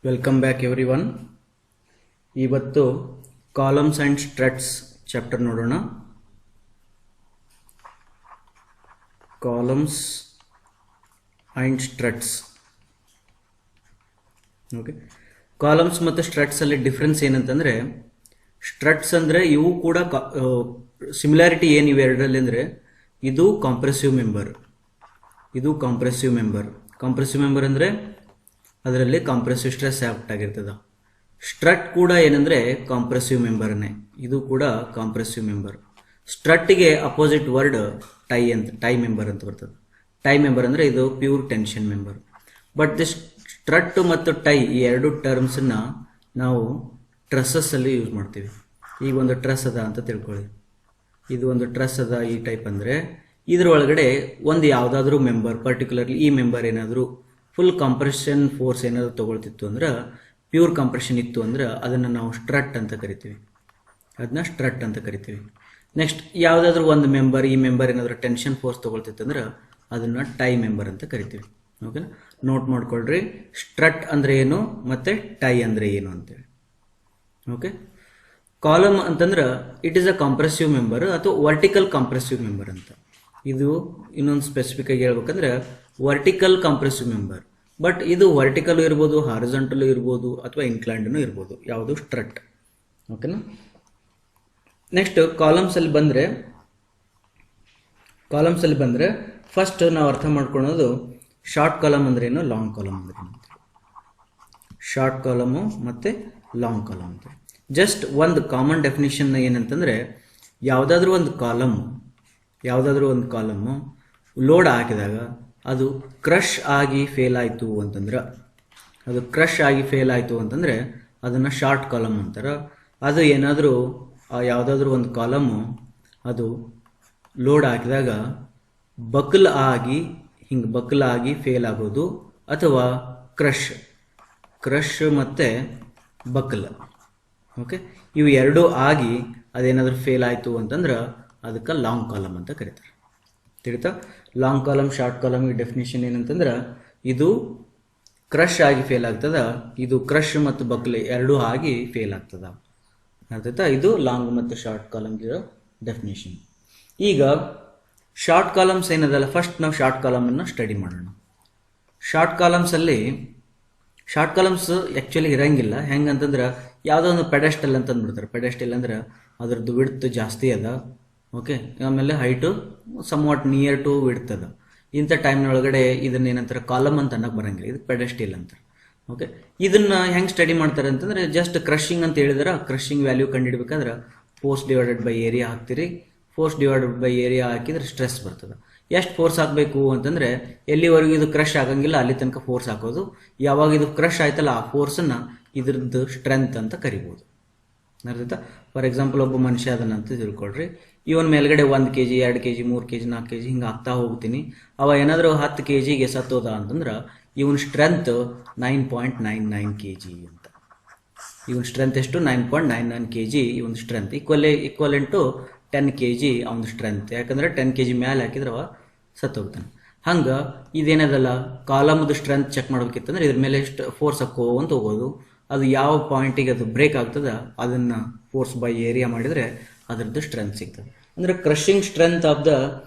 Welcome back everyone. ಇವತ್ತು columns and struts chapter ನೋಡೋಣ. Columns and struts. Okay, columns ಮತ್ತು struts ಅಲ್ಲಿ difference ಏನಂತಂದರೆ, ಸ್ಟ್ರಟ್ಸ್ ಅಂದರೆ ಇವು ಕೂಡ ಸಿಮಿಲಾರಿಟಿ ಏನಿವೆ ಎರಡರಲ್ಲಿ ಅಂದರೆ, ಇದು ಕಾಂಪ್ರೆಸಿವ್ ಮೆಂಬರ್, ಇದು ಕಾಂಪ್ರೆಸಿವ್ ಮೆಂಬರ್. ಕಾಂಪ್ರೆಸಿವ್ ಮೆಂಬರ್ ಅಂದರೆ ಅದರಲ್ಲಿ ಕಾಂಪ್ರೆಸಿವ್ ಸ್ಟ್ರೆಸ್ ಆಕ್ಟ್ ಆಗಿರ್ತದೆ. ಸ್ಟ್ರಟ್ ಕೂಡ ಏನಂದರೆ ಕಾಂಪ್ರೆಸಿವ್ ಮೆಂಬರ್ನೇ, ಇದು ಕೂಡ ಕಾಂಪ್ರೆಸಿವ್ ಮೆಂಬರ್. ಸ್ಟ್ರಟ್ಗೆ ಅಪೋಸಿಟ್ ವರ್ಡ್ ಟೈ ಮೆಂಬರ್ ಅಂತ ಬರ್ತದೆ. ಟೈ ಮೆಂಬರ್ ಅಂದರೆ ಇದು pure tension member. But this strut ಮತ್ತು ಟೈ ಈ ಎರಡು ಟರ್ಮ್ಸನ್ನು ನಾವು ಟ್ರಸ್ಸಸ್ ಅಲ್ಲಿ ಯೂಸ್ ಮಾಡ್ತೀವಿ. ಈಗ ಒಂದು ಟ್ರಸ್ ಅದ ಅಂತ ತಿಳ್ಕೊಳ್ಳಿ, ಇದು ಒಂದು ಟ್ರಸ್ ಅದ ಈ ಟೈಪ್ ಅಂದರೆ ಇದರೊಳಗಡೆ ಒಂದು ಯಾವುದಾದ್ರೂ ಮೆಂಬರ್, ಪರ್ಟಿಕ್ಯುಲರ್ಲಿ ಈ ಮೆಂಬರ್ ಏನಾದರೂ ಫುಲ್ ಕಂಪ್ರೆಷನ್ ಫೋರ್ಸ್ ಏನಾದರೂ ತೊಗೊಳ್ತಿತ್ತು ಅಂದ್ರೆ, ಪ್ಯೂರ್ ಕಂಪ್ರೆಷನ್ ಇತ್ತು ಅಂದ್ರೆ ಅದನ್ನು ನಾವು ಸ್ಟ್ರಟ್ ಅಂತ ಕರಿತೀವಿ, ಅದನ್ನ ಸ್ಟ್ರಟ್ ಅಂತ ಕರಿತೀವಿ. ನೆಕ್ಸ್ಟ್ ಯಾವುದಾದ್ರೂ ಒಂದು ಮೆಂಬರ್, ಈ ಮೆಂಬರ್ ಏನಾದರೂ ಟೆನ್ಷನ್ ಫೋರ್ಸ್ ತೊಗೊಳ್ತಿತ್ತು ಅಂದ್ರೆ ಅದನ್ನು ಟೈ ಮೆಂಬರ್ ಅಂತ ಕರಿತೀವಿ. ಓಕೆ, ನೋಟ್ ಮಾಡ್ಕೊಳ್ರಿ, ಸ್ಟ್ರಟ್ ಅಂದರೆ ಏನು ಮತ್ತು ಟೈ ಅಂದರೆ ಏನು ಅಂತೇಳಿ. ಓಕೆ, ಕಾಲಮ್ ಅಂತಂದ್ರೆ it is a compressive member ಅಥವಾ ವರ್ಟಿಕಲ್ ಕಾಂಪ್ರೆಸಿವ್ ಮೆಂಬರ್ ಅಂತ. ಇದು ಇನ್ನೊಂದು ಸ್ಪೆಸಿಫಿಕ್ ಆಗಿ ಹೇಳ್ಬೇಕಂದ್ರೆ ವರ್ಟಿಕಲ್ ಕಾಂಪ್ರೆಸಿವ್ ಮೆಂಬರ್. ಬಟ್ ಇದು ವರ್ಟಿಕಲ್ ಇರ್ಬೋದು, ಹಾರಿಜಾಂಟಲ್ ಇರ್ಬೋದು, ಅಥವಾ ಇನ್ಕ್ಲೈನ್ಡ್ನು ಇರ್ಬೋದು, ಯಾವುದು ಸ್ಟ್ರಟ್. ಓಕೆನಾ. ನೆಕ್ಸ್ಟ್ ಕಾಲಮ್ಸ್ ಅಲ್ಲಿ ಬಂದರೆ ಫಸ್ಟ್ ನಾವು ಅರ್ಥ ಮಾಡ್ಕೊಳ್ಳೋದು ಶಾರ್ಟ್ ಕಾಲಮ್ ಅಂದ್ರೆ ಏನು, ಲಾಂಗ್ ಕಾಲಮ್ ಅಂದ್ರೆ ಏನು. ಶಾರ್ಟ್ ಕಾಲಮು ಮತ್ತು ಲಾಂಗ್ ಕಾಲಮ್ ಅಂತ ಜಸ್ಟ್ ಒಂದು ಕಾಮನ್ ಡೆಫಿನಿಷನ್ ಏನಂತಂದರೆ, ಯಾವುದಾದ್ರೂ ಒಂದು ಕಾಲಮ್ಮು ಲೋಡ್ ಹಾಕಿದಾಗ ಅದು ಕ್ರಶ್ ಆಗಿ ಫೇಲ್ ಆಯಿತು ಅಂತಂದ್ರೆ, ಅದನ್ನು ಶಾರ್ಟ್ ಕಾಲಮ್ ಅಂತಾರೆ. ಅದು ಏನಾದರೂ ಯಾವುದಾದ್ರೂ ಒಂದು ಕಾಲಮ್ಮು ಅದು ಲೋಡ್ ಹಾಕಿದಾಗ ಬಕಲ್ ಆಗಿ ಫೇಲ್ ಆಗೋದು, ಅಥವಾ ಕ್ರಶ್ ಮತ್ತು ಬಕಲ್, ಓಕೆ, ಇವು ಎರಡೂ ಆಗಿ ಅದೇನಾದರೂ ಫೇಲ್ ಆಯಿತು ಅಂತಂದ್ರೆ ಅದಕ್ಕೆ ಲಾಂಗ್ ಕಾಲಮ್ ಅಂತ ಕರೀತಾರೆ. ತಿಳಿತಾ? ಲಾಂಗ್ ಕಾಲಮ್, ಶಾರ್ಟ್ ಕಾಲಮ್ ಈ ಡೆಫಿನೇಷನ್ ಏನಂತಂದ್ರೆ, ಇದು ಕ್ರಶ್ ಆಗಿ ಫೇಲ್ ಆಗ್ತದ, ಇದು ಕ್ರಶ್ ಮತ್ತು ಬಕ್ಲೆ ಎರಡೂ ಆಗಿ ಫೇಲ್ ಆಗ್ತದ. ಅರ್ಥಾಯ್ತಾ? ಇದು ಲಾಂಗ್ ಮತ್ತು ಶಾರ್ಟ್ ಕಾಲಮ್ ಇರೋ ಡೆಫಿನೇಷನ್. ಈಗ ಶಾರ್ಟ್ ಕಾಲಮ್ಸ್ ಏನದಲ್ಲ, ಫಸ್ಟ್ ನಾವು ಶಾರ್ಟ್ ಕಾಲಮನ್ನು ಸ್ಟಡಿ ಮಾಡೋಣ. ಶಾರ್ಟ್ ಕಾಲಮ್ಸ್ ಆ್ಯಕ್ಚುಲಿ ಇರಂಗಿಲ್ಲ. ಹೆಂಗಂತಂದ್ರೆ ಯಾವುದೋ ಒಂದು ಪೆಡೆಸ್ಟಲ್ ಅಂತ ಅಂದ್ಬಿಡ್ತಾರೆ. ಪೆಡೆಸ್ಟಲ್ ಅಂದ್ರೆ ಅದ್ರದ್ದು ವಿಡ್ತ್ ಜಾಸ್ತಿ ಅದ, ಓಕೆ, ಆಮೇಲೆ height somewhat near to width ಅದ. ಇಂಥ ಟೈಮ್ನೊಳಗಡೆ ಇದನ್ನ ಏನಂತಾರೆ, ಕಾಲಮ್ ಅಂತ ಅನ್ನಕ್ಕೆ ಬರಂಗಿಲ್ಲ, ಇದು ಪೆಡೆಸ್ಟಲ್ ಅಂತಾರೆ. ಓಕೆ, ಇದನ್ನ ಹೆಂಗೆ ಸ್ಟಡಿ ಮಾಡ್ತಾರೆ ಅಂತಂದ್ರೆ, ಜಸ್ಟ್ ಕ್ರಶಿಂಗ್ ಅಂತ ಹೇಳಿದ್ರೆ ಕ್ರಶಿಂಗ್ ವ್ಯಾಲ್ಯೂ ಕಂಡುಹಿಡ್ಬೇಕಾದ್ರೆ ಫೋರ್ಸ್ ಡಿವೈಡೆಡ್ ಬೈ ಏರಿಯಾ ಹಾಕ್ತೀರಿ. ಫೋರ್ಸ್ ಡಿವೈಡೆಡ್ ಬೈ ಏರಿಯಾ ಹಾಕಿದ್ರೆ ಸ್ಟ್ರೆಸ್ ಬರ್ತದೆ. ಎಷ್ಟು ಫೋರ್ಸ್ ಹಾಕಬೇಕು ಅಂತಂದರೆ, ಎಲ್ಲಿವರೆಗೂ ಇದು ಕ್ರಶ್ ಆಗಂಗಿಲ್ಲ ಅಲ್ಲಿ ತನಕ ಫೋರ್ಸ್ ಹಾಕೋದು. ಯಾವಾಗ ಇದು ಕ್ರಶ್ ಆಯ್ತಲ್ಲ ಆ ಫೋರ್ಸನ್ನು ಇದ್ರದ್ದು ಸ್ಟ್ರೆಂತ್ ಅಂತ ಕರಿಬೋದು. ಅರ್ಥಾಯ್ತಾ? ಫಾರ್ ಎಕ್ಸಾಂಪಲ್ ಒಬ್ಬ ಮನುಷ್ಯ ಅದನ್ನಂತ ತಿಳ್ಕೊಳ್ರಿ, ಇವನ್ ಮೇಲ್ಗಡೆ 1 kg 2 kg 3 kg 4 kg ಹಿಂಗೆ ಆಗ್ತಾ ಹೋಗ್ತೀನಿ. ಅವ ಏನಾದರೂ 10 kg ಸತ್ತೋದ ಅಂತಂದ್ರೆ ಇವನ್ ಸ್ಟ್ರೆಂತ್ 9.99 kg ಅಂತ. ಇವನ್ ಸ್ಟ್ರೆಂತ್ ಎಷ್ಟು? 9.99 kg ಇವನ್ ಸ್ಟ್ರೆಂತ್. ಈಕ್ವಲೆಂಟ್ ಟು 10 kg ಅವನ ಸ್ಟ್ರೆಂತ್. ಯಾಕಂದ್ರೆ 10 kg ಮ್ಯಾಲೆ ಹಾಕಿದ್ರೆ ಅವ ಸತ್ತೋಗ್ತಾನೆ. ಹಂಗೆ ಇದೇನದಲ್ಲ, ಕಾಲಮ್ದು ಸ್ಟ್ರೆಂತ್ ಚೆಕ್ ಮಾಡ್ಬೇಕಿತ್ತಂದ್ರೆ ಇದ್ರ ಮೇಲೆ ಎಷ್ಟು ಫೋರ್ಸ್ ಹಾಕೋಂತ ಹೋಗೋದು. ಅದು ಯಾವ ಪಾಯಿಂಟಿಗೆ ಅದು ಬ್ರೇಕ್ ಆಗ್ತದೆ ಅದನ್ನು ಫೋರ್ಸ್ ಬೈ ಏರಿಯಾ ಮಾಡಿದರೆ ಅದರದ್ದು ಸ್ಟ್ರೆಂತ್ ಸಿಗ್ತದೆ. ಅಂದರೆ crushing strength of the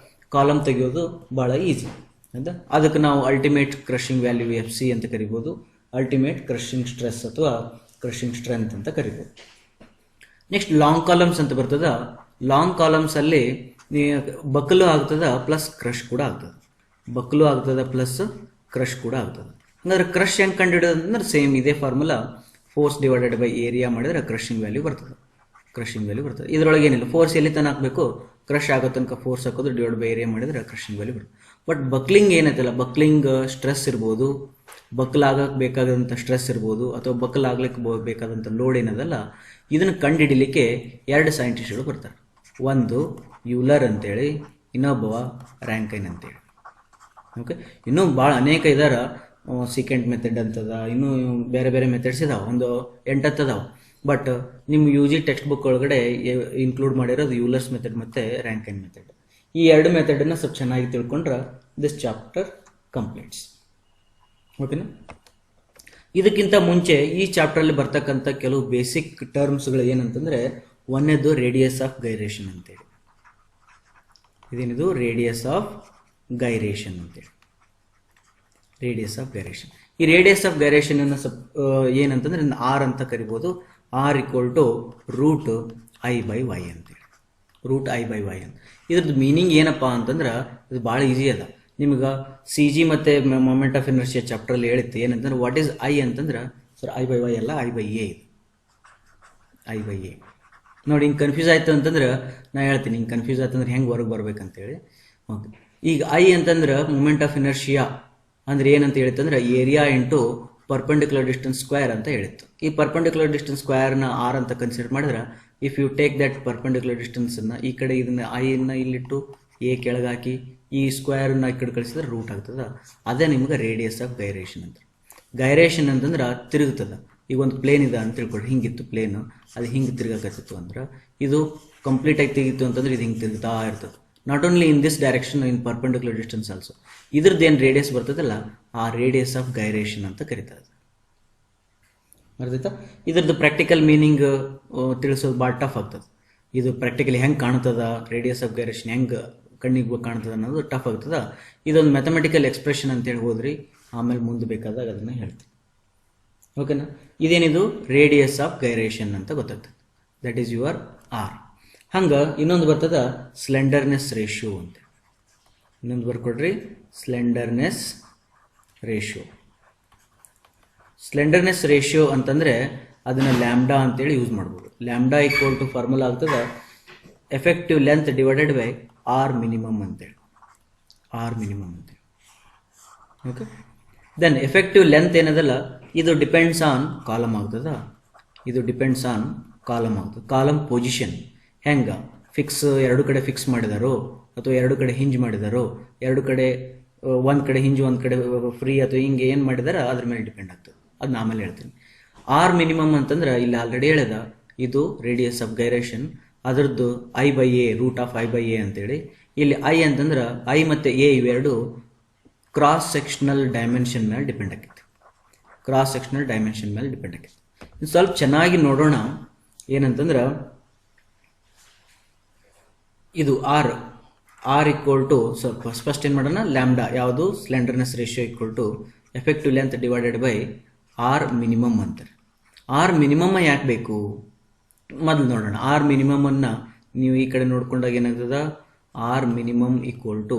column ತೆಗೆಯೋದು ಭಾಳ ಈಸಿ ಅಂತ. ಅದಕ್ಕೆ ನಾವು ಅಲ್ಟಿಮೇಟ್ ಕ್ರಶಿಂಗ್ ವ್ಯಾಲ್ಯೂ FC ಅಂತ ಕರಿಬೋದು, ಅಲ್ಟಿಮೇಟ್ ಕ್ರಶಿಂಗ್ ಸ್ಟ್ರೆಸ್ ಅಥವಾ ಕ್ರಶಿಂಗ್ ಸ್ಟ್ರೆಂತ್ ಅಂತ ಕರಿಬೋದು. ನೆಕ್ಸ್ಟ್ ಲಾಂಗ್ ಕಾಲಮ್ಸ್ ಅಂತ ಬರ್ತದ. ಲಾಂಗ್ ಕಾಲಮ್ಸ್ ಅಲ್ಲಿ ಬಕಲು ಆಗ್ತದ ಪ್ಲಸ್ ಕ್ರಶ್ ಕೂಡ ಆಗ್ತದೆ. ಬಕಲು ಆಗ್ತದ ಪ್ಲಸ್ ಕ್ರಶ್ ಕೂಡ ಆಗ್ತದೆ. ಅಂದ್ರೆ ಕ್ರಶ್ ಹೆಂಗೆ ಕಂಡುಹಿಡಿಯೋದು ಅಂತಂದ್ರೆ ಸೇಮ್ ಇದೇ formula, force divided by area ಮಾಡಿದ್ರೆ ಕ್ರಶಿಂಗ್ ವ್ಯಾಲ್ಯೂ ಬರ್ತದೆ. ಇದರೊಳಗೆ ಏನಿಲ್ಲ, ಫೋರ್ಸ್ ಎಲ್ಲಿ ತನಕ ಹಾಕಬೇಕು, ಕ್ರಶ್ ಆಗೋ ತನಕ ಫೋರ್ಸ್ ಹಾಕೋದು, ಡಿವೈಡ್ ಬೈ ಏರಿಯಾ ಮಾಡಿದ್ರೆ ಕ್ರಶಿಂಗ್ ವ್ಯಾಲ್ಯೂ ಬರ್ತದೆ. ಬಟ್ ಬಕ್ಲಿಂಗ್ ಏನೈತಲ್ಲ, ಬಕ್ಲಿಂಗ್ ಸ್ಟ್ರೆಸ್ ಇರ್ಬೋದು, ಬಕ್ಲ್ ಆಗಕ್ಕೆ ಬೇಕಾದಂಥ ಸ್ಟ್ರೆಸ್ ಇರ್ಬೋದು, ಅಥವಾ ಬಕ್ಲ್ ಆಗ್ಲಿಕ್ಕೆ ಬೇಕಾದಂಥ ಲೋಡ್ ಏನದಲ್ಲ, ಇದನ್ನು ಕಂಡುಹಿಡಿಲಿಕ್ಕೆ 2 ಸೈಂಟಿಸ್ಟ್ಗಳು ಬರ್ತಾರೆ. ಒಂದು ಯೂಲರ್ ಅಂತೇಳಿ, ಇನ್ನೊಬ್ಬ ರ್ಯಾಂಕೈನ್ ಅಂತೇಳಿ. ಓಕೆ, ಇನ್ನೂ ಭಾಳ ಅನೇಕ ಇದಾರ. ಸೀಕೆಂಟ್ ಮೆಥಡ್ ಅಂತದ, ಇನ್ನೂ ಬೇರೆ ಬೇರೆ ಮೆಥಡ್ಸ್ ಇದಾವೆ, ಒಂದು 8 ಅದಾವೆ. ಬಟ್ ನಿಮ್ಮ UG ಟೆಕ್ಸ್ಟ್ ಬುಕ್ ಒಳಗಡೆ ಇನ್ಕ್ಲೂಡ್ ಮಾಡಿರೋದು ಯೂಲರ್ಸ್ ಮೆಥಡ್ ಮತ್ತು ರ್ಯಾಂಕೈನ್ ಮೆಥಡ್. ಈ 2 ಮೆಥಡನ್ನು ಸ್ವಲ್ಪ ಚೆನ್ನಾಗಿ ತಿಳ್ಕೊಂಡ್ರೆ ದಿಸ್ ಚಾಪ್ಟರ್ ಕಂಪ್ಲೀಟ್ಸ್. ಓಕೆನಾ. ಇದಕ್ಕಿಂತ ಮುಂಚೆ ಈ ಚಾಪ್ಟರಲ್ಲಿ ಬರ್ತಕ್ಕಂಥ ಕೆಲವು ಬೇಸಿಕ್ ಟರ್ಮ್ಸ್ಗಳು ಏನಂತಂದ್ರೆ, ಒಂದನೇದು ರೇಡಿಯಸ್ ಆಫ್ ಗೈರೇಷನ್ ಅಂತೇಳಿ. ಇದೇನಿದು ರೇಡಿಯಸ್ ಆಫ್ ಗೈರೇಷನ್ ಅಂತೇಳಿ. Radius of gyration. ಈ ರೇಡಿಯಸ್ ಆಫ್ ಗೈರೇಷನ್ ಅನ್ನು ಏನಂತಂದ್ರೆ ಆರ್ ಅಂತ ಕರಿಬಹುದು. R equal to root I by Y ಅಂತೇಳಿ. ರೂಟ್ ಐ ಬೈ ವೈ ಅಂತ. ಇದ್ರದ್ದು ಮೀನಿಂಗ್ ಏನಪ್ಪಾ ಅಂತಂದ್ರೆ ಇದು ಭಾಳ ಈಸಿ ಅದ. ನಿಮ್ಗೆ ಸಿ ಜಿ ಮತ್ತೆ ಮೊಮೆಂಟ್ ಆಫ್ ಇನರ್ಷಿಯಾ ಚಾಪ್ಟರ್ಲ್ಲಿ ಹೇಳಿತ್ತು ಏನಂತಂದ್ರೆ ವಾಟ್ ಈಸ್ ಐ ಅಂತಂದ್ರೆ ಸರ್ ಐ ಬೈ ವೈ ಅಲ್ಲ, ಐ ಬೈ ಎ ಇದು. ಐ ಬೈ ಎ ನೋಡಿ, ಹಿಂಗೆ ಕನ್ಫ್ಯೂಸ್ ಆಯ್ತು ಅಂತಂದ್ರೆ ನಾ ಹೇಳ್ತೀನಿ, ಹಿಂಗೆ ಕನ್ಫ್ಯೂಸ್ ಆಯ್ತು ಅಂದ್ರೆ ಹೆಂಗೆ ಹೊರಗೆ ಬರ್ಬೇಕಂತೇಳಿ. ಓಕೆ, ಈಗ ಐ ಅಂತಂದ್ರೆ ಮೂಮೆಂಟ್ ಆಫ್ ಇನರ್ಷಿಯಾ ಅಂದ್ರೆ ಏನಂತ ಹೇಳಿತ್ತಂದ್ರೆ area into perpendicular distance square ಅಂತ ಹೇಳಿತ್ತು. ಈ ಪರ್ಪೆಂಡಿಕ್ಯುಲರ್ ಡಿಸ್ಟೆನ್ಸ್ ಸ್ಕ್ವೇರ್ನ ಆರ್ ಅಂತ ಕನ್ಸಿಡರ್ ಮಾಡಿದ್ರೆ, if you take that perpendicular ಡಿಸ್ಟೆನ್ಸನ್ನು ಈ ಕಡೆ ಇದನ್ನ ಐನ ಇಲ್ಲಿಟ್ಟು ಎ ಕೆಳಗೆ ಹಾಕಿ ಈ ಸ್ಕ್ವೇರ್ನ ಈ ಕಡೆ ಕಳಿಸಿದ್ರೆ ರೂಟ್ ಆಗ್ತದ. ಅದೇ ನಿಮ್ಗೆ ರೇಡಿಯಸ್ ಆಫ್ ಗೈರೇಷನ್ ಅಂತ. ಗೈರೇಷನ್ ಅಂತಂದ್ರೆ ತಿರುಗುತ್ತದ. ಈಗ ಒಂದು ಪ್ಲೇನ್ ಇದೆ ಅಂತ ತಿಳ್ಕೊಳ್ರಿ, ಹಿಂಗಿತ್ತು ಪ್ಲೇನ್, ಅದು ಹಿಂಗೆ ತಿರುಗಾಕತ್ತಿತ್ತು ಅಂದ್ರೆ ಇದು ಕಂಪ್ಲೀಟ್ ಆಗಿ ತೆಗಿತ್ತು ಅಂತಂದ್ರೆ ಇದು ಹಿಂಗೆ ತಿರುಗ್ತಾ ಇರ್ತದೆ. Not only in this direction, in perpendicular distance also. ಇದ್ರದ್ದು ಏನು ರೇಡಿಯಸ್ ಬರ್ತದಲ್ಲ ಆ ರೇಡಿಯಸ್ ಆಫ್ ಗೈರೇಷನ್ ಅಂತ ಕರೀತಾರೆ. ಅರ್ಥಾಯ್ತಾ? ಇದ್ರದ್ದು ಪ್ರಾಕ್ಟಿಕಲ್ ಮೀನಿಂಗ್ ತಿಳಿಸೋದು ಭಾಳ ಟಫ್ ಆಗ್ತದೆ. ಇದು ಪ್ರಾಕ್ಟಿಕಲಿ ಹೆಂಗೆ ಕಾಣ್ತದ, ರೇಡಿಯಸ್ ಆಫ್ ಗೈರೇಷನ್ ಹೆಂಗೆ ಕಣ್ಣಿಗೆ ಕಾಣ್ತದ ಅನ್ನೋದು ಟಫ್ ಆಗ್ತದ. ಇದೊಂದು ಮ್ಯಾಥಮೆಟಿಕಲ್ ಎಕ್ಸ್ಪ್ರೆಷನ್ ಅಂತೇಳಿ ಹೋದ್ರಿ, ಆಮೇಲೆ ಮುಂದೆ ಬೇಕಾದಾಗ ಅದನ್ನು ಹೇಳ್ತೀನಿ. ಓಕೆನಾ? ಇದೇನಿದು ರೇಡಿಯಸ್ ಆಫ್ ಗೈರೇಷನ್ ಅಂತ ಗೊತ್ತಾಗ್ತದೆ. That is your R. ಹಂಗೆ ಇನ್ನೊಂದು ಬರ್ತದ ಸ್ಲೆಂಡರ್ನೆಸ್ ರೇಷಿಯೋ ಅಂತ. ಇನ್ನೊಂದು ಬರ್ಕೊಡ್ರಿ, ಸ್ಲೆಂಡರ್ನೆಸ್ ರೇಷಿಯೋ. ಸ್ಲೆಂಡರ್ನೆಸ್ ರೇಷಿಯೋ ಅಂತಂದ್ರೆ ಅದನ್ನ ಲ್ಯಾಂಬ್ಡಾ ಅಂತೇಳಿ ಯೂಸ್ ಮಾಡ್ಬೋದು. ಲ್ಯಾಂಬ್ಡಾ ಈಕ್ವಲ್ ಟು ಫಾರ್ಮುಲಾ ಆಗ್ತದ effective length divided by R minimum ಅಂತೇಳಿ. ಆರ್ ಮಿನಿಮಮ್ ಅಂತೇಳಿ. ಓಕೆ, ದೆನ್ ಎಫೆಕ್ಟಿವ್ ಲೆಂತ್ ಏನದಲ್ಲ ಇದು ಡಿಪೆಂಡ್ಸ್ ಆನ್ ಕಾಲಮ್ ಆಗ್ತದ. ಇದು ಡಿಪೆಂಡ್ಸ್ ಆನ್ ಕಾಲಮ್ ಆಗ್ತದೆ. ಕಾಲಮ್ ಪೊಸಿಷನ್ ಹೆಂಗ ಫಿಕ್ಸ್, ಎರಡು ಕಡೆ ಫಿಕ್ಸ್ ಮಾಡಿದಾರೋ ಅಥವಾ ಎರಡು ಕಡೆ ಹಿಂಜ್ ಮಾಡಿದಾರೋ, ಎರಡು ಕಡೆ ಒಂದು ಕಡೆ ಹಿಂಜ್ ಒಂದು ಕಡೆ ಫ್ರೀ ಅಥವಾ ಹಿಂಗೆ ಏನು ಮಾಡಿದಾರ ಅದ್ರ ಮೇಲೆ ಡಿಪೆಂಡ್ ಆಗ್ತದೆ. ಅದನ್ನ ಆಮೇಲೆ ಹೇಳ್ತೀನಿ. ಆರ್ ಮಿನಿಮಮ್ ಅಂತಂದ್ರೆ ಇಲ್ಲಿ ಆಲ್ರೆಡಿ ಹೇಳಿದ ಇದು ರೇಡಿಯಸ್ ಆಫ್ ಗೈರೇಷನ್, ಅದರದ್ದು I by A, root of I by A ಅಂತೇಳಿ. ಇಲ್ಲಿ ಐ ಅಂತಂದ್ರೆ ಐ ಮತ್ತು ಎ ಇವೆರಡು ಕ್ರಾಸ್ ಸೆಕ್ಷನಲ್ ಡೈಮೆನ್ಷನ್ ಮೇಲೆ ಡಿಪೆಂಡ್ ಆಕೈತಿ. ಕ್ರಾಸ್ ಸೆಕ್ಷನಲ್ ಡೈಮೆನ್ಷನ್ ಮೇಲೆ ಡಿಪೆಂಡ್ ಆಕೈತಿ. ಸ್ವಲ್ಪ ಚೆನ್ನಾಗಿ ನೋಡೋಣ. ಏನಂತಂದ್ರೆ ಇದು ಆರ್ ಈಕ್ವಲ್ ಟು ಸ್ವಲ್ಪ ಫಸ್ಟ್ ಏನು ಮಾಡೋಣ, ಲ್ಯಾಂಬ್ಡಾ ಯಾವುದು slenderness ratio equal to effective length divided by R minimum ಅಂತಾರೆ. ಆರ್ ಮಿನಿಮಮ್ ಯಾಕೆ ಬೇಕು ಮೊದಲು ನೋಡೋಣ. ಆರ್ ಮಿನಿಮಮ್ ಅನ್ನ ನೀವು ಈ ಕಡೆ ನೋಡ್ಕೊಂಡಾಗ ಏನಾಗ್ತದ, R minimum equal to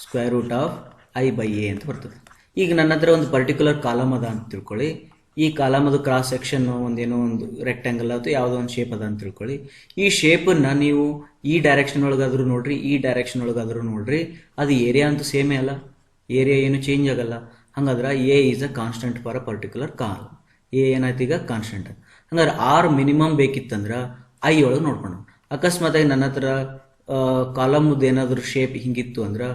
square root of I by A ಅಂತ ಬರ್ತದೆ. ಈಗ ನನ್ನ ಹತ್ರ ಒಂದು ಪರ್ಟಿಕ್ಯುಲರ್ ಕಾಲಮ್ ಅದ ಅಂತ ತಿಳ್ಕೊಳ್ಳಿ. ಈ ಕಾಲಮ್ ಅದು ಕ್ರಾಸ್ ಸೆಕ್ಷನ್ ಒಂದೇನೋ ಒಂದು ರೆಕ್ಟ್ಯಾಂಗಲ್ ಅಥವಾ ಯಾವುದೋ ಒಂದು ಶೇಪ್ ಅದ ಅಂತ ತಿಳ್ಕೊಳ್ಳಿ. ಈ ಶೇಪನ್ನು ನೀವು ಈ ಡೈರೆಕ್ಷನ್ ಒಳಗಾದ್ರೂ ನೋಡ್ರಿ, ಈ ಡೈರೆಕ್ಷನ್ ಒಳಗಾದ್ರೂ ನೋಡ್ರಿ, ಅದು ಏರಿಯಾ ಅಂತೂ ಸೇಮೇ ಅಲ್ಲ, ಏರಿಯಾ ಏನು ಚೇಂಜ್ ಆಗಲ್ಲ. ಹಂಗಾದ್ರೆ A is a constant for a particular column. A ಏನಾಯ್ತು ಈಗ ಕಾನ್ಸ್ಟೆಂಟ್. ಹಂಗಾದ್ರೆ ಆರ್ ಮಿನಿಮಮ್ ಬೇಕಿತ್ತಂದ್ರೆ ಐ ಒಳಗೆ ನೋಡ್ಕೊಂಡು, ಅಕಸ್ಮಾತಾಗಿ ನನ್ನ ಹತ್ರ ಕಾಲಮ್ದು ಏನಾದರೂ ಶೇಪ್ ಹಿಂಗಿತ್ತು ಅಂದ್ರೆ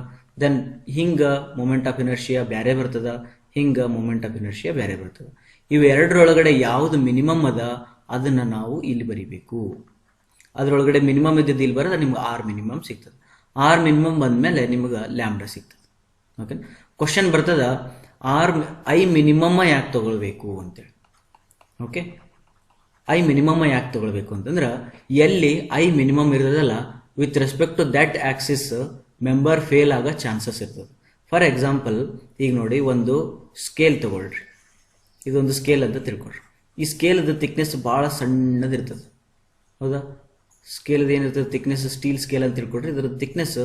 ದೆನ್ ಹಿಂಗೆ ಮೊಮೆಂಟ್ ಆಫ್ ಇನರ್ಷಿಯಾ ಬೇರೆ ಬರ್ತದ, ಹಿಂಗೆ ಮೊಮೆಂಟ್ ಆಫ್ ಇನರ್ಷಿಯಾ ಬೇರೆ ಬರ್ತದೆ. ಇವೆರಡರೊಳಗಡೆ ಯಾವುದು ಮಿನಿಮಮ್ ಅದ ಅದನ್ನು ನಾವು ಇಲ್ಲಿ ಬರಿಬೇಕು. ಅದರೊಳಗಡೆ ಮಿನಿಮಮ್ ಇದ್ದಿದ್ದು ಇಲ್ಲಿ ಬರೋದು ನಿಮ್ಗೆ ಆರ್ ಮಿನಿಮಮ್ ಸಿಗ್ತದೆ. ಆರ್ ಮಿನಿಮಮ್ ಬಂದಮೇಲೆ ನಿಮ್ಗೆ ಲ್ಯಾಂಬ್ಡಾ ಸಿಗ್ತದೆ. ಓಕೆ, ಕ್ವಶನ್ ಬರ್ತದ ಐ ಮಿನಿಮಮ್ ಯಾಕೆ ತಗೊಳ್ಬೇಕು ಅಂತೇಳಿ. ಓಕೆ, ಐ ಮಿನಿಮಮ್ ಯಾಕೆ ತಗೊಳ್ಬೇಕು ಅಂತಂದ್ರೆ ಎಲ್ಲಿ ಐ ಮಿನಿಮಮ್ ಇರೋದಲ್ಲ with respect to that axis member fail ಆಗೋ ಚಾನ್ಸಸ್ ಇರ್ತದೆ. ಫಾರ್ ಎಕ್ಸಾಂಪಲ್ ಈಗ ನೋಡಿ, ಒಂದು ಸ್ಕೇಲ್ ತಗೊಳ್ರಿ, ಇದೊಂದು ಸ್ಕೇಲ್ ಅಂತ ತಿಳ್ಕೊಳ್ರಿ. ಈ ಸ್ಕೇಲದ ಥಿಕ್ನೆಸ್ ಭಾಳ ಸಣ್ಣದಿರ್ತದೆ, ಹೌದಾ? ಸ್ಕೇಲದ ಏನಿರ್ತದೆ ಥಿಕ್ನೆಸ್, ಸ್ಟೀಲ್ ಸ್ಕೇಲ್ ಅಂತ ತಿಳ್ಕೊಳ್ರಿ, ಇದರ ಥಿಕ್ನೆಸ್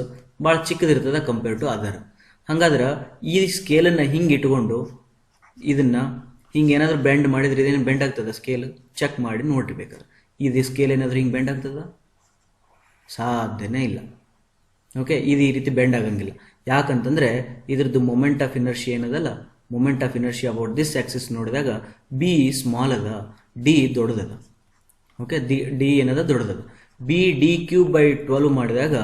ಭಾಳ ಚಿಕ್ಕದಿರ್ತದೆ ಕಂಪೇರ್ ಟು ಅದರ್. ಹಂಗಾದ್ರೆ ಈ ಸ್ಕೇಲನ್ನು ಹಿಂಗೆ ಇಟ್ಕೊಂಡು ಇದನ್ನ ಹಿಂಗೆ ಏನಾದರೂ ಬೆಂಡ್ ಮಾಡಿದ್ರೆ ಇದೇನು ಬೆಂಡ್ ಆಗ್ತದ? ಸ್ಕೇಲ್ ಚೆಕ್ ಮಾಡಿ ನೋಡಿರ್ಬೇಕಾದ್ರೆ ಇದು ಸ್ಕೇಲ್ ಏನಾದರೂ ಹಿಂಗೆ ಬೆಂಡ್ ಆಗ್ತದ? ಸಾಧ್ಯನೇ ಇಲ್ಲ. ಓಕೆ, ಇದು ಈ ರೀತಿ ಬೆಂಡ್ ಆಗಂಗಿಲ್ಲ. ಯಾಕಂತಂದ್ರೆ ಇದ್ರದ್ದು ಮೊಮೆಂಟ್ ಆಫ್ ಇನರ್ಷಿಯಾ ಏನದಲ್ಲ, moment of inertia about this Axis ನೋಡಿದಾಗ ಬಿ ಸ್ಮಾಲ್ ಅದ, ಡಿ ದೊಡ್ಡದದ. ಓಕೆ, ಡಿ ಏನದ ದೊಡ್ಡದದ. ಬಿ ಡಿ ಕ್ಯೂಬ್ ಬೈ 12 ಮಾಡಿದಾಗ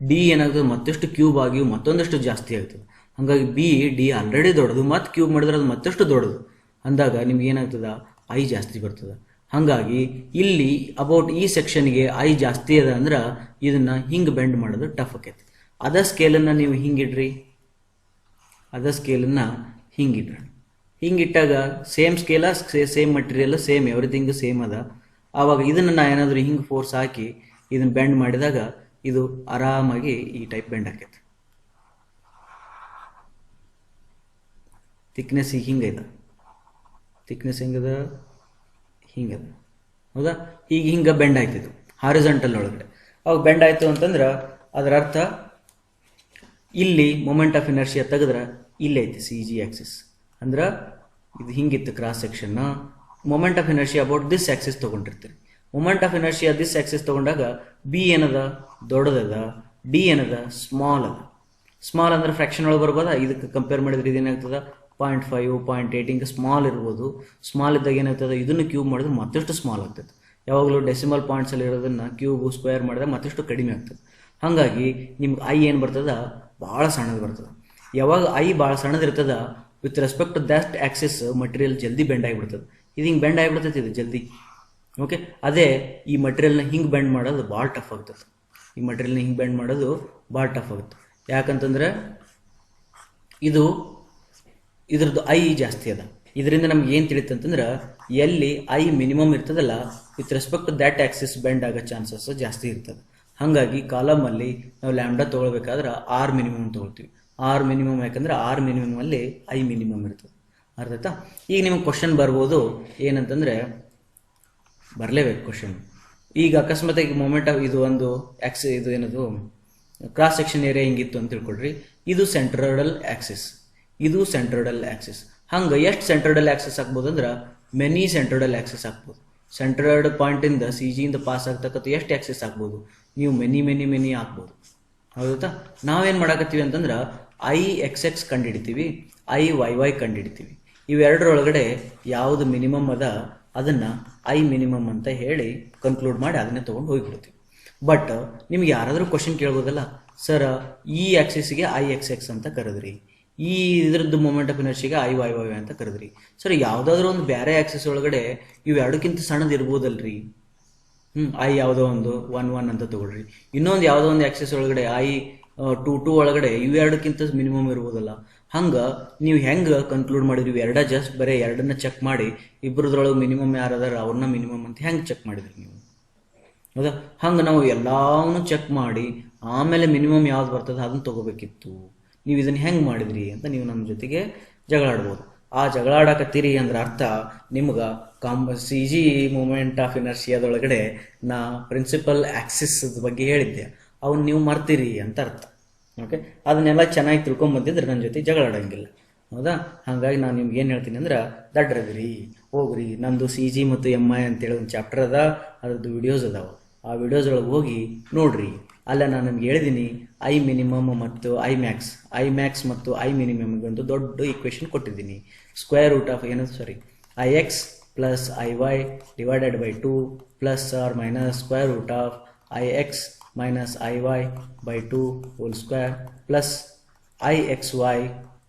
ಡಿ ಏನಾಗ್ತದೆ ಮತ್ತಷ್ಟು ಕ್ಯೂಬ್ ಆಗಿ ಮತ್ತೊಂದಷ್ಟು ಜಾಸ್ತಿ ಆಗ್ತದೆ. ಹಾಗಾಗಿ ಬಿ ಡಿ ಆಲ್ರೆಡಿ ದೊಡ್ಡದು, ಮತ್ತೆ ಕ್ಯೂಬ್ ಮಾಡಿದ್ರೆ ಅದು ಮತ್ತಷ್ಟು ದೊಡ್ಡದು ಅಂದಾಗ ನಿಮ್ಗೆ ಏನಾಗ್ತದ, ಐ ಜಾಸ್ತಿ ಬರ್ತದೆ. ಹಾಗಾಗಿ ಇಲ್ಲಿ ಅಬೌಟ್ ಈ ಸೆಕ್ಷನ್ಗೆ ಐ ಜಾಸ್ತಿ ಅದ ಅಂದ್ರೆ ಇದನ್ನ ಹಿಂಗೆ ಬೆಂಡ್ ಮಾಡೋದು ಟಫ್ ಆಕೈತಿ. ಅದ ಸ್ಕೇಲನ್ನು ನೀವು ಹಿಂಗಿಡ್ರಿ, ಅದ ಸ್ಕೇಲನ್ನು ಹಿಂಗಿಡ್ರಿ, ಹಿಂಗಿಟ್ಟಾಗ ಸೇಮ್ ಸ್ಕೇಲ, same material, same everything same ಅದ. ಆವಾಗ ಇದನ್ನು ನಾ ಏನಾದರೂ ಹಿಂಗೆ ಫೋರ್ಸ್ ಹಾಕಿ ಇದನ್ನು ಬೆಂಡ್ ಮಾಡಿದಾಗ ಇದು ಆರಾಮಾಗಿ ಈ ಟೈಪ್ ಬೆಂಡ್ ಆಕೈತೆ. ಥಿಕ್ನೆಸ್ ಈಗ ಹಿಂಗೈತೆ, ಥಿಕ್ನೆಸ್ ಹೆಂಗದ, ಹಿಂಗದ, ಹೌದಾ? ಈಗ ಹಿಂಗೆ ಬೆಂಡ್ ಆಯ್ತಿದ್ದು ಹಾರಿಜಾಂಟಲ್ ಒಳಗಡೆ. ಅವಾಗ ಬೆಂಡ್ ಆಯಿತು ಅಂತಂದ್ರೆ ಅದರ ಅರ್ಥ ಇಲ್ಲಿ ಮೊಮೆಂಟ್ ಆಫ್ ಇನರ್ಷಿಯಾ ತೆಗೆದ್ರೆ ಇಲ್ಲಿ ಐತಿ ಸಿ ಜಿ ಆಕ್ಸಿಸ್. ಅಂದ್ರೆ ಇದು ಹಿಂಗಿತ್ತು cross section. Moment of inertia about this axis ತೊಗೊಂಡಿರ್ತೀರಿ. Moment of inertia this axis ತೊಗೊಂಡಾಗ ಬಿ ಏನದ, ದೊಡ್ಡದದ, ಡಿ ಏನದ, ಸ್ಮಾಲ್ ಅದ. ಸ್ಮಾಲ್ ಅಂದ್ರೆ ಫ್ರಾಕ್ಷನ್ ಒಳಗೆ ಬರ್ಬೋದಾ? ಇದಕ್ಕೆ ಕಂಪೇರ್ ಮಾಡಿದ್ರೆ ಇದೇನಾಗ್ತದ 0.5, 0.8 ಹಿಂಗೆ ಸ್ಮಾಲ್ ಇರ್ಬೋದು. ಸ್ಮಾಲ್ ಇದ್ದಾಗ ಏನಾಗ್ತದೆ, ಇದನ್ನು ಕ್ಯೂಬ್ ಮಾಡಿದ್ರೆ ಮತ್ತಷ್ಟು ಸ್ಮಾಲ್ ಆಗ್ತದೆ. ಯಾವಾಗಲೂ ಡೆಸಿಮಲ್ ಪಾಯಿಂಟ್ಸಲ್ಲಿ ಇರೋದನ್ನು ಕ್ಯೂಬು ಸ್ಕ್ವೇರ್ ಮಾಡಿದ್ರೆ ಮತ್ತಷ್ಟು ಕಡಿಮೆ ಆಗ್ತದೆ. ಹಾಗಾಗಿ ನಿಮ್ಗೆ ಐ ಏನು ಬರ್ತದ, ಭಾಳ ಸಣ್ಣದು ಬರ್ತದೆ. ಯಾವಾಗ ಐ ಭಾಳ ಸಣ್ಣದಿರ್ತದ, with respect to that axis material ಜಲ್ದಿ ಬೆಂಡ್ ಆಗಿಬಿಡ್ತದೆ. ಇದು ಹಿಂಗೆ ಬೆಂಡ್ ಆಗಿಬಿಡ್ತೈತಿ ಇದು ಜಲ್ದಿ. ಓಕೆ, ಅದೇ ಈ ಮಟೀರಿಯಲ್ನ ಹಿಂಗೆ ಬೆಂಡ್ ಮಾಡೋದು ಭಾಳ ಟಫ್ ಆಗ್ತದೆ. ಈ ಮಟೀರಿಯಲ್ನ ಹಿಂಗೆ ಬೆಂಡ್ ಮಾಡೋದು ಭಾಳ ಟಫ್ ಆಗುತ್ತೆ. ಯಾಕಂತಂದ್ರೆ ಇದ್ರದ್ದು ಐ ಜಾಸ್ತಿ ಅದ. ಇದರಿಂದ ನಮ್ಗೆ ಏನು ತಿಳಿತಂತಂದ್ರೆ ಎಲ್ಲಿ ಐ ಮಿನಿಮಮ್ ಇರ್ತದಲ್ಲ, with respect to that axis bend ಆಗೋ ಚಾನ್ಸಸ್ ಜಾಸ್ತಿ ಇರ್ತದೆ. ಹಾಗಾಗಿ ಕಾಲಮಲ್ಲಿ ನಾವು ಲ್ಯಾಂಬ್ಡಾ ತೊಗೊಳ್ಬೇಕಾದ್ರೆ ಆರ್ ಮಿನಿಮಮ್ ತೊಗೊಳ್ತೀವಿ. ಆರ್ ಮಿನಿಮಮ್ ಯಾಕಂದ್ರೆ ಆರ್ ಮಿನಿಮಮ್ ಅಲ್ಲಿ ಐ ಮಿನಿಮಮ್ ಇರ್ತದೆ. ಅರ್ಥ ಆಯ್ತಾ? ಈಗ ನಿಮಗೆ ಕ್ವಶನ್ ಬರ್ಬೋದು ಏನಂತಂದ್ರೆ, ಬರಲೇಬೇಕು ಕ್ವಶನ್. ಈಗ ಅಕಸ್ಮಾತಾಗಿ ಮೊಮೆಂಟ್ ಆಫ್ ಇದು ಒಂದು ಇದು ಏನದು ಕ್ರಾಸ್ ಸೆಕ್ಷನ್ ಏರಿಯಾ ಹಿಂಗಿತ್ತು ಅಂತ ತಿಳ್ಕೊಳ್ರಿ. ಇದು ಸೆಂಟ್ರೋಡಲ್ ಆಕ್ಸಿಸ್, ಇದು ಸೆಂಟ್ರೋಡಲ್ ಆಕ್ಸಿಸ್. ಹಂಗೆ ಎಷ್ಟು ಸೆಂಟ್ರೋಡಲ್ ಆಕ್ಸಿಸ್ ಆಗ್ಬೋದು ಅಂದ್ರೆ ಮೆನಿ ಸೆಂಟ್ರೋಡಲ್ ಆಕ್ಸಿಸ್ ಆಗ್ಬೋದು. ಸೆಂಟ್ರಡ್ ಪಾಯಿಂಟಿಂದ ಸಿ ಜಿಯಿಂದ ಪಾಸ್ ಆಗ್ತಕ್ಕಂಥ ಎಷ್ಟು ಆಕ್ಸಿಸ್ ಆಗ್ಬೋದು, ನೀವು ಮೆನಿ ಆಗ್ಬೋದು. ಹೌದಾ? ನಾವೇನು ಮಾಡಾಕತ್ತೀವಿ ಅಂತಂದ್ರೆ ಐ ಎಕ್ಸ್ ಎಕ್ಸ್ ಕಂಡುಹಿಡಿತೀವಿ, ಐ ವೈ ವೈ ಕಂಡುಹಿಡಿತೀವಿ. ಇವೆರಡರೊಳಗಡೆ ಯಾವುದು ಮಿನಿಮಮ್ ಅದ ಅದನ್ನು ಐ ಮಿನಿಮಮ್ ಅಂತ ಹೇಳಿ ಕನ್ಕ್ಲೂಡ್ ಮಾಡಿ ಅದನ್ನೇ ತೊಗೊಂಡು ಹೋಗಿಬಿಡ್ತೀವಿ. ಬಟ್ ನಿಮ್ಗೆ ಯಾರಾದರೂ ಕ್ವಶನ್ ಕೇಳ್ಬೋದಲ್ಲ, ಸರ್ ಈ ಆಕ್ಸಿಸ್ಗೆ ಐ ಎಕ್ಸ್ ಎಕ್ಸ್ ಅಂತ ಕರೆದ್ರಿ, ಈ ಇದ್ರದ್ದು ಮೊಮೆಂಟ್ ಆಫ್ ಇನರ್ಷಿಯಾಗೆ ಐ ವೈ ವೈ ಅಂತ ಕರೆದ್ರಿ. ಸರ್ ಯಾವುದಾದ್ರೂ ಒಂದು ಬೇರೆ ಆಕ್ಸಿಸ್ ಒಳಗಡೆ ಇವೆರಡಕ್ಕಿಂತ ಸಣ್ಣದು ಇರ್ಬೋದಲ್ರಿ. ಐ ಯಾವುದೋ ಒಂದು 1 ಅಂತ ತಗೊಳ್ರಿ. ಇನ್ನೊಂದು ಯಾವುದೋ ಒಂದು ಆಕ್ಸಿಸ್ ಒಳಗಡೆ ಐ 2 ಒಳಗಡೆ ಇವೆರಡಕ್ಕಿಂತ ಮಿನಿಮಮ್ ಇರ್ಬೋದಲ್ಲ. ಹಂಗೆ ನೀವು ಹೆಂಗೆ ಕನ್ಕ್ಲೂಡ್ ಮಾಡಿದ್ರಿ? ಇವೆರಡ ಜಸ್ಟ್ ಬರೀ ಎರಡನ್ನ ಚೆಕ್ ಮಾಡಿ ಇಬ್ಬರದ್ರೊಳಗೆ ಮಿನಿಮಮ್ ಯಾರದಾರ ಅವ್ರನ್ನ ಮಿನಿಮಮ್ ಅಂತ ಹೆಂಗೆ ಚೆಕ್ ಮಾಡಿದ್ರಿ ನೀವು? ಹೌದಾ? ಹಂಗೆ ನಾವು ಎಲ್ಲವನ್ನೂ ಚೆಕ್ ಮಾಡಿ ಆಮೇಲೆ ಮಿನಿಮಮ್ ಯಾವ್ದು ಬರ್ತದೆ ಅದನ್ನ ತೊಗೋಬೇಕಿತ್ತು. ನೀವು ಇದನ್ನು ಹೆಂಗೆ ಮಾಡಿದ್ರಿ ಅಂತ ನೀವು ನಮ್ಮ ಜೊತೆಗೆ ಜಗಳ ಆಡ್ಬೋದು. ಆ ಜಗಳ ಆಡಕತ್ತೀರಿ ಅಂದ್ರೆ ಅರ್ಥ ನಿಮ್ಗೆ ಸಿ ಜಿ ಮೂಮೆಂಟ್ ಆಫ್ ಇನರ್ಷಿಯಾದೊಳಗಡೆ ನಾ ಪ್ರಿನ್ಸಿಪಲ್ ಆಕ್ಸಿಸ್ ಬಗ್ಗೆ ಹೇಳಿದ್ದೆ, ಅವನ್ನ ನೀವು ಮರ್ತೀರಿ ಅಂತ ಅರ್ಥ. ಓಕೆ, ಅದನ್ನೆಲ್ಲ ಚೆನ್ನಾಗಿ ತಿಳ್ಕೊಂಬಂದಿದ್ರೆ ನನ್ನ ಜೊತೆ ಜಗಳ ಆಡೋಂಗಿಲ್ಲ. ಹೌದಾ? ಹಾಗಾಗಿ ನಾನು ನಿಮ್ಗೆ ಏನು ಹೇಳ್ತೀನಿ ಅಂದ್ರೆ ದಡ್ರಗ್ರಿ, ಹೋಗ್ರಿ, ನಂದು ಸಿ ಜಿ ಮತ್ತು ಎಮ್ ಐ ಅಂತೇಳಿ ಒಂದು ಚಾಪ್ಟರ್ ಅದ, ಅದ್ರದ್ದು ವಿಡಿಯೋಸ್ ಅದಾವೆ. ಆ ವಿಡಿಯೋಸ್ ಒಳಗೆ ಹೋಗಿ ನೋಡ್ರಿ. ಅಲ್ಲ ನಾನು ನಿಮ್ಗೆ ಹೇಳಿದ್ದೀನಿ ಐ ಮಿನಿಮಮ್ ಮತ್ತು ಐ ಮ್ಯಾಕ್ಸ್ ಮತ್ತು ಐ ಮಿನಿಮಮ್ಗೆ ಒಂದು ದೊಡ್ಡ ಈಕ್ವೇಷನ್ ಕೊಟ್ಟಿದ್ದೀನಿ. Square root of I X plus I Y divided by 2 plus R minus square root of I X minus I Y by 2 whole square plus I X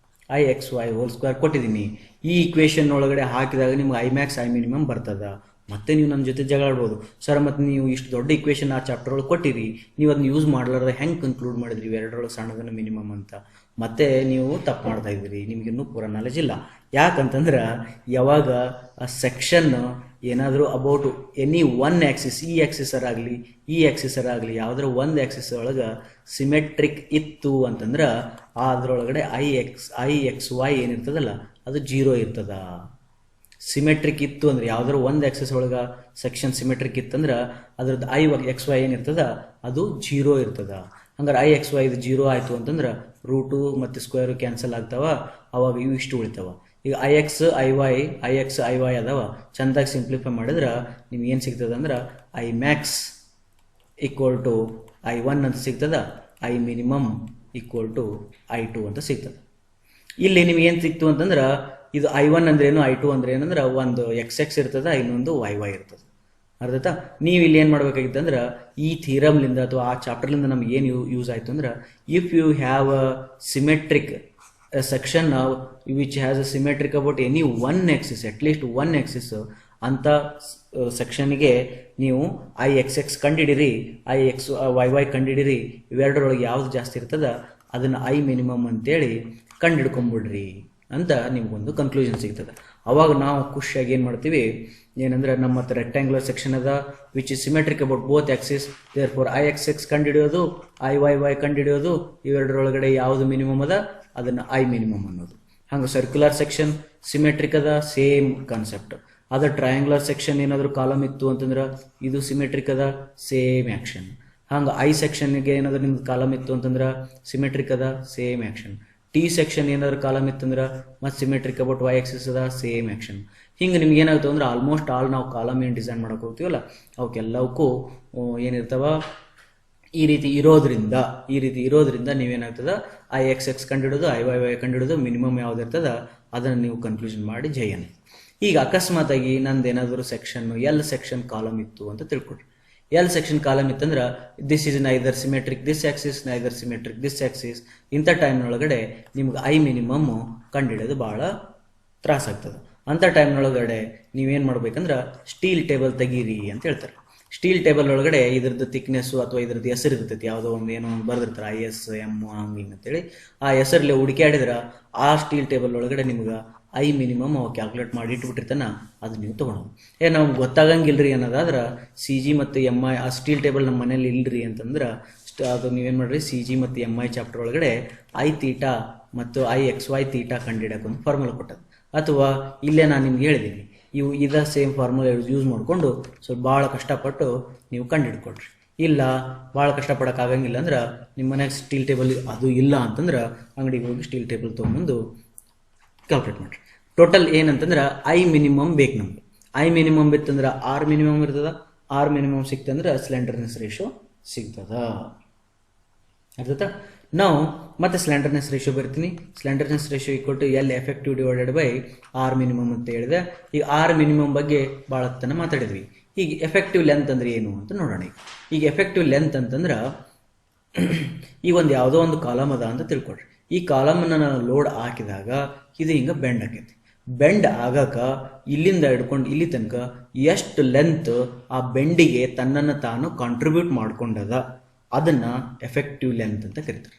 Y whole square ಕೊಟ್ಟಿದ್ದೀನಿ. ಈ equation ಒಳಗಡೆ ಹಾಕಿದಾಗ ನಿಮ್ಗೆ I Max I minimum ಬರ್ತದ. ಮತ್ತೆ ನೀವು ನಮ್ಮ ಜೊತೆ ಜಗಳ ಆಡ್ಬೋದು, ಸರ್ ಮತ್ತು ನೀವು ಇಷ್ಟು ದೊಡ್ಡ ಈಕ್ವೇಷನ್ ಆ ಚಾಪ್ಟರ್ ಒಳಗೆ ಕೊಟ್ಟಿರಿ, ನೀವು ಅದನ್ನ ಯೂಸ್ ಮಾಡ್ಲಾರ್ದೆ ಹೆಂಗೆ ಕನ್ಕ್ಲೂಡ್ ಮಾಡಿದ್ರಿ ಇವೆರಡರೊಳಗೆ ಸಣ್ಣದನ್ನು ಮಿನಿಮಮ್ ಅಂತ? ಮತ್ತೆ ನೀವು ತಪ್ಪು ಮಾಡ್ತಾ ಇದ್ದೀರಿ, ನಿಮಗಿನ್ನೂ ಪೂರ ನಾಲೆಜ್ ಇಲ್ಲ. ಯಾಕಂತಂದ್ರೆ ಯಾವಾಗ ಆ ಸೆಕ್ಷನ್ ಏನಾದರೂ ಅಬೌಟ್ ಎನಿ ಒನ್ ಆ್ಯಕ್ಸಿಸ್, ಈ ಆ್ಯಕ್ಸಿಸರಾಗಲಿ ಈ ಆ್ಯಕ್ಸಿಸರಾಗಲಿ ಯಾವುದರ ಒಂದು ಆ್ಯಕ್ಸಿಸ್ ಒಳಗೆ ಸಿಮೆಟ್ರಿಕ್ ಇತ್ತು ಅಂತಂದ್ರೆ ಅದರೊಳಗಡೆ ಐ ಎಕ್ಸ್ ವೈ ಏನಿರ್ತದಲ್ಲ ಅದು 0 ಇರ್ತದ. ಸಿಮೆಟ್ರಿಕ್ ಇತ್ತು ಅಂದ್ರೆ ಯಾವ್ದಾದ್ರು ಒಂದು ಆಕ್ಸಿಸ್ ಒಳಗೆ ಸೆಕ್ಷನ್ ಸಿಮೆಟ್ರಿಕ್ ಇತ್ತಂದ್ರೆ ಅದ್ರದ್ದು ಐ ಎಕ್ಸ್ ವೈ ಏನಿರ್ತದ ಅದು 0 ಇರ್ತದ. ಹಂಗಾರೆ ಐ ಎಕ್ಸ್ ವೈ ಇದು 0 ಆಯಿತು ಅಂತಂದ್ರೆ ರೂಟು ಮತ್ತು ಸ್ಕ್ವೇರು ಕ್ಯಾನ್ಸಲ್ ಆಗ್ತಾವ, ಅವಾಗ ಇವು ಇಷ್ಟು ಉಳಿತಾವ. ಈಗ ಐ ಎಕ್ಸ್ ಐ ವೈ ಅದಾವ, ಚೆಂದಾಗಿ ಸಿಂಪ್ಲಿಫೈ ಮಾಡಿದ್ರೆ ನಿಮ್ಗೆ ಏನು ಸಿಗ್ತದೆ ಅಂದ್ರೆ I Max equal to I1 ಅಂತ ಸಿಗ್ತದ, I minimum equal to I2 ಅಂತ ಸಿಗ್ತದೆ. ಇಲ್ಲಿ ನಿಮ್ಗೆ ಏನು ಸಿಕ್ತು ಅಂತಂದ್ರೆ ಇದು I1 ಅಂದ್ರೇನು, I2 ಅಂದ್ರೆ ಏನಂದ್ರೆ ಒಂದು ಎಕ್ಸ್ ಎಕ್ಸ್ ಇರ್ತದ, ಇನ್ನೊಂದು ವೈ ವೈ ಇರ್ತದೆ. ಅರ್ಧತಾ? ನೀವು ಇಲ್ಲಿ ಏನು ಮಾಡ್ಬೇಕಾಗಿತ್ತು ಅಂದ್ರೆ ಈ ಥಿಯರಮ್ಲಿಂದ ಅಥವಾ ಆ ಚಾಪ್ಟರ್ಲಿಂದ ನಮ್ಗೆ ಏನು ಯೂಸ್ ಆಯಿತು ಅಂದ್ರೆ, if you have a symmetric section which has a symmetric about any one axis, at least one axis ಅಂತ ಸೆಕ್ಷನ್ಗೆ ನೀವು ಐ ಎಕ್ಸ್ ಎಕ್ಸ್ ಕಂಡಿಡಿರಿ, ಐ ಎಕ್ಸ್ ವೈ ವೈ ಕಂಡಿಡಿರಿ, ಇವೆರಡರೊಳಗೆ ಯಾವ್ದು ಜಾಸ್ತಿ ಇರ್ತದ ಅದನ್ನು ಐ ಮಿನಿಮಮ್ ಅಂತೇಳಿ ಕಂಡು ಹಿಡ್ಕೊಂಬಿಡ್ರಿ. ಅಂತ ನಿಮ್ಗೊಂದು ಕನ್ಕ್ಲೂಷನ್ ಸಿಗ್ತದೆ. ಅವಾಗ ನಾವು ಖುಷಿಯಾಗಿ ಏನು ಮಾಡ್ತೀವಿ ಏನಂದ್ರೆ ನಮ್ಮ ಹತ್ರ ರೆಕ್ಟ್ಯಾಂಗ್ಯುಲರ್ ಸೆಕ್ಷನ್ ಅದ which is symmetric about both axis, therefore I X X ಕಂಡುಹಿಡಿಯೋದು, ಐ ವೈ ವೈ ಕಂಡುಹಿಡಿಯೋದು, ಇವೆರಡರೊಳಗಡೆ ಯಾವುದು ಮಿನಿಮಮ್ ಅದ ಅದನ್ನು ಐ ಮಿನಿಮಮ್ ಅನ್ನೋದು. ಹಂಗೆ ಸರ್ಕ್ಯುಲರ್ ಸೆಕ್ಷನ್ ಸಿಮೆಟ್ರಿಕ್ ಅದ, ಸೇಮ್ ಕಾನ್ಸೆಪ್ಟ್. ಅದ ಟ್ರಯಾಂಗ್ಯುಲರ್ ಸೆಕ್ಷನ್ ಏನಾದರೂ ಕಾಲಮ್ ಇತ್ತು ಅಂತಂದ್ರೆ ಇದು ಸಿಮೆಟ್ರಿಕ್ ಅದ, ಸೇಮ್ ಆ್ಯಕ್ಷನ್. ಹಂಗೆ ಐ ಸೆಕ್ಷನ್ಗೆ ಏನಾದರೂ ನಿಮ್ದು ಕಾಲಮ್ ಇತ್ತು ಅಂತಂದ್ರೆ ಸಿಮೆಟ್ರಿಕ್ ಅದ, ಸೇಮ್ ಆ್ಯಕ್ಷನ್. ಟಿ ಸೆಕ್ಷನ್ ಏನಾದ್ರು ಕಾಲಮ್ ಇತ್ತಂದ್ರೆ ಮತ್ತು ಸಿಮೆಟ್ರಿಕ್ ಅಬೌಟ್ ವೈ ಆಕ್ಸಿಸ್ ಅದ, ಸೇಮ್ ಆ್ಯಕ್ಷನ್. ಹಿಂಗೆ ನಿಮ್ಗೆ ಏನಾಗುತ್ತೆ ಅಂದ್ರೆ ಆಲ್ಮೋಸ್ಟ್ ಆಲ್ ನಾವು ಕಾಲಮ್ ಏನು ಡಿಸೈನ್ ಮಾಡಕ್ಕೆ ಹೋಗ್ತೀವಲ್ಲ ಅವಕ್ಕೆಲ್ಲವಕ್ಕೂ ಏನಿರ್ತಾವ ಈ ರೀತಿ ಇರೋದ್ರಿಂದ ನೀವೇನಾಗ್ತದ ಐ ಎಕ್ಸ್ ಎಕ್ಸ್ ಕಂಡುಹಿಡೋದು, ಐ ವೈ ವೈ ಕಂಡುಹಿಡೋದು, ಮಿನಿಮಮ್ ಯಾವ್ದು ಇರ್ತದ ಅದನ್ನು ನೀವು ಕನ್ಕ್ಲೂಷನ್ ಮಾಡಿ ಜಯನ್. ಈಗ ಅಕಸ್ಮಾತಾಗಿ ನಂದು ಏನಾದರೂ ಸೆಕ್ಷನ್ ಎಲ್ ಸೆಕ್ಷನ್ ಕಾಲಮ್ ಇತ್ತು ಅಂತ ತಿಳ್ಕೊಡ್ರಿ. ಎಲ್ ಸೆಕ್ಷನ್ ಕಾಲಮ್ ಇತ್ತಂದ್ರೆ this is neither symmetric this Axis, neither symmetric this Axis. ಇಂಥ ಟೈಮ್ನೊಳಗಡೆ ನಿಮ್ಗೆ ಐ ಮಿನಿಮಮ್ ಕಂಡುಹಿಡೋದು ಭಾಳ ತ್ರಾಸಾಗ್ತದೆ. ಅಂಥ ಟೈಮ್ನೊಳಗಡೆ ನೀವೇನು ಮಾಡ್ಬೇಕಂದ್ರೆ ಸ್ಟೀಲ್ ಟೇಬಲ್ ತೆಗೀರಿ ಅಂತ ಹೇಳ್ತಾರೆ. ಸ್ಟೀಲ್ ಟೇಬಲ್ ಒಳಗಡೆ ಇದ್ರದ್ದು ಥಿಕ್ನೆಸ್ಸು ಅಥವಾ ಇದ್ರದ್ದು ಹೆಸರು ಇರ್ತೈತಿ, ಯಾವುದೋ ಒಂದು ಏನೋ ಒಂದು ಬರ್ದಿರ್ತಾರೆ IS M ಹಂಗೆ ಅಂತೇಳಿ. ಆ ಹೆಸರಲ್ಲಿ ಹುಡುಕಾಡಿದ್ರೆ ಆ ಸ್ಟೀಲ್ ಟೇಬಲ್ ಒಳಗಡೆ ನಿಮ್ಗೆ ಐ ಮಿನಿಮಮ್ ಅವು ಕ್ಯಾಲ್ಕುಲೇಟ್ ಮಾಡಿ ಇಟ್ಬಿಟ್ಟಿರ್ತಾನ, ಅದು ನೀವು ತೊಗೊಳೋದು. ನಮ್ಗೆ ಗೊತ್ತಾಗಂಗಿಲ್ರಿ ಅನ್ನೋದಾದ್ರೆ CG ಮತ್ತು MI ಆ ಸ್ಟೀಲ್ ಟೇಬಲ್ ನಮ್ಮ ಮನೇಲಿ ಇಲ್ರಿ ಅಂತಂದ್ರೆ ಅದು ನೀವೇನು ಮಾಡ್ರಿ CG ಮತ್ತು MI ಚಾಪ್ಟರ್ ಒಳಗಡೆ ಐ ತೀಟಾ ಮತ್ತು IXY ತೀಟಾ ಕಂಡುಹಿಡಕ್ಕೆ ಒಂದು ಫಾರ್ಮುಲಾ ಕೊಟ್ಟದ್ದು. ಅಥವಾ ಇಲ್ಲೇ ನಾನು ನಿಮ್ಗೆ ಹೇಳಿದ್ದೀನಿ, ಇದ ಸೇಮ್ ಫಾರ್ಮುಲಾ ಯೂಸ್ ಮಾಡಿಕೊಂಡು ಸ್ವಲ್ಪ ಭಾಳ ಕಷ್ಟಪಟ್ಟು ನೀವು ಕಂಡುಹಿಡ್ಕೊಡ್ರಿ. ಇಲ್ಲ ಭಾಳ ಕಷ್ಟಪಡೋಕ್ಕಾಗಂಗಿಲ್ಲ ಅಂದ್ರೆ ನಿಮ್ಮ ಮನೆಗೆ ಸ್ಟೀಲ್ ಟೇಬಲ್ ಅದು ಇಲ್ಲ ಅಂತಂದ್ರೆ ಅಂಗಡಿಗೆ ಹೋಗಿ ಸ್ಟೀಲ್ ಟೇಬಲ್ ತೊಗೊಂಬಂದು ಕ್ಯಾಲ್ಕುಲೇಟ್ ಮಾಡಿರಿ. ಟೋಟಲ್ ಏನಂತಂದ್ರೆ ಐ ಮಿನಿಮಮ್ ಬೇಕು ನಮ್ಗೆ. ಐ ಮಿನಿಮಮ್ ಬಿತ್ತಂದ್ರೆ ಆರ್ ಮಿನಿಮಮ್ ಇರ್ತದ, ಆರ್ ಮಿನಿಮಮ್ ಸಿಕ್ತಂದ್ರೆ ಸ್ಲೆಂಡರ್ನೆಸ್ ರೇಷಿಯೋ ಸಿಗ್ತದ. ಅರ್ಥಾಯ್ತಾ? ನಾವು ಮತ್ತೆ ಸ್ಲೆಂಡರ್ನೆಸ್ ರೇಷಿಯೋ ಬರ್ತೀನಿ. Slenderness ratio equal to L effective divided by R minimum ಅಂತ ಹೇಳಿದೆ. ಈಗ ಆರ್ ಮಿನಿಮಮ್ ಬಗ್ಗೆ ಭಾಳ ಹೊತ್ತನ ಮಾತಾಡಿದ್ವಿ. ಈಗ ಎಫೆಕ್ಟಿವ್ ಲೆಂತ್ ಅಂದ್ರೆ ಏನು ಅಂತ ನೋಡೋಣ. ಈಗ ಎಫೆಕ್ಟಿವ್ ಲೆಂತ್ ಅಂತಂದ್ರೆ ಈ ಒಂದು ಯಾವುದೋ ಒಂದು ಕಾಲಮ್ ಅದ ಅಂತ ತಿಳ್ಕೊಡ್ರಿ. ಈ ಕಾಲಮನ್ನು ನಾನು ಲೋಡ್ ಹಾಕಿದಾಗ ಇದು ಹಿಂಗೆ ಬೆಂಡ್ ಆಕೈತಿ. ಬೆಂಡ್ ಆಗಾಕ ಇಲ್ಲಿಂದ ಹಿಡ್ಕೊಂಡು ಇಲ್ಲಿ ತನಕ ಎಷ್ಟು ಲೆಂತ್ ಆ ಬೆಂಡಿಗೆ ತನ್ನನ್ನು ತಾನು ಕಾಂಟ್ರಿಬ್ಯೂಟ್ ಮಾಡ್ಕೊಂಡದ ಅದನ್ನು ಎಫೆಕ್ಟಿವ್ ಲೆಂತ್ ಅಂತ ಕರೀತಾರೆ.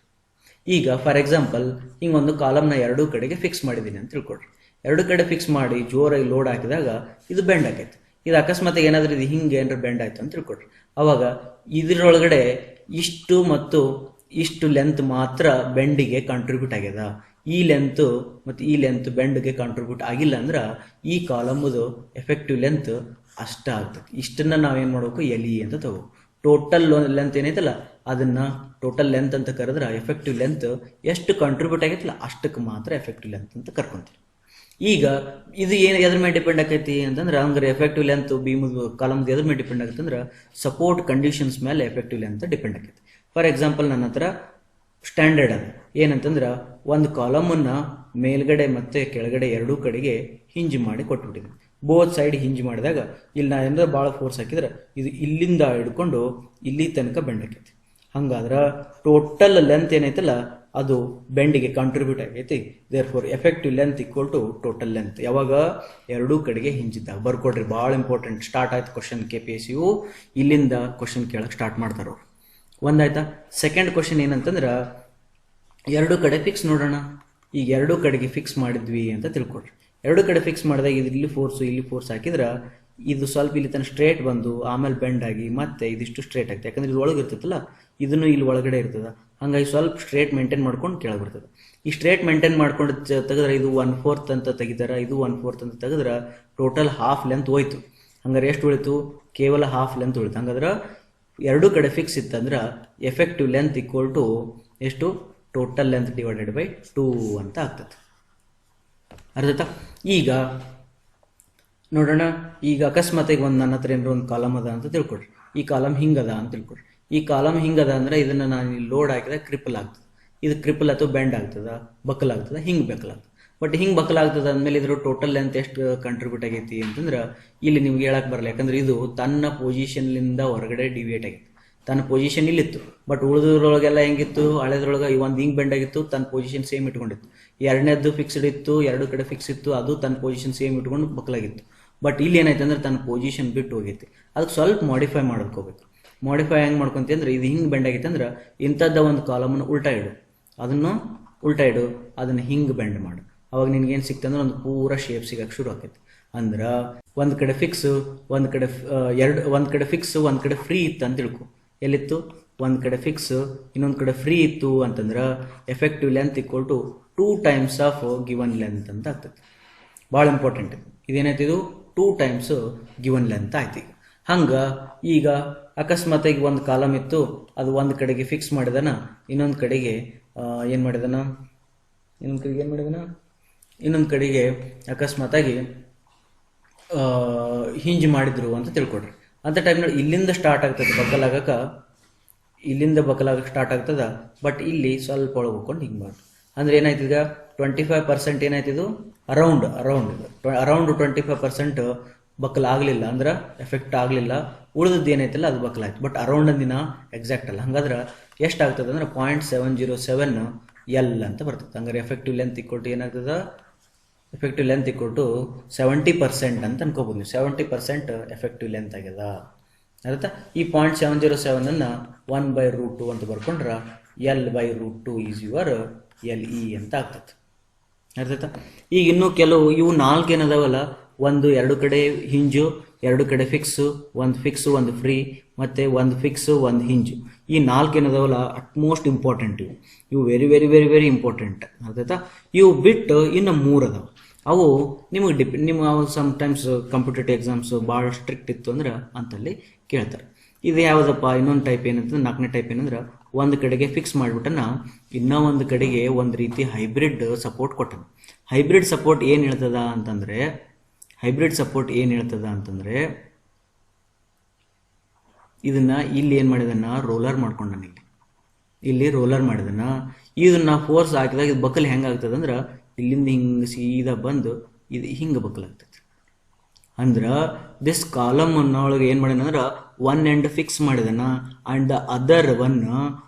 ಈಗ ಫಾರ್ ಎಕ್ಸಾಂಪಲ್ ಹಿಂಗೊಂದು ಕಾಲಮ್ನ ಎರಡೂ ಕಡೆಗೆ ಫಿಕ್ಸ್ ಮಾಡಿದ್ದೀನಿ ಅಂತ ತಿಳ್ಕೊಡ್ರಿ. ಎರಡು ಕಡೆ ಫಿಕ್ಸ್ ಮಾಡಿ ಜೋರಾಗಿ ಲೋಡ್ ಹಾಕಿದಾಗ ಇದು ಬೆಂಡ್ ಆಕೈತಿ. ಇದು ಅಕಸ್ಮಾತ್ ಏನಾದರೂ ಇದು ಹಿಂಗೆ ಏನಾದ್ರು ಬೆಂಡ್ ಆಯ್ತು ಅಂತ ತಿಳ್ಕೊಡ್ರಿ. ಅವಾಗ ಇದರೊಳಗಡೆ ಇಷ್ಟು ಮತ್ತು ಇಷ್ಟು ಲೆಂತ್ ಮಾತ್ರ ಬೆಂಡಿಗೆ ಕಾಂಟ್ರಿಬ್ಯೂಟ್ ಆಗ್ಯದ. ಈ ಲೆಂತ್ ಮತ್ತು ಈ ಲೆಂತ್ ಬೆಂಡ್ಗೆ ಕಾಂಟ್ರಿಬ್ಯೂಟ್ ಆಗಿಲ್ಲ ಅಂದ್ರೆ ಈ ಕಾಲಮ್ದು ಎಫೆಕ್ಟಿವ್ ಲೆಂತ್ ಅಷ್ಟ ಆಗ್ತದೆ. ಇಷ್ಟನ್ನು ನಾವೇನು ಮಾಡಬೇಕು ಎಲ್ ಇ ಅಂತ ತಗೋ. ಟೋಟಲ್ ಲೆಂತ್ ಏನೈತಲ್ಲ ಅದನ್ನು ಟೋಟಲ್ ಲೆಂತ್ ಅಂತ ಕರೆದ್ರೆ ಎಫೆಕ್ಟಿವ್ ಲೆಂತ್ ಎಷ್ಟು ಕಾಂಟ್ರಿಬ್ಯೂಟ್ ಆಗೈತಲ್ಲ ಅಷ್ಟಕ್ಕೆ ಮಾತ್ರ ಎಫೆಕ್ಟಿವ್ ಲೆಂತ್ ಅಂತ ಕರ್ಕೊಂತೀವಿ. ಈಗ ಇದು ಏನು ಎದ್ರ ಮೇಲೆ ಡಿಪೆಂಡ್ ಆಕೈತಿ ಅಂತಂದ್ರೆ ಹಂಗಾರೆ ಎಫೆಕ್ಟಿವ್ ಲೆಂತ್ ಬೀಮದು ಕಾಲಮ್ದು ಎದ್ರ ಮೇಲೆ ಡಿಪೆಂಡ್ ಆಗುತ್ತೆ ಅಂದ್ರೆ ಸಪೋರ್ಟ್ ಕಂಡೀಷನ್ಸ್ ಮೇಲೆ ಎಫೆಕ್ಟಿವ್ ಲೆಂತ್ ಡಿಪೆಂಡ್ ಆಕೈತಿ. ಫಾರ್ ಎಕ್ಸಾಂಪಲ್ ನನ್ನ ಹತ್ರ ಸ್ಟ್ಯಾಂಡರ್ಡ್ ಅದ ಏನಂತಂದ್ರೆ ಒಂದು ಕಾಲಮನ್ನು ಮೇಲ್ಗಡೆ ಮತ್ತು ಕೆಳಗಡೆ ಎರಡೂ ಕಡೆಗೆ ಹಿಂಜ್ ಮಾಡಿ ಕೊಟ್ಬಿಟ್ಟಿದ್ದೀನಿ. ಬೋತ್ ಸೈಡ್ ಹಿಂಜ್ ಮಾಡಿದಾಗ ಇಲ್ಲಿ ನಾ ಏನಾರ ಭಾಳ ಫೋರ್ಸ್ ಹಾಕಿದ್ರೆ ಇದು ಇಲ್ಲಿಂದ ಹಿಡ್ಕೊಂಡು ಇಲ್ಲಿ ತನಕ ಬೆಂಡ್ ಆಕೈತಿ. ಹಂಗಾದ್ರೆ ಟೋಟಲ್ ಲೆಂತ್ ಏನೈತಲ್ಲ ಅದು ಬೆಂಡಿಗೆ ಕಾಂಟ್ರಿಬ್ಯೂಟ್ ಆಗೈತಿ. Therefore effective length equal to total length. ಯಾವಾಗ ಎರಡೂ ಕಡೆಗೆ ಹಿಂಜಿದ್ದಾಗ ಬರ್ಕೊಡ್ರಿ, ಭಾಳ ಇಂಪಾರ್ಟೆಂಟ್. ಸ್ಟಾರ್ಟ್ ಆಯ್ತು ಕ್ವಶನ್ KPSU ಇಲ್ಲಿಂದ ಕ್ವಶನ್ ಕೇಳಕ್ಕೆ ಸ್ಟಾರ್ಟ್ ಮಾಡ್ತಾರ ಅವ್ರು. ಒಂದಾಯ್ತಾ? ಸೆಕೆಂಡ್ ಕ್ವಶನ್ ಏನಂತಂದ್ರೆ ಎರಡೂ ಕಡೆ ಫಿಕ್ಸ್ ನೋಡೋಣ. ಈಗ ಎರಡೂ ಕಡೆಗೆ ಫಿಕ್ಸ್ ಮಾಡಿದ್ವಿ ಅಂತ ತಿಳ್ಕೊಡ್ರಿ. ಎರಡು ಕಡೆ ಫಿಕ್ಸ್ ಮಾಡಿದಾಗ ಇದು ಇಲ್ಲಿ ಫೋರ್ಸ್ ಹಾಕಿದ್ರೆ ಇದು ಸ್ವಲ್ಪ ಇಲ್ಲಿ ತನಕ ಸ್ಟ್ರೇಟ್ ಬಂದು ಆಮೇಲೆ ಬೆಂಡ್ ಆಗಿ ಮತ್ತೆ ಇದಿಷ್ಟು ಸ್ಟ್ರೇಟ್ ಆಗ್ತದೆ. ಯಾಕಂದ್ರೆ ಇದು ಒಳಗೆ ಇರ್ತೈತಲ್ಲ ಇದನ್ನು ಇಲ್ಲಿ ಒಳಗಡೆ ಇರ್ತದೆ. ಹಾಗಾಗಿ ಸ್ವಲ್ಪ ಸ್ಟ್ರೇಟ್ ಮೇಂಟೈನ್ ಮಾಡ್ಕೊಂಡು ಕೆಳಗೆ ಬರ್ತದೆ. ಈ ಸ್ಟ್ರೇಟ್ ಮೇಂಟೈನ್ ಮಾಡ್ಕೊಂಡು ತೆಗೆದ್ರೆ ಇದು 1/4 ಅಂತ ತೆಗಿತಾರೆ, ಇದು 1/4 ಅಂತ ತೆಗೆದ್ರೆ ಟೋಟಲ್ ಹಾಫ್ ಲೆಂತ್ ಹೋಯ್ತು. ಹಂಗಾರೆ ಎಷ್ಟು ಉಳಿತು? ಕೇವಲ ಹಾಫ್ ಲೆಂತ್ ಉಳಿತು. ಹಂಗಾದ್ರೆ ಎರಡೂ ಕಡೆ ಫಿಕ್ಸ್ ಇತ್ತಂದ್ರೆ ಎಫೆಕ್ಟಿವ್ ಲೆಂತ್ ಈಕ್ವಲ್ ಟು ಎಷ್ಟು? ಟೋಟಲ್ ಲೆಂತ್ ಡಿವೈಡೆಡ್ ಬೈ 2 ಅಂತ ಆಗ್ತದೆ. ಅರ್ಥಾಯ್ತಾ? ಈಗ ನೋಡೋಣ. ಈಗ ಅಕಸ್ಮಾತ್ ಈಗ ನನ್ನ ಹತ್ರ ಏನಾರ ಒಂದು ಕಾಲಮ್ ಅದ ಅಂತ ತಿಳ್ಕೊಡ್ರಿ. ಈ ಕಾಲಮ್ ಹಿಂಗದ ಅಂತ ತಿಳ್ಕೊಡ್ರಿ. ಈ ಕಾಲಮ್ ಹಿಂಗದ ಅಂದ್ರೆ ಇದನ್ನು ನಾನು ಇಲ್ಲಿ ಲೋಡ್ ಹಾಕಿದಾಗ ಕ್ರಿಪಲ್ ಆಗ್ತದೆ. ಇದು ಕ್ರಿಪಲ್ ಅಥವಾ ಬೆಂಡ್ ಆಗ್ತದ, ಬಕಲ್ ಆಗ್ತದ, ಹಿಂಗೆ ಬಕಲ್ ಆಗ್ತದೆ. ಬಟ್ ಹಿಂಗೆ ಬಕಲ್ ಆಗ್ತದೆ ಅಂದಮೇಲೆ ಇದ್ರ ಟೋಟಲ್ ಲೆಂತ್ ಎಷ್ಟು ಕಾಂಟ್ರಿಬ್ಯೂಟ್ ಆಗೈತಿ ಅಂತಂದ್ರೆ ಇಲ್ಲಿ ನಿಮ್ಗೆ ಹೇಳಕ್ಕೆ ಬರಲ್ಲ. ಯಾಕಂದ್ರೆ ಇದು ತನ್ನ ಪೊಸಿಷನ್ಲಿಂದ ಹೊರಗಡೆ ಡಿವಿಯೇಟ್ ಆಗೈತಿ. ತನ್ನ ಪೊಸಿಷನ್ ಇಲ್ಲಿತ್ತು, ಬಟ್ ಉಳಿದ್ರೊಳಗೆಲ್ಲ ಹೆಂಗಿತ್ತು? ಹಳೆದ್ರೊಳಗೆ ಒಂದು ಹಿಂಗೆ ಬೆಂಡ್ ಆಗಿತ್ತು, ತನ್ನ ಪೊಸಿಷನ್ ಸೇಮ್ ಇಟ್ಕೊಂಡಿತ್ತು. ಎರಡನೇದ್ದು ಫಿಕ್ಸ್ಡ್ ಇತ್ತು, ಎರಡು ಕಡೆ ಫಿಕ್ಸ್ ಇತ್ತು, ಅದು ತನ್ನ ಪೊಸಿಷನ್ ಸೇಮ್ ಇಟ್ಕೊಂಡು ಬಕ್ಲಾಗಿತ್ತು. ಬಟ್ ಇಲ್ಲಿ ಏನಾಯ್ತು ಅಂದ್ರೆ ತನ್ನ ಪೊಸಿಷನ್ ಬಿಟ್ಟು ಹೋಗೈತಿ. ಅದಕ್ಕೆ ಸ್ವಲ್ಪ ಮಾಡಿಫೈ ಮಾಡ್ಕೋಬೇಕು. ಮಾಡಿಫೈ ಹೆಂಗೆ ಮಾಡ್ಕೊಂತಿ ಅಂದ್ರೆ ಇದು ಹಿಂಗೆ ಬೆಂಡ್ ಆಗೈತೆ ಅಂದ್ರೆ ಇಂಥದ್ದ ಒಂದು ಕಾಲಮನ್ನು ಉಲ್ಟಾ ಇಡು, ಅದನ್ನು ಹಿಂಗೆ ಬೆಂಡ್ ಮಾಡು. ಅವಾಗ ನಿನ್ಗೇನು ಸಿಕ್ತಂದ್ರೆ ಒಂದು ಪೂರ ಶೇಪ್ ಸಿಗಕ್ಕೆ ಶುರು ಆಕೈತಿ. ಅಂದ್ರೆ ಒಂದು ಕಡೆ ಫಿಕ್ಸ್, ಒಂದು ಕಡೆ ಒಂದು ಕಡೆ ಫಿಕ್ಸ್, ಒಂದು ಕಡೆ ಫ್ರೀ ಇತ್ತು ಅಂತ ತಿಳ್ಕೊ. ಎಲ್ಲಿತ್ತು? ಒಂದು ಕಡೆ ಫಿಕ್ಸ್, ಇನ್ನೊಂದು ಕಡೆ ಫ್ರೀ ಇತ್ತು ಅಂತಂದ್ರೆ effective length equal to 2 times of given length ಅಂತ ಆಗ್ತದೆ. ಭಾಳ ಇಂಪಾರ್ಟೆಂಟ್ ಇದೇನೈತಿ, ಇದು 2 ಟೈಮ್ಸ್ ಗಿವನ್ ಲೆಂತ್ ಆಯ್ತು. ಹಂಗೆ ಈಗ ಅಕಸ್ಮಾತಾಗಿ ಒಂದು ಕಾಲಮ್ ಇತ್ತು, ಅದು ಒಂದು ಕಡೆಗೆ ಫಿಕ್ಸ್ ಮಾಡಿದಾನ, ಇನ್ನೊಂದು ಕಡೆಗೆ ಏನು ಮಾಡಿದಾನ, ಇನ್ನೊಂದು ಕಡೆಗೆ ಅಕಸ್ಮಾತಾಗಿ ಹಿಂಜ್ ಮಾಡಿದ್ರು ಅಂತ ತಿಳ್ಕೊಡ್ರಿ. ಅಂತ ಟೈಮ್ನಲ್ಲಿ ಇಲ್ಲಿಂದ ಸ್ಟಾರ್ಟ್ ಆಗ್ತದೆ ಇಲ್ಲಿಂದ ಬಕಲಾಗಕ್ಕೆ ಸ್ಟಾರ್ಟ್ ಆಗ್ತದ. ಬಟ್ ಇಲ್ಲಿ ಸ್ವಲ್ಪ ಒಳಗೆ ಹೋಗ್ಕೊಂಡು ಹಿಂಗೆ ಮಾಡಿ ಅಂದ್ರೆ ಏನಾಯ್ತಿದ 25% ಏನಾಯ್ತಿದು ಅರೌಂಡ್ 25% ಬಕ್ಕಲ್ ಆಗಲಿಲ್ಲ ಅಂದ್ರೆ ಎಫೆಕ್ಟ್ ಆಗಲಿಲ್ಲ. ಉಳಿದದ್ದು ಏನೈತಿಲ್ಲ ಅದು ಬಕ್ಕಲ್ ಆಯ್ತು. ಬಟ್ ಅರೌಂಡ್ ಅಂದಿನ ಎಕ್ಸಾಕ್ಟ್ ಅಲ್ಲ. ಹಂಗಾದ್ರೆ ಎಷ್ಟಾಗ್ತದೆ ಅಂದ್ರೆ 0.707 L ಅಂತ ಬರ್ತದೆ. ಹಂಗಾರೆ ಎಫೆಕ್ಟಿವ್ ಲೆಂತ್ ಈಕ್ವಲ್ ಟು ಏನಾಗ್ತದ, ಎಫೆಕ್ಟಿವ್ ಲೆಂತ್ ಈಕ್ವಲ್ ಟು 70% ಅಂತ ಅನ್ಕೋಬೋದು ನೀವು. 70% ಎಫೆಕ್ಟಿವ್ ಲೆಂತ್ ಆಗ್ಯದ. ಆಯ್ತಾ? ಈ 0.707 1/√2 ಅಂತ ಬರ್ಕೊಂಡ್ರೆ L/√2 ಈಸ್ ಯುವರ್ LE ಅಂತ ಆಗ್ತದೆ. ಅರ್ಥಾಯ್ತಾ? ಈಗ ಇನ್ನೂ ಕೆಲವು ಇವು 4 ಏನದಾವಲ್ಲ, ಒಂದು 2 ಕಡೆ ಹಿಂಜು, 2 ಕಡೆ ಫಿಕ್ಸು, ಒಂದು ಫಿಕ್ಸು ಒಂದು ಫ್ರೀ, ಮತ್ತು ಒಂದು ಫಿಕ್ಸು ಒಂದು ಹಿಂಜು. ಈ 4 ಏನದಾವಲ್ಲ ಅಟ್ಮೋಸ್ಟ್ ಇಂಪಾರ್ಟೆಂಟ್. ಇವು very very very very important. ಅರ್ಥಾಯ್ತಾ? ಇವು ಬಿಟ್ಟು ಇನ್ನು 3 ಅದಾವೆ. ಅವು ನಿಮಗೆ ನಿಮ್ಮ ಸಮ್ಟೈಮ್ಸ್ ಕಾಂಪಿಟೇಟಿವ್ ಎಕ್ಸಾಮ್ಸ್ ಭಾಳ ಸ್ಟ್ರಿಕ್ಟ್ ಇತ್ತು ಅಂದ್ರೆ ಅಂತಲ್ಲಿ ಕೇಳ್ತಾರೆ. ಇದು ಯಾವುದಪ್ಪ? ಇನ್ನೊಂದು ಟೈಪ್ ಏನಂತಂದ್ರೆ 4ನೇ ಟೈಪ್ ಏನಂದ್ರೆ ಒಂದು ಕಡೆಗೆ ಫಿಕ್ಸ್ ಮಾಡಿಬಿಟ್ಟನ, ಇನ್ನೂ ಒಂದು ಕಡೆಗೆ ಒಂದು ರೀತಿ ಹೈಬ್ರಿಡ್ ಸಪೋರ್ಟ್ ಕೊಟ್ಟನ. ಹೈಬ್ರಿಡ್ ಸಪೋರ್ಟ್ ಏನು ಹೇಳ್ತದ ಅಂತಂದ್ರೆ ಇದನ್ನ ಇಲ್ಲಿ ಏನು ಮಾಡಿದನ, ರೋಲರ್ ಮಾಡ್ಕೊಂಡನ. ಇಲ್ಲಿ ರೋಲರ್ ಮಾಡಿದನ. ಇದನ್ನ ಫೋರ್ಸ್ ಹಾಕಿದಾಗ ಇದು ಬಕ್ಕಲ್ ಹೆಂಗಾಗ್ತದೆ ಅಂದ್ರೆ ಇಲ್ಲಿಂದ ಹಿಂಗೆ ಸೀದಾ ಬಂದು ಇದು ಹಿಂಗೆ ಬಕ್ಕಲಾಗ್ತದೆ. ಅಂದ್ರೆ ದಿಸ್ ಕಾಲಮ್ ಅನ್ನೊಳಗೆ ಏನು ಮಾಡಿದ ಅಂದ್ರೆ 1 ಎಂಡ್ ಫಿಕ್ಸ್ ಮಾಡಿದನ and the other 1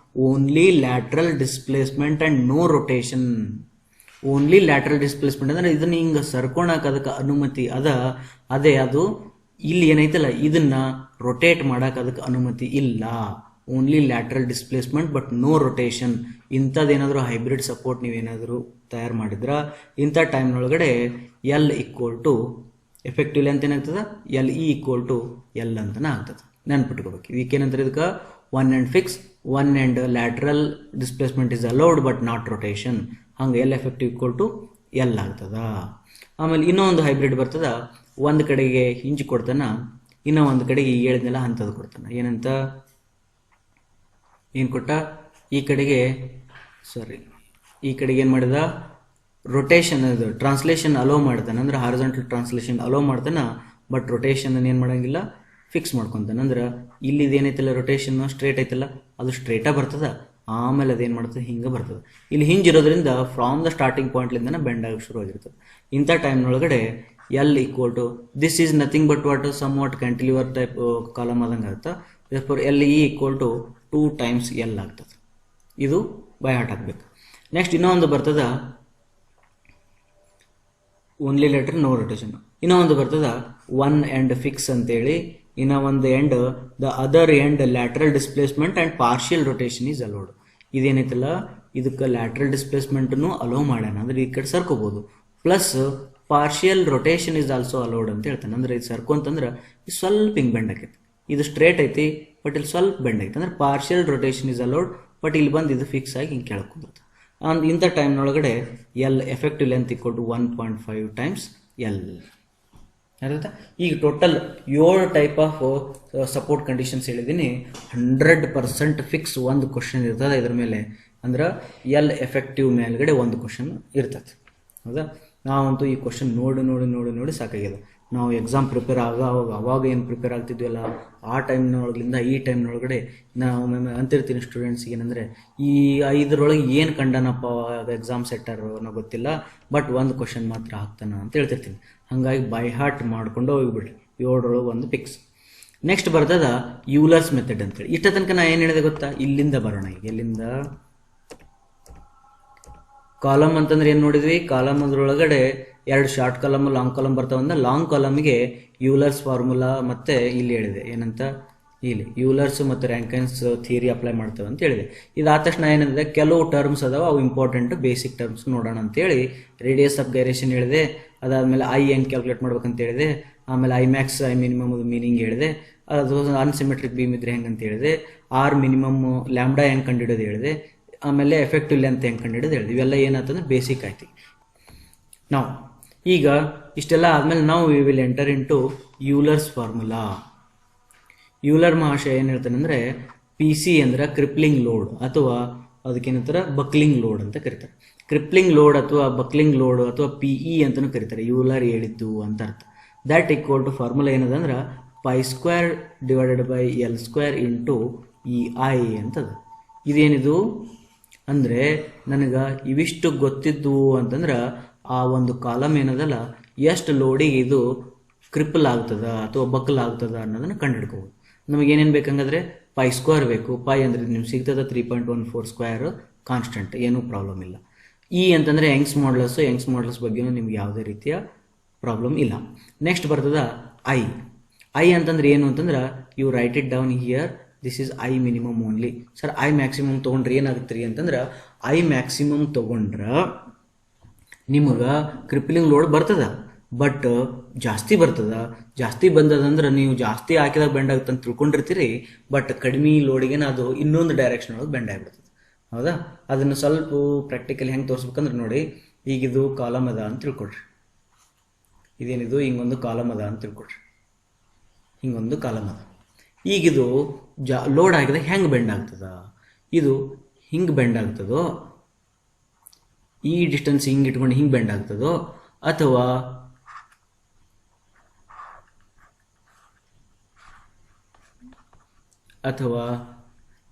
only lateral displacement and no rotation. Only lateral displacement ಅಂದ್ರೆ ಇದನ್ನ ಹಿಂಗೆ ಸರ್ಕೋಣಕ್ಕೆ ಅದಕ್ಕೆ ಅನುಮತಿ ಅದೇ ಅದು ಇಲ್ಲಿ ಏನೈತಲ್ಲ ಇದನ್ನ ರೊಟೇಟ್ ಮಾಡಕ್ಕೆ ಅದಕ್ಕೆ ಅನುಮತಿ ಇಲ್ಲ. Only lateral displacement but no rotation. ಇಂಥದ್ದೇನಾದರೂ ಹೈಬ್ರಿಡ್ ಸಪೋರ್ಟ್ ನೀವೇನಾದರೂ ತಯಾರು ಮಾಡಿದ್ರೆ ಇಂಥ ಟೈಮ್ನೊಳಗಡೆ L equal to effective length ಏನಾಗ್ತದೆ, LE ಈಕ್ವಲ್ ಟು L ಅಂತನ ಆಗ್ತದೆ. ನೆನ್ಪಿಟ್ಕೋಬೇಕು. ಇದಕ್ಕೇನಂತಾರೆ, ಇದಕ್ಕೆ 1 end fix, 1 end lateral displacement is allowed but not rotation. ಹಂಗೆ L effective equal to L ಆಗ್ತದ. ಆಮೇಲೆ ಇನ್ನೊಂದು ಹೈಬ್ರಿಡ್ ಬರ್ತದ, ಒಂದು ಕಡೆಗೆ ಹಿಂಜಿ ಕೊಡ್ತಾನ, ಇನ್ನೂ ಒಂದು ಕಡೆಗೆ ಹೇಳಿದ್ನೆಲ್ಲ ಹಂತದ ಕೊಡ್ತಾನೆ. ಏನಂತ ಏನು ಕೊಟ್ಟ, ಈ ಕಡೆಗೆ ಏನು ಮಾಡಿದ, ರೊಟೇಷನ್ ಅದು ಟ್ರಾನ್ಸ್ಲೇಷನ್ ಅಲೋ ಮಾಡ್ತಾನೆ. ಅಂದ್ರೆ ಹಾರಿಜಾಂಟಲ್ ಟ್ರಾನ್ಸ್ಲೇಷನ್ ಅಲೋ ಮಾಡ್ತಾನೆ, ಬಟ್ ರೊಟೇಷನ್ ಏನು ಮಾಡೋಂಗಿಲ್ಲ, ಫಿಕ್ಸ್ ಮಾಡ್ಕೊತಾನೆ. ಅಂದ್ರೆ ಇಲ್ಲಿದು ಏನೈತಲ್ಲ ರೊಟೇಷನ್ ಸ್ಟ್ರೇಟ್ ಐತಲ್ಲ ಅದು ಸ್ಟ್ರೇಟಾಗಿ ಬರ್ತದ. ಆಮೇಲೆ ಅದೇನು ಮಾಡ್ತದೆ, ಹಿಂಗೆ ಬರ್ತದೆ. ಇಲ್ಲಿ ಹಿಂಜಿರೋದ್ರಿಂದ ಫ್ರಾಮ್ ದ ಸ್ಟಾರ್ಟಿಂಗ್ ಪಾಯಿಂಟ್ಲಿಂದ ಬೆಂಡ್ ಆಗಿ ಶುರುವಾಗಿರ್ತದೆ. ಇಂಥ ಟೈಮ್ನೊಳಗಡೆ L equal to this is nothing but what somewhat cantilever type column ಆದಂಗೆ ಆಗುತ್ತೆ. For LE equal to 2 times L ಆಗ್ತದೆ. ಇದು ಬೈ ಹಾರ್ಟ್ ಹಾಕ್ಬೇಕು. ನೆಕ್ಸ್ಟ್ ಇನ್ನೊಂದು ಬರ್ತದ ಓನ್ಲಿ ಲೆಟರ್ ನೋ ರೊಟೇಷನ್. ಇನ್ನೂ ಒಂದು ಬರ್ತದ 1 ಎಂಡ್ ಫಿಕ್ಸ್ ಅಂತೇಳಿ, ಇನ್ನೂ ಒಂದು end the other end lateral displacement and partial rotation is allowed. ಇದೇನೈತಲ್ಲ ಇದಕ್ಕೆ ಲ್ಯಾಟ್ರಲ್ ಡಿಸ್ಪ್ಲೇಸ್ಮೆಂಟನ್ನು ಅಲೋ ಮಾಡ್ಯಾನ, ಅಂದ್ರೆ ಈ ಕಡೆ ಸರ್ಕೋಬೋದು. Plus partial rotation is also allowed ಅಂತ ಹೇಳ್ತಾನೆ. ಅಂದ್ರೆ ಇದು ಸರ್ಕೊಂತಂದ್ರೆ ಇದು ಸ್ವಲ್ಪ ಹಿಂಗೆ ಬೆಂಡ್ ಆಕೈತಿ, ಇದು ಸ್ಟ್ರೇಟ್ ಐತಿ ಬಟ್ ಇಲ್ಲಿ ಸ್ವಲ್ಪ ಬೆಂಡ್ ಐತಿ. ಅಂದ್ರೆ partial rotation is allowed but ಇಲ್ಲಿ ಬಂದು ಇದು ಫಿಕ್ಸ್ ಆಗಿ ಹಿಂಗೆ ಕೆಳಕೊಂಡ್ಬರ್ತದೆ. ಇಂಥ ಟೈಮ್ನೊಳಗಡೆ L effective length equal to 1.5 times L. ಆಯ್ತಾ? ಈಗ total 7 type of support conditions ಹೇಳಿದ್ದೀನಿ. 100% ಫಿಕ್ಸ್ ಒಂದು ಕ್ವಶನ್ ಇರ್ತದೆ ಇದ್ರ ಮೇಲೆ. ಅಂದ್ರೆ L ಎಫೆಕ್ಟಿವ್ ಮೇಲ್ಗಡೆ ಒಂದು ಕ್ವಶನ್ ಇರ್ತದೆ. ಹೌದಾ? ನಾವಂತೂ ಈ ಕ್ವಶನ್ ನೋಡಿ ಸಾಕಾಗಿದೆ. ನಾವು ಎಕ್ಸಾಮ್ ಪ್ರಿಪೇರ್ ಅವಾಗ ಏನು ಪ್ರಿಪೇರ್ ಆಗ್ತಿದ್ವಲ್ಲ ಆ ಟೈಮ್ನೊಳಗಿಂದ ಈ ಟೈಮ್ನೊಳಗಡೆ ನಾವು ಅಂತಿರ್ತೀನಿ ಸ್ಟೂಡೆಂಟ್ಸ್ಗೆ ಏನಂದರೆ ಈ 5ರೊಳಗೆ ಏನು ಕಂಡನಪ್ಪ ಎಕ್ಸಾಮ್ ಸೆಟ್ಟರ್ ಅನ್ನೋ ಗೊತ್ತಿಲ್ಲ, ಬಟ್ ಒಂದು ಕ್ವಶನ್ ಮಾತ್ರ ಹಾಕ್ತಾನ ಅಂತ ಹೇಳ್ತಿರ್ತೀನಿ. ಹಾಗಾಗಿ ಬೈ ಹಾರ್ಟ್ ಮಾಡ್ಕೊಂಡು ಹೋಗಿಬಿಡ್ರಿ. 7ರೊಳಗೆ ಒಂದು ಫಿಕ್ಸ್. ನೆಕ್ಸ್ಟ್ ಬರ್ತದ ಯೂಲರ್ಸ್ ಮೆಥಡ್ ಅಂತೇಳಿ. ಇಷ್ಟ ತನಕ ನಾ ಏನು ಹೇಳಿದೆ ಗೊತ್ತಾ, ಇಲ್ಲಿಂದ ಬರೋಣ. ಈಗ ಎಲ್ಲಿಂದ ಕಾಲಮ್ ಅಂತಂದ್ರೆ ಏನು ನೋಡಿದ್ವಿ, ಕಾಲಮ್ ಅದ್ರೊಳಗಡೆ 2 ಶಾರ್ಟ್ ಕಾಲಮ್ ಲಾಂಗ್ ಕಾಲಮ್ ಬರ್ತಾವಂದ. ಲಾಂಗ್ ಕಾಲಮ್ಗೆ ಯೂಲರ್ಸ್ ಫಾರ್ಮುಲಾ ಮತ್ತೆ ಇಲ್ಲಿ ಹೇಳಿದೆ ಏನಂತ, ಇಲ್ಲಿ ಯೂಲರ್ಸ್ ಮತ್ತು ರ್ಯಾಂಕೈನ್ಸ್ ಥಿಯರಿ ಅಪ್ಲೈ ಮಾಡ್ತೇವೆ ಅಂತ ಹೇಳಿದೆ. ಇದಾದ ತಕ್ಷಣ ಏನಂದ್ರೆ ಕೆಲವು ಟರ್ಮ್ಸ್ ಅದಾವ, ಅವು ಇಂಪಾರ್ಟೆಂಟ್ ಬೇಸಿಕ್ ಟರ್ಮ್ಸ್ ನೋಡೋಣ ಅಂತೇಳಿ ರೇಡಿಯಸ್ ಆಫ್ ಗೈರೇಷನ್ ಹೇಳಿದೆ. ಅದಾದಮೇಲೆ ಐ ಏನು ಕ್ಯಾಲ್ಕುಲೇಟ್ ಮಾಡ್ಬೇಕಂತ ಹೇಳಿದೆ. ಆಮೇಲೆ I Max I minimum meaning ಹೇಳಿದೆ. ಅದು ಅನ್ಸಿಮೆಟ್ರಿಕ್ ಬೀಮ್ ಇದ್ರೆ ಹೆಂಗಂತ ಹೇಳಿದೆ. ಆರ್ ಮಿನಿಮಮ್ ಲ್ಯಾಂಬ್ಡಾ ಹೆಂಗೆ ಕಂಡುಹಿಡೋದು ಹೇಳಿದೆ. ಆಮೇಲೆ ಎಫೆಕ್ಟಿವ್ ಲೆಂತ್ ಹೆಂಗೆ ಕಂಡುಹಿಡೋದು ಹೇಳಿದೆ. ಇವೆಲ್ಲ ಏನಾಯ್ತಂದ್ರೆ ಬೇಸಿಕ್ ಆಯ್ತು. ನಾವು ಈಗ ಇಷ್ಟೆಲ್ಲ ಆದಮೇಲೆ ನಾವು we will enter into Euler's formula. Euler ಮಹಾಶಯ ಏನು ಹೇಳ್ತಾನೆ ಅಂದರೆ ಪಿ ಸಿ ಅಂದ್ರೆ ಕ್ರಿಪ್ಲಿಂಗ್ ಲೋಡ್ ಅಥವಾ ಅದಕ್ಕೇನಂತಾರೆ ಬಕ್ಲಿಂಗ್ ಲೋಡ್ ಅಂತ ಕರೀತಾರೆ. ಕ್ರಿಪ್ಲಿಂಗ್ ಲೋಡ್ ಅಥವಾ ಬಕ್ಲಿಂಗ್ ಲೋಡ್ ಅಥವಾ ಪಿ ಇ ಅಂತಲೂ ಕರೀತಾರೆ. ಯೂಲರ್ ಹೇಳಿದ್ದು ಅಂತ ಅರ್ಥ. ದ್ಯಾಟ್ ಈಕ್ವಲ್ ಟು ಫಾರ್ಮುಲಾ ಏನದಂದ್ರೆ pi square divided by L square into E I ಅಂತದ. ಇದೇನಿದು ಅಂದರೆ ನನಗೆ ಇವಿಷ್ಟು ಗೊತ್ತಿದ್ದು ಅಂತಂದ್ರೆ ಆ ಒಂದು ಕಾಲಮ್ ಏನದಲ್ಲ ಎಷ್ಟು ಲೋಡಿಗೆ ಇದು ಕ್ರಿಪ್ಪಲ್ ಆಗ್ತದ ಅಥವಾ ಬಕ್ಕಲ್ ಆಗ್ತದ ಅನ್ನೋದನ್ನು ಕಂಡುಹಿಡ್ಕೋಬೋದು. ನಮಗೇನೇನು ಬೇಕಂಗಾದ್ರೆ ಪೈ ಸ್ಕ್ವೇರ್ ಬೇಕು. ಪೈ ಅಂದರೆ ನಿಮ್ಗೆ ಸಿಗ್ತದೆ 3.14 ಸ್ಕ್ವೇರ್ ಕಾನ್ಸ್ಟೆಂಟ್, ಏನೂ ಪ್ರಾಬ್ಲಮ್ ಇಲ್ಲ. ಇ ಅಂತಂದರೆ ಯಂಗ್ಸ್ ಮಾಡಲಸ್ ಬಗ್ಗೆನೂ ನಿಮ್ಗೆ ಯಾವುದೇ ರೀತಿಯ ಪ್ರಾಬ್ಲಮ್ ಇಲ್ಲ. ನೆಕ್ಸ್ಟ್ ಬರ್ತದ ಐ. ಐ ಅಂತಂದ್ರೆ ಏನು ಅಂತಂದ್ರೆ you write it down here, this is I minimum only. Sir I maximum ತೊಗೊಂಡ್ರೆ ಏನಾಗುತ್ತೆ ರೀ ಅಂತಂದ್ರೆ ಐ ಮ್ಯಾಕ್ಸಿಮಮ್ ತೊಗೊಂಡ್ರೆ ನಿಮಗೆ ಕ್ರಿಪ್ಲಿಂಗ್ ಲೋಡ್ ಬರ್ತದ, ಬಟ್ ಜಾಸ್ತಿ ಬರ್ತದ. ಜಾಸ್ತಿ ಬಂದದಂದ್ರೆ ನೀವು ಜಾಸ್ತಿ ಹಾಕಿದಾಗ ಬೆಂಡ್ ಆಗುತ್ತೆ ಅಂತ ತಿಳ್ಕೊಂಡಿರ್ತೀರಿ, ಬಟ್ ಕಡಿಮೆ ಲೋಡಿಗೆ ಅದು ಇನ್ನೊಂದು ಡೈರೆಕ್ಷನ್ ಒಳಗೆ ಬೆಂಡ್ ಆಗಿಬಿಡ್ತದೆ. ಹೌದಾ? ಅದನ್ನು ಸ್ವಲ್ಪ ಪ್ರಾಕ್ಟಿಕಲಿ ಹೆಂಗೆ ತೋರಿಸ್ಬೇಕಂದ್ರೆ ನೋಡಿ, ಈಗಿದು ಕಾಲಮ್ ಅದ ಅಂತ ತಿಳ್ಕೊಡ್ರಿ. ಇದೇನಿದು ಹಿಂಗೊಂದು ಕಾಲಮ್ ಅದ ಅಂತ ತಿಳ್ಕೊಡ್ರಿ. ಹಿಂಗೊಂದು ಕಾಲಮ್ ಅದ. ಈಗಿದು ಲೋಡ್ ಆಗಿದಾಗ ಹೆಂಗೆ ಬೆಂಡ್ ಆಗ್ತದ? ಇದು ಹಿಂಗೆ ಬೆಂಡ್ ಆಗ್ತದೋ, ಈ ಡಿಸ್ಟೆನ್ಸ್ ಹಿಂಗೆ ಇಟ್ಕೊಂಡು ಹಿಂಗೆ ಬೆಂಡ್ ಆಗ್ತದೋ, ಅಥವಾ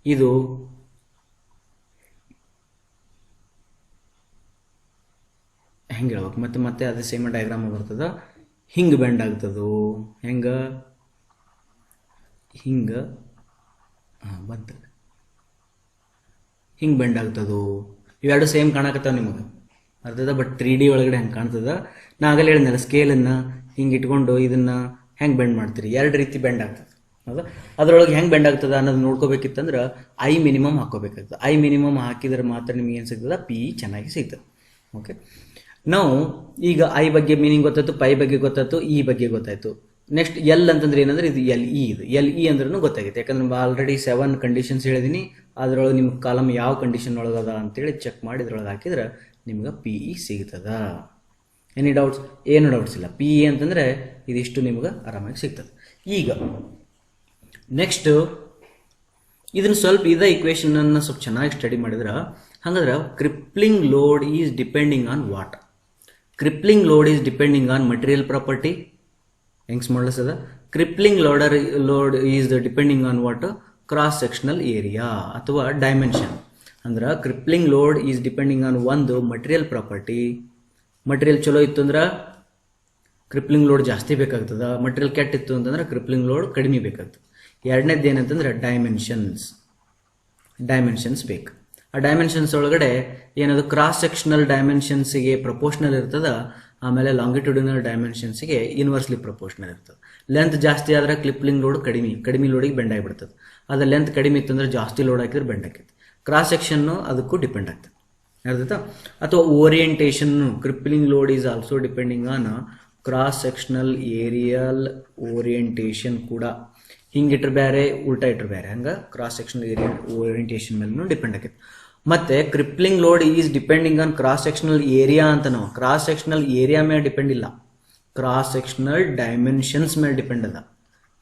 ಇದು ಹೆಂಗೆ ಹೇಳ್ಬೇಕು, ಮತ್ತೆ ಅದೇ ಸೇಮ್ ಡಯಾಗ್ರಾಮ್ ಬರ್ತದ. ಹಿಂಗೆ ಬೆಂಡ್ ಆಗ್ತದೋ, ಹೆಂಗೆ ಹಿಂಗೆ ಬಂತ ಹಿಂಗೆ ಬೆಂಡ್ ಆಗ್ತದೋ. ಇವೆರಡು ಸೇಮ್ ಕಾಣಕತ್ತಾವ ನಿಮಗೆ, ಅರ್ಥದ. ಬಟ್ 3D ಒಳಗಡೆ ಹೆಂಗೆ ಕಾಣ್ತದ. ನಾ ಆಗಲೇ ಹೇಳಿದ್ನಲ್ಲ, ಸ್ಕೇಲನ್ನು ಹಿಂಗೆ ಇಟ್ಕೊಂಡು ಇದನ್ನು ಹೆಂಗೆ ಬೆಂಡ್ ಮಾಡ್ತೀರಿ, ಎರಡು ರೀತಿ ಬೆಂಡ್ ಆಗ್ತದೆ. ಹೌದಾ? ಅದರೊಳಗೆ ಹೆಂಗೆ ಬೆಂಡ್ ಆಗ್ತದ ಅನ್ನೋದು ನೋಡ್ಕೋಬೇಕಿತ್ತಂದ್ರೆ ಐ ಮಿನಿಮಮ್ ಹಾಕೋಬೇಕಾಗ್ತದೆ. ಐ ಮಿನಿಮಮ್ ಹಾಕಿದ್ರೆ ಮಾತ್ರ ನಿಮ್ಗೆ ಏನು ಸಿಗ್ತದ, ಪಿ ಚೆನ್ನಾಗಿ ಸಿಗ್ತದೆ. ಓಕೆ, ನಾವು ಈಗ ಐ ಬಗ್ಗೆ ಮೀನಿಂಗ್ ಗೊತ್ತಾಯ್ತು, ಪೈ ಬಗ್ಗೆ ಗೊತ್ತಾಯ್ತು, ಇ ಬಗ್ಗೆ ಗೊತ್ತಾಯ್ತು. ನೆಕ್ಸ್ಟ್ ಎಲ್ ಅಂತಂದ್ರೆ ಏನಂದ್ರೆ ಇದು ಎಲ್ ಇ. ಇದು ಎಲ್ ಇ ಅಂದ್ರೂ ಗೊತ್ತಾಗುತ್ತೆ, ಯಾಕಂದ್ರೆ ಆಲ್ರೆಡಿ 7 ಕಂಡೀಷನ್ಸ್ ಹೇಳಿದೀನಿ. ಅದರೊಳಗೆ ನಿಮ್ಗೆ ಕಾಲಮ್ ಯಾವ ಕಂಡೀಷನ್ ಒಳಗದ ಅಂತೇಳಿ ಚೆಕ್ ಮಾಡಿ ಇದ್ರೊಳಗೆ ಹಾಕಿದ್ರೆ ನಿಮ್ಗೆ ಪಿ ಇ ಸಿಗ್ತದ. Any doubts? ಏನು ಡೌಟ್ಸ್ ಇಲ್ಲ. ಪಿ ಇ ಅಂತಂದರೆ ಇದಿಷ್ಟು ನಿಮ್ಗೆ ಆರಾಮಾಗಿ ಸಿಗ್ತದೆ. ಈಗ ನೆಕ್ಸ್ಟ್ ಇದನ್ನು ಸ್ವಲ್ಪ ಇಕ್ವೇಷನನ್ನು ಸ್ವಲ್ಪ ಚೆನ್ನಾಗಿ ಸ್ಟಡಿ ಮಾಡಿದ್ರೆ, ಹಾಗಾದ್ರೆ crippling load is depending on what? Crippling load is depending on material property. ಹೆಂಗ್ಸ್ ಮಾಡಲಿಸದ? Crippling load is depending on what? Cross sectional area ಅಥವಾ ಡೈಮೆನ್ಷನ್. ಅಂದ್ರೆ crippling load is depending on ಒಂದು ಮಟೀರಿಯಲ್ ಪ್ರಾಪರ್ಟಿ. ಮಟೀರಿಯಲ್ ಚಲೋ ಇತ್ತು ಅಂದ್ರೆ crippling load ಜಾಸ್ತಿ ಬೇಕಾಗ್ತದ. ಮಟೀರಿಯಲ್ ಕೆಟ್ಟಿತ್ತು ಅಂತಂದ್ರೆ ಕ್ರಿಪ್ಲಿಂಗ್ ಲೋಡ್ ಕಡಿಮೆ ಬೇಕಾಗ್ತದೆ. ಎರಡನೇದು ಏನಂತಂದ್ರೆ ಡೈಮೆನ್ಷನ್ಸ್ ಬೇಕು. ಆ ಡೈಮೆನ್ಷನ್ಸ್ ಒಳಗಡೆ ಏನದು ಕ್ರಾಸ್ ಸೆಕ್ಷನಲ್ ಡೈಮೆನ್ಷನ್ಸಿಗೆ ಪ್ರಪೋರ್ಷನಲ್ ಇರ್ತದ, ಆಮೇಲೆ ಲಾಂಗಿಟ್ಯೂಡಿನಲ್ ಡೈಮೆನ್ಷನ್ಸ್ಗೆ ಇನ್ವರ್ಸ್ಲಿ ಪ್ರಪೋರ್ಷನಲ್ ಇರ್ತದೆ. ಲೆಂತ್ ಜಾಸ್ತಿ ಆದ್ರೆ ಕ್ಲಿಪ್ಲಿಂಗ್ ಲೋಡ್ ಕಡಿಮೆ ಲೋಡಿಗೆ ಬೆಂಡ್ ಆಗಿಬಿಡ್ತದೆ. ಅದು ಲೆಂತ್ ಕಡಿಮೆ ಇತ್ತಂದ್ರೆ ಜಾಸ್ತಿ ಲೋಡ್ ಹಾಕಿದ್ರೆ ಬೆಂಡ್ ಆಕೈತೆ. ಕ್ರಾಸ್ ಸೆಕ್ಷನ್ನು ಅದಕ್ಕೂ ಡಿಪೆಂಡ್ ಆಗ್ತದೆ, ಅರ್ಥಾಯ್ತಾ? ಅಥವಾ orientation, crippling load is also depending on cross sectional areal orientation ಕೂಡ. ಹಿಂಗಿಟ್ರೆ ಬೇರೆ, ಉಲ್ಟಾ ಇಟ್ರೆ ಬೇರೆ, ಹಂಗೆ ಕ್ರಾಸ್ ಸೆಕ್ಷನಲ್ ಏರಿಯಾ ಓರಿಯೆಂಟೇಷನ್ ಮೇಲೂ ಡಿಪೆಂಡ್ ಆಗೈತೆ. ಮತ್ತೆ crippling load is depending on cross sectional area ಅಂತ. ನಾವು ಕ್ರಾಸ್ ಸೆಕ್ಷನಲ್ ಏರಿಯಾ ಮೇಲೆ ಡಿಪೆಂಡ್ ಇಲ್ಲ, ಕ್ರಾಸ್ ಸೆಕ್ಷನಲ್ ಡೈಮೆನ್ಷನ್ಸ್ ಮೇಲೆ ಡಿಪೆಂಡ್ ಅದ.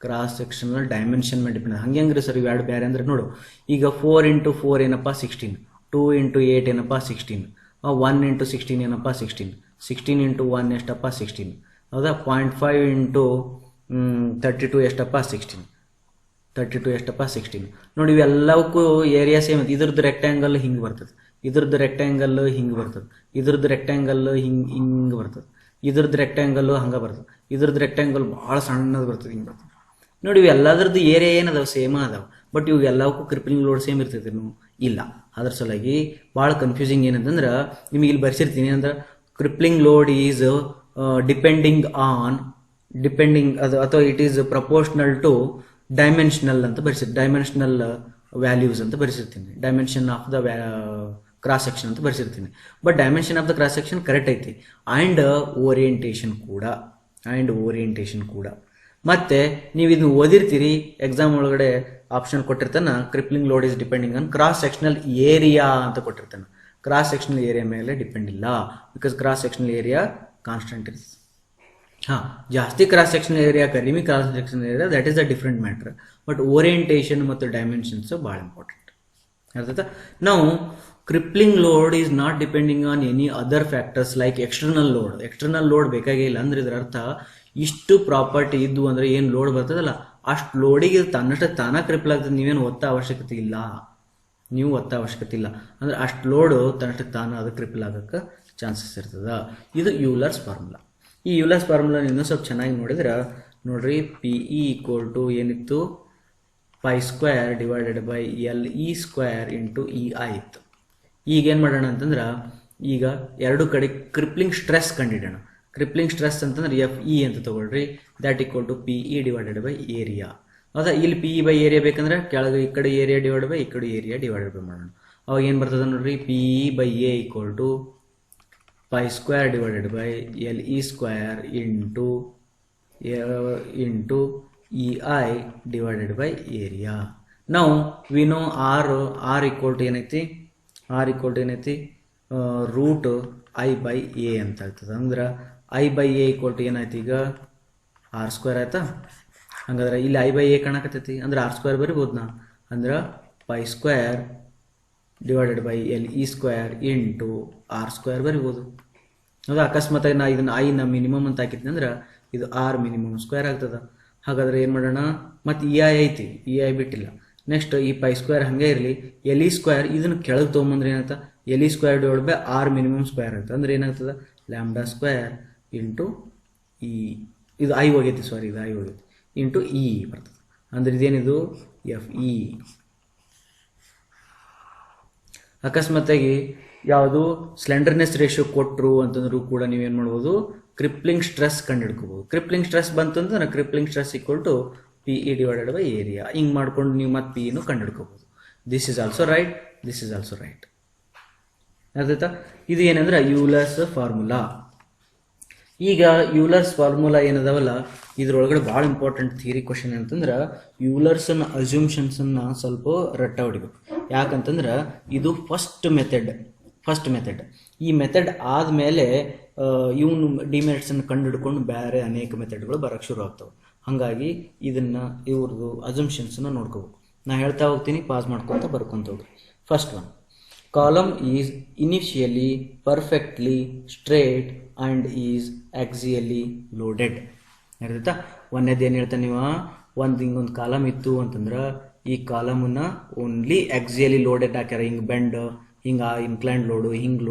ಕ್ರಾಸ್ ಸೆಕ್ಷನಲ್ ಡೈಮೆನ್ಷನ್ ಮೇಲೆ ಡಿಪೆಂಡ್. ಹಂಗೆ ಸರ್ ಇವೆರಡು ಬೇರೆ ಅಂದ್ರೆ ನೋಡು, ಈಗ 4 × 4 ಏನಪ್ಪ 16, 2 × 8 ಏನಪ್ಪ 16, 1 × 16 ಏನಪ್ಪ 16, 16 × 1 ಎಷ್ಟಪ್ಪ 16, ಹೌದಾ? 0.5 × 32 ಎಷ್ಟಪ್ಪ 16, 32 ಎಷ್ಟಪ್ಪ 16. ನೋಡಿ ಇವೆಲ್ಲವಕ್ಕೂ ಏರಿಯಾ ಸೇಮ್. ಇದ್ರದ್ದು ರೆಕ್ಟ್ಯಾಂಗಲ್ ಹಿಂಗೆ ಬರ್ತದೆ, ಇದ್ರದ್ದು ರೆಕ್ಟ್ಯಾಂಗಲ್ ಹಿಂಗೆ ಬರ್ತದೆ, ಇದ್ರದ್ದು ರೆಕ್ಟ್ಯಾಂಗಲ್ ಹಿಂಗೆ ಬರ್ತದೆ, ಇದ್ರದ್ದು ರೆಕ್ಟ್ಯಾಂಗಲ್ ಹಂಗೆ ಬರ್ತದೆ, ಇದ್ರದ್ದು ರೆಕ್ಟ್ಯಾಂಗಲ್ ಭಾಳ ಸಣ್ಣದು ಬರ್ತದೆ, ಹಿಂಗೆ ಬರ್ತದೆ. ನೋಡಿ ಇವೆಲ್ಲದ್ರದ್ದು ಏರಿಯಾ ಏನದಾವೆ, ಸೇಮ್ ಅದಾವೆ. ಬಟ್ ಇವು ಎಲ್ಲವಕ್ಕೂ ಕ್ರಿಪ್ಲಿಂಗ್ ಲೋಡ್ ಸೇಮ್ ಇರ್ತೈತೆ ಇಲ್ಲ. ಅದ್ರ ಸಲುವಾಗಿ ಭಾಳ ಕನ್ಫ್ಯೂಸಿಂಗ್ ಏನಂತಂದ್ರೆ ನಿಮಗೆ ಇಲ್ಲಿ ಬರ್ಸಿರ್ತೀನಿ ಅಂದ್ರೆ ಕ್ರಿಪ್ಲಿಂಗ್ ಲೋಡ್ ಈಸ್ ಡಿಪೆಂಡಿಂಗ್ ಅದು ಅಥವಾ it is proportional to dimensional ಅಂತ ಬರೆಸಿರ್ತೀನಿ, ಡೈಮೆನ್ಷನಲ್ ವ್ಯಾಲ್ಯೂಸ್ ಅಂತ ಬರೆಸಿರ್ತೀನಿ, dimension of the cross section ಅಂತ ಬರೆಸಿರ್ತೀನಿ. But dimension of the cross section correct ಐತಿ. ಆ್ಯಂಡ್ ಓರಿಯೆಂಟೇಷನ್ ಕೂಡ ಮತ್ತೆ ನೀವು ಇದನ್ನು ಓದಿರ್ತೀರಿ, ಎಕ್ಸಾಮ್ ಒಳಗಡೆ ಆಪ್ಷನ್ ಕೊಟ್ಟಿರ್ತಾನೆ, crippling load is depending on cross sectional area ಅಂತ ಕೊಟ್ಟಿರ್ತಾನೆ. ಕ್ರಾಸ್ ಸೆಕ್ಷನಲ್ ಏರಿಯಾ ಮೇಲೆ ಡಿಪೆಂಡ್ ಇಲ್ಲ, because cross sectional area constant ಇರ್ತದೆ. ಜಾಸ್ತಿ ಕ್ರಾಸ್ ಸೆಕ್ಷನಲ್ ಏರಿಯಾ, ಕಡಿಮೆ cross sectional area, that is a different matter. But orientation ಮತ್ತು dimensions ಭಾಳ important. ಅರ್ಥಾಯ್ತಾ? ನಾವು crippling load is not depending on any other factors like external load ಬೇಕಾಗಿಲ್ಲ. ಅಂದ್ರೆ ಇದರ ಅರ್ಥ ಇಷ್ಟು ಪ್ರಾಪರ್ಟಿ ಇದ್ದು ಅಂದ್ರೆ ಏನು ಲೋಡ್ ಬರ್ತದಲ್ಲ ಅಷ್ಟು ಲೋಡಿಗೆ ತನ್ನಷ್ಟು ತಾನ ಕ್ರಿಪ್ಲ್ ಆಗ್ತದೆ, ನೀವೇನು ಒತ್ತ ಅವಶ್ಯಕತೆ ಇಲ್ಲ, ಅಂದ್ರೆ ಅಷ್ಟು ಲೋಡು ತನ್ನಷ್ಟಕ್ಕೆ ತಾನು ಅದು ಕ್ರಿಪ್ಲ್ ಆಗಕ್ಕೆ ಚಾನ್ಸಸ್ ಇರ್ತದ. ಇದು ಯೂಲರ್ಸ್ ಫಾರ್ಮುಲಾ. ಈ ಯೂಲರ್ಸ್ ಫಾರ್ಮುಲಾ ಇನ್ನೂ ಸ್ವಲ್ಪ ಚೆನ್ನಾಗಿ ನೋಡಿದ್ರೆ ನೋಡ್ರಿ, ಪಿ ಇ ಈಕ್ವಲ್ ಟು ಏನಿತ್ತು, pi square divided by L E square into E I ಇತ್ತು. ಈಗ ಏನು ಮಾಡೋಣ ಅಂತಂದ್ರೆ, ಈಗ ಎರಡು ಕಡೆ ಕ್ರಿಪ್ಲಿಂಗ್ ಸ್ಟ್ರೆಸ್ ಕಂಡಿಡೋಣ. ಕ್ರಿಪ್ಲಿಂಗ್ ಸ್ಟ್ರೆಸ್ ಅಂತಂದ್ರೆ ಎಫ್ ಇ ಅಂತ ತಗೊಳ್ರಿ, that equal to P E divided by area. ಹೌದಾ? ಇಲ್ಲಿ ಪಿ ಇ ಬೈ ಏರಿಯಾ ಬೇಕಂದ್ರೆ ಕೆಳಗೆ ಈ ಕಡೆ ಏರಿಯಾ ಡಿವೈಡ್ ಬೈ ಈ ಕಡೆ ಏರಿಯಾ ಡಿವೈಡೆಡ್ ಬೈ ಮಾಡೋಣ. ಅವಾಗ ಏನು ಬರ್ತದೆ ನೋಡ್ರಿ, P E by A equal to pi square divided by L E square into E I divided by area. ನಾವು we know R equal to ಏನೈತಿ, ರೂಟ್ ಐ ಬೈ ಎ ಅಂತ ಆಗ್ತದೆ. ಅಂದ್ರೆ I by A equal to ಏನಾಯ್ತು, ಈಗ R square ಆಯ್ತಾ. ಹಂಗಾದ್ರೆ ಇಲ್ಲಿ ಐ ಬೈ ಎ ಕಾಣಕತ್ತೈತಿ, ಅಂದ್ರೆ ಆರ್ ಸ್ಕ್ವೇರ್ ಬರಿಬೋದು ನಾ. ಅಂದ್ರೆ pi square divided by L E square into R square ಬರಿಬೋದು. ಹೌದಾ? ಅಕಸ್ಮಾತ್ ನಾ ಇದನ್ನ ಐನ ಮಿನಿಮಮ್ ಅಂತ ಹಾಕಿದ್ನಿ ಅಂದ್ರೆ ಇದು ಆರ್ ಮಿನಿಮಮ್ ಸ್ಕ್ವೇರ್ ಆಗ್ತದೆ. ಹಾಗಾದ್ರೆ ಏನು ಮಾಡೋಣ, ಮತ್ತು ಇ ಐ ಐತಿ, ಇ ಐ ಬಿಟ್ಟಿಲ್ಲ. ನೆಕ್ಸ್ಟ್ ಈ ಪೈ ಸ್ಕ್ವೇರ್ ಹಂಗೆ ಇರಲಿ, ಎಲ್ ಇ ಸ್ಕ್ವೇರ್ ಇದನ್ನು ಕೆಳಗೆ ತೊಗೊಂಬಂದ್ರೆ ಏನಾಗ್ತದೆ, L E square divide by R minimum square ಆಗ್ತದೆ. ಅಂದ್ರೆ ಏನಾಗ್ತದೆ, ಲ್ಯಾಂಬ್ಡಾ ಸ್ಕ್ವೇರ್ ಇಂಟು ಇ, ಇದು ಐ ಹೋಗೈತಿ, ಇಂಟು ಇ ಬರ್ತದೆ. ಅಂದ್ರೆ ಇದೇನಿದು ಎಫ್ ಇ. ಅಕಸ್ಮಾತ್ತಾಗಿ ಯಾವುದು ಸ್ಲೆಂಡರ್ನೆಸ್ ರೇಷಿಯೋ ಕೊಟ್ಟರು ಅಂತಂದ್ರೂ ಕೂಡ ನೀವೇನು ಮಾಡ್ಬೋದು, ಕ್ರಿಪ್ಲಿಂಗ್ ಸ್ಟ್ರೆಸ್ ಕಂಡುಹಿಡ್ಕೋಬಹುದು. ಕ್ರಿಪ್ಲಿಂಗ್ ಸ್ಟ್ರೆಸ್ ಬಂತಂದ್ರೆ crippling stress equal to P E divided by area. ಹಿಂಗೆ ಮಾಡ್ಕೊಂಡು ನೀವು ಮತ್ತೆ ಪಿ ಇನು ಕಂಡುಹಿಡ್ಕೋಬಹುದು. This is also right. ಅರ್ಥಾಯ್ತಾ? ಇದು ಏನಂದ್ರೆ ಯೂಲರ್ಸ್ ಫಾರ್ಮುಲಾ. ಈಗ ಯೂಲರ್ಸ್ ಫಾರ್ಮುಲಾ ಏನದಾವಲ್ಲ, ಇದ್ರೊಳಗಡೆ ಭಾಳ ಇಂಪಾರ್ಟೆಂಟ್ ಥಿಯರಿ ಕ್ವಶನ್ ಅಂತಂದ್ರೆ ಯೂಲರ್ಸನ್ನ ಅಸ್ಯೂಮ್ಷನ್ಸನ್ನು ಸ್ವಲ್ಪ ರಟ್ಟ ಹೊಡಿಬೇಕು. ಯಾಕಂತಂದ್ರೆ ಇದು ಫಸ್ಟ್ ಮೆಥಡ್. ಈ ಮೆಥಡ್ ಆದಮೇಲೆ ಇವನು ಡಿಮೆರಿಟ್ಸನ್ನು ಕಂಡುಹಿಡ್ಕೊಂಡು ಬೇರೆ ಅನೇಕ ಮೆಥಡ್ಗಳು ಬರೋಕ್ಕೆ ಶುರು ಆಗ್ತವೆ. ಹಾಗಾಗಿ ಇವ್ರದ್ದು ಅಸ್ಯೂಮ್ಷನ್ಸನ್ನು ನೋಡ್ಕೋಬೇಕು. ನಾ ಹೇಳ್ತಾ ಹೋಗ್ತೀನಿ, ಪಾಸ್ ಮಾಡ್ಕೊತ ಬರ್ಕೊಂತ ಹೋಗ್ರಿ. First one, column is initially perfectly straight and is axially loaded. ಅರ್ಥಾಯ್ತಾ? ಒಂದೇದು ಏನು ಹೇಳ್ತಾನೆ, ನೀವು ಹಿಂಗೊಂದು ಕಾಲಮ್ ಇತ್ತು ಅಂತಂದ್ರೆ ಈ ಕಾಲಮನ್ನ ಓನ್ಲಿ ಆಕ್ಸಿಯಲಿ ಲೋಡೆಡ್ ಹಾಕ್ಯಾರ. ಹಿಂಗೆ ಬೆಂಡ್, ಹಿಂಗೆ ಇನ್ಕ್ಲೈನ್ ಲೋಡು, ಹಿಂಗೆ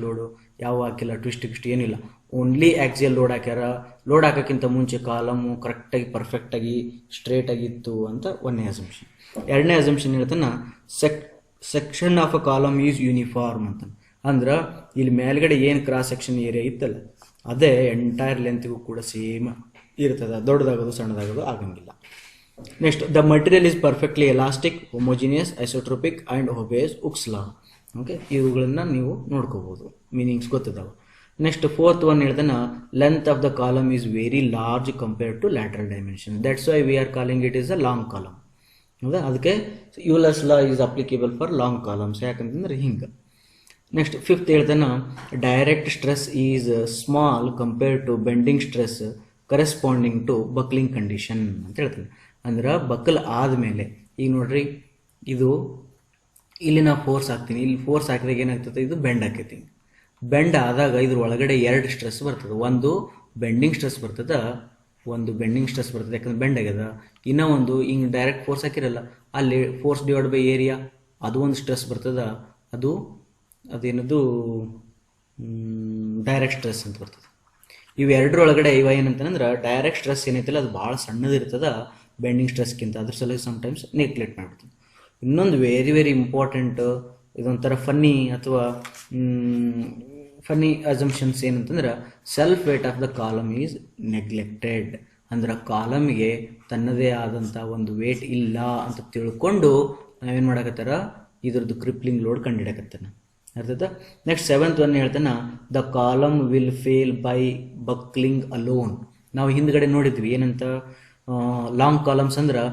ಲೋಡು ಯಾವ ಹಾಕಿಲ್ಲ, ಟ್ವಿಸ್ಟ್ ಏನಿಲ್ಲ, ಓನ್ಲಿ ಆಕ್ಸಿಯಲ್ ಲೋಡ್ ಹಾಕ್ಯಾರ. ಲೋಡ್ ಹಾಕೋಕ್ಕಿಂತ ಮುಂಚೆ ಕಾಲಮು ಕರೆಕ್ಟಾಗಿ ಪರ್ಫೆಕ್ಟಾಗಿ ಸ್ಟ್ರೇಟಾಗಿತ್ತು ಅಂತ ಒಂದನೇ ಅಸಂಪ್ಷನ್. ಎರಡನೇ ಅಸಂಪ್ಷನ್ ಹೇಳ್ತಾನೆ, section of a column is uniform ಅಂತ. ಅಂದ್ರೆ ಇಲ್ಲಿ ಮೇಲ್ಗಡೆ ಏನು ಕ್ರಾಸ್ ಸೆಕ್ಷನ್ ಏರಿಯಾ ಇತ್ತಲ್ಲ ಅದೇ ಎಂಟೈರ್ ಲೆಂತ್ಗೂ ಕೂಡ ಸೇಮ್ ಇರ್ತದೆ, ದೊಡ್ಡದಾಗೋದು ಸಣ್ಣದಾಗೋದು ಆಗಂಗಿಲ್ಲ. Next, the material is perfectly elastic, homogeneous, isotropic and obeys Hooke's law. Okay, ಇವುಗಳನ್ನ ನೀವು ನೋಡ್ಕೋಬಹುದು, ಮೀನಿಂಗ್ಸ್ ಗೊತ್ತಿದ್ದಾವೆ. ನೆಕ್ಸ್ಟ್ ಫೋರ್ತ್ ಒನ್ ಹೇಳ್ತಾನೆ, length of the column is very large compared to lateral dimension, that's why we are calling it is a long column. ಹೌದಾ? ಅದಕ್ಕೆ Euler's law is applicable for long columns. ಯಾಕಂತಂದ್ರೆ ಹಿಂಗೆ. Next fifth ಹೇಳ್ತಾನೆ, direct stress is small compared to bending stress corresponding to buckling condition ಅಂತ ಹೇಳ್ತಾನೆ. ಅಂದ್ರೆ ಬಕ್ಕಲ್ ಆದಮೇಲೆ ಈಗ ನೋಡ್ರಿ, ಇದು ಇಲ್ಲಿ ನಾವು ಫೋರ್ಸ್ ಹಾಕ್ತೀನಿ, ಇಲ್ಲಿ ಫೋರ್ಸ್ ಹಾಕಿದಾಗ ಏನಾಗ್ತದೆ, ಇದು ಬೆಂಡ್ ಆಕೈತಿ. ಬೆಂಡ್ ಆದಾಗ ಇದ್ರ ಒಳಗಡೆ ಎರಡು ಸ್ಟ್ರೆಸ್ ಬರ್ತದೆ. ಒಂದು ಬೆಂಡಿಂಗ್ ಸ್ಟ್ರೆಸ್ ಬರ್ತದೆ, ಯಾಕಂದ್ರೆ ಬೆಂಡ್ ಆಗ್ಯದ. ಇನ್ನೂ ಒಂದು ಹಿಂಗೆ ಡೈರೆಕ್ಟ್ ಫೋರ್ಸ್ ಹಾಕಿರಲ್ಲ, ಅಲ್ಲಿ ಫೋರ್ಸ್ ಡಿವೈಡ್ ಬೈ ಏರಿಯಾ ಅದು ಒಂದು ಸ್ಟ್ರೆಸ್ ಬರ್ತದೆ. ಅದೇನದು ಡೈರೆಕ್ಟ್ ಸ್ಟ್ರೆಸ್ ಅಂತ ಬರ್ತದೆ. ಇವೆರಡರೊಳಗಡೆ ಏನಂತಂದ್ರೆ ಡೈರೆಕ್ಟ್ ಸ್ಟ್ರೆಸ್ ಏನೈತಿಲ್ಲ ಅದು ಭಾಳ ಸಣ್ಣದಿರ್ತದೆ ಬೆಂಡಿಂಗ್ ಸ್ಟ್ರೆಸ್ಗಿಂತ. ಅದ್ರ ಸಲುವಾಗಿ ಸಮ್ಟೈಮ್ಸ್ ನೆಗ್ಲೆಕ್ಟ್ ಮಾಡ್ಬಿಡ್ತೀವಿ. ಇನ್ನೊಂದು ವೆರಿ ವೆರಿ ಇಂಪಾರ್ಟೆಂಟ್, ಇದೊಂಥರ ಫನ್ನಿ ಅಸಂಪ್ಷನ್ಸ್ ಏನಂತಂದ್ರೆ, self weight of the column is neglected. ಅಂದ್ರೆ ಕಾಲಮ್ಗೆ ತನ್ನದೇ ಆದಂಥ ಒಂದು ವೇಟ್ ಇಲ್ಲ ಅಂತ ತಿಳ್ಕೊಂಡು ನಾವೇನು ಮಾಡಕತ್ತಾರ ಇದ್ರದ್ದು ಕ್ರಿಪ್ಲಿಂಗ್ ಲೋಡ್ ಕಂಡುಹಿಡಕತ್ತಾನ. ಅರ್ಥಾಯ್ತಾ? ನೆಕ್ಸ್ಟ್ 7th ಒನ್ ಹೇಳ್ತಾನ, the column will fail by buckling alone. ನಾವು ಹಿಂದ್ಗಡೆ ನೋಡಿದ್ವಿ ಏನಂತ, ಲಾಂಗ್ ಕಾಲಮ್ಸ್ ಅಂದ್ರೆ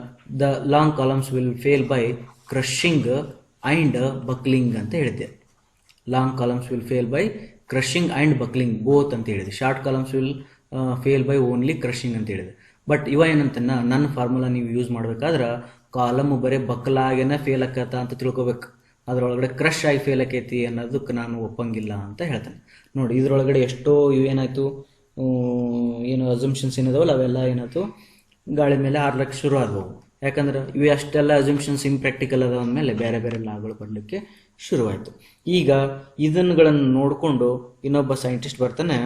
the long columns will fail by crushing and buckling ಅಂತ ಹೇಳಿದ್ದೆ. Long columns will fail by crushing and buckling both ಅಂತ ಹೇಳಿದೆ. Short columns will fail by only crushing ಅಂತ ಹೇಳಿದೆ. ಬಟ್ ಇವ ಏನಂತನ್ನ, ನನ್ನ ಫಾರ್ಮುಲಾ ನೀವು ಯೂಸ್ ಮಾಡ್ಬೇಕಾದ್ರೆ ಕಾಲಮ್ ಬರೀ ಬಕ್ಲಾಗೇನೆ ಫೇಲ್ ಆಕತ್ತ ಅಂತ ತಿಳ್ಕೊಬೇಕು, ಅದರೊಳಗಡೆ ಕ್ರಶ್ ಆಗಿ ಫೇಲ್ ಆಕೈತಿ ಅನ್ನೋದಕ್ಕೆ ನಾನು ಒಪ್ಪಂಗಿಲ್ಲ ಅಂತ ಹೇಳ್ತಾನೆ. ನೋಡಿ ಇದ್ರೊಳಗಡೆ ಎಷ್ಟೋ ಇವೇನಾಯ್ತು, ಏನು ಅಸಂಪ್ಷನ್ಸ್ ಏನಿದಾವಲ್ಲ ಅವೆಲ್ಲ ಏನಾಯ್ತು ಗಾಳಿ ಮೇಲೆ ಹಾರ್ಲಕ್ಕೆ ಶುರು ಆದವು. ಯಾಕಂದ್ರೆ ಇವು ಅಷ್ಟೆಲ್ಲ ಅಸಂಪ್ಷನ್ಸ್ ಇಂಪ್ರಾಕ್ಟಿಕಲ್ ಅದಾವ ಅಂದಮೇಲೆ ಬೇರೆ ಬೇರೆ ಲಾಗಳು ಬರಲಿಕ್ಕೆ ಶುರುವಾಯಿತು. ಈಗ ಇದನ್ನುಗಳನ್ನು ನೋಡಿಕೊಂಡು ಇನ್ನೊಬ್ಬ ಸೈಂಟಿಸ್ಟ್ ಬರ್ತಾನೆ.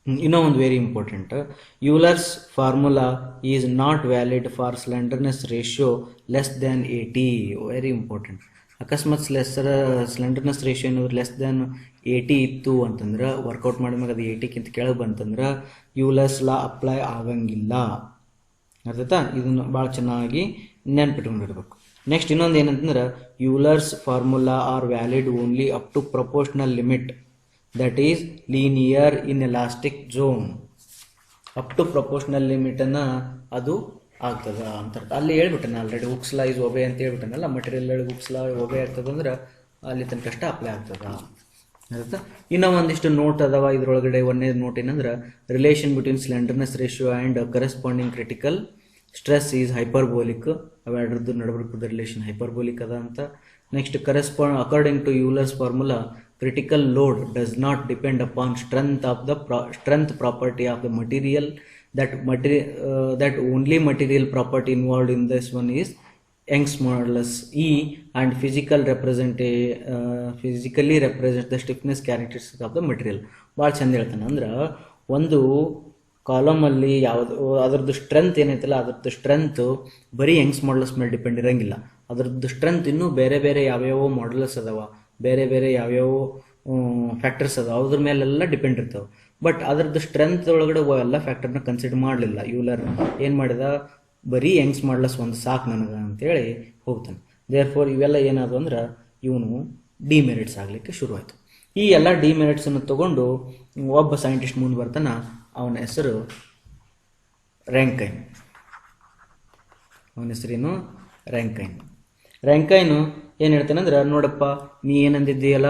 ಇನ್ನೂ ಒಂದು very important, ಯೂಲರ್ಸ್ formula is not valid for slenderness ratio less than 80. Very important. ಅಕಸ್ಮಾತ್ ಸ್ಲೆಂಡರ್ನೆಸ್ ರೇಷಿಯೋ ಏನಾದ್ರು ಲೆಸ್ ದ್ಯಾನ್ 80 ಇತ್ತು ಅಂತಂದ್ರೆ, ವರ್ಕೌಟ್ ಮಾಡಿದ್ಮೇಲೆ ಅದು 80ಕ್ಕಿಂತ ಕೆಳಗೆ ಬಂತಂದ್ರೆ ಯೂಲರ್ಸ್ ಲಾ ಅಪ್ಲೈ ಆಗಂಗಿಲ್ಲ. ಅರ್ಥಾಯ್ತಾ? ಇದನ್ನು ಭಾಳ ಚೆನ್ನಾಗಿ ನೆನ್ಪಿಟ್ಕೊಂಡಿರ್ಬೇಕು. ನೆಕ್ಸ್ಟ್ ಇನ್ನೊಂದು ಏನಂತಂದ್ರೆ, Euler's formula are valid only up to proportional limit that is linear in elastic zone. Up to ಪ್ರಪೋರ್ಷನಲ್ ಲಿಮಿಟನ್ನು ಅದು ಆಗ್ತದ ಅಂತ ಅಲ್ಲಿ ಹೇಳ್ಬಿಟ್ಟೆ already. Hooke's law is obey ಅಂತ ಹೇಳ್ಬಿಟ್ಟನಲ್ಲ, ಮಟೀರಿಯಲ್ ಹುಕ್ಸ್ ಲಾ ಒಬೆ ಆಗ್ತದಂದ್ರೆ ಅಲ್ಲಿ ತನಕಷ್ಟ ಅಪ್ಲೈ ಆಗ್ತದ. ಆಯ್ತಾ? ಇನ್ನೂ ಒಂದಿಷ್ಟು ನೋಟ್ ಅದಾವ ಇದ್ರೊಳಗಡೆ. ಒಂದೇ ನೋಟ್ ಏನಂದ್ರೆ, relation between slenderness ratio and corresponding critical stress is hyperbolic. ಅವೆರಡರದ್ದು ನಡಬರ್ಕದ ರಿಲೇಷನ್ ಹೈಪರ್ಬೋಲಿಕ್ ಅದ ಅಂತ. Next according to Euler's formula, critical load does not depend upon strength property of the material. That only material property involved in this one is Young's modulus E, and physically represent the stiffness characteristics of the material. ಭಾಳ ಚಂದ ಹೇಳ್ತಾನೆ. ಅಂದ್ರೆ ಒಂದು ಕಾಲಮಲ್ಲಿ ಯಾವುದು ಅದರದ್ದು strength ಏನೈತಲ್ಲ, ಅದರದ್ದು strength ಬರೀ ಯಂಗ್ಸ್ ಮಾಡಲಸ್ ಮೇಲೆ ಡಿಪೆಂಡ್ ಇರೋಂಗಿಲ್ಲ. ಅದರದ್ದು ಸ್ಟ್ರೆಂತ್ ಇನ್ನೂ ಬೇರೆ ಬೇರೆ ಯಾವ್ಯಾವ ಮಾಡಲಸ್ ಅದಾವ, ಬೇರೆ ಬೇರೆ ಯಾವ್ಯಾವ ಫ್ಯಾಕ್ಟರ್ಸ್ ಅದಾವ, ಅದ್ರ ಮೇಲೆಲ್ಲ ಡಿಪೆಂಡ್ ಇರ್ತಾವೆ. ಬಟ್ ಅದರದ್ದು ಸ್ಟ್ರೆಂತ್ ಒಳಗಡೆ ಎಲ್ಲ ಫ್ಯಾಕ್ಟರ್ನ ಕನ್ಸಿಡರ್ ಮಾಡಲಿಲ್ಲ. ಯೂಲರ್ ಏನು ಮಾಡಿದ, ಬರೀ ಯಂಗ್ಸ್ ಮಾಡಲಸ್ ಒಂದು ಸಾಕು ನನಗೆ ಅಂತೇಳಿ ಹೋಗ್ತಾನೆ. ದೇರ್ಫೋರ್ ಇವೆಲ್ಲ ಏನಾದ್ರು ಅಂದ್ರೆ ಇವನು ಡಿಮೆರಿಟ್ಸ್ ಆಗಲಿಕ್ಕೆ ಶುರುವಾಯಿತು. ಈ ಎಲ್ಲ ಡಿಮೆರಿಟ್ಸನ್ನು ತಗೊಂಡು ಒಬ್ಬ ಸೈಂಟಿಸ್ಟ್ ಮುಂದೆ ಬರ್ತಾನ. ಅವನ ಹೆಸರು ರ್ಯಾಂಕೈನ್. ಅವನ ಹೆಸರೇನು? ರ್ಯಾಂಕೈನ್. ರ್ಯಾಂಕೈನು ಏನು ಹೇಳ್ತಾನೆ ಅಂದ್ರೆ, ನೋಡಪ್ಪ ನೀ ಏನಂದಿದ್ದೀಯಲ್ಲ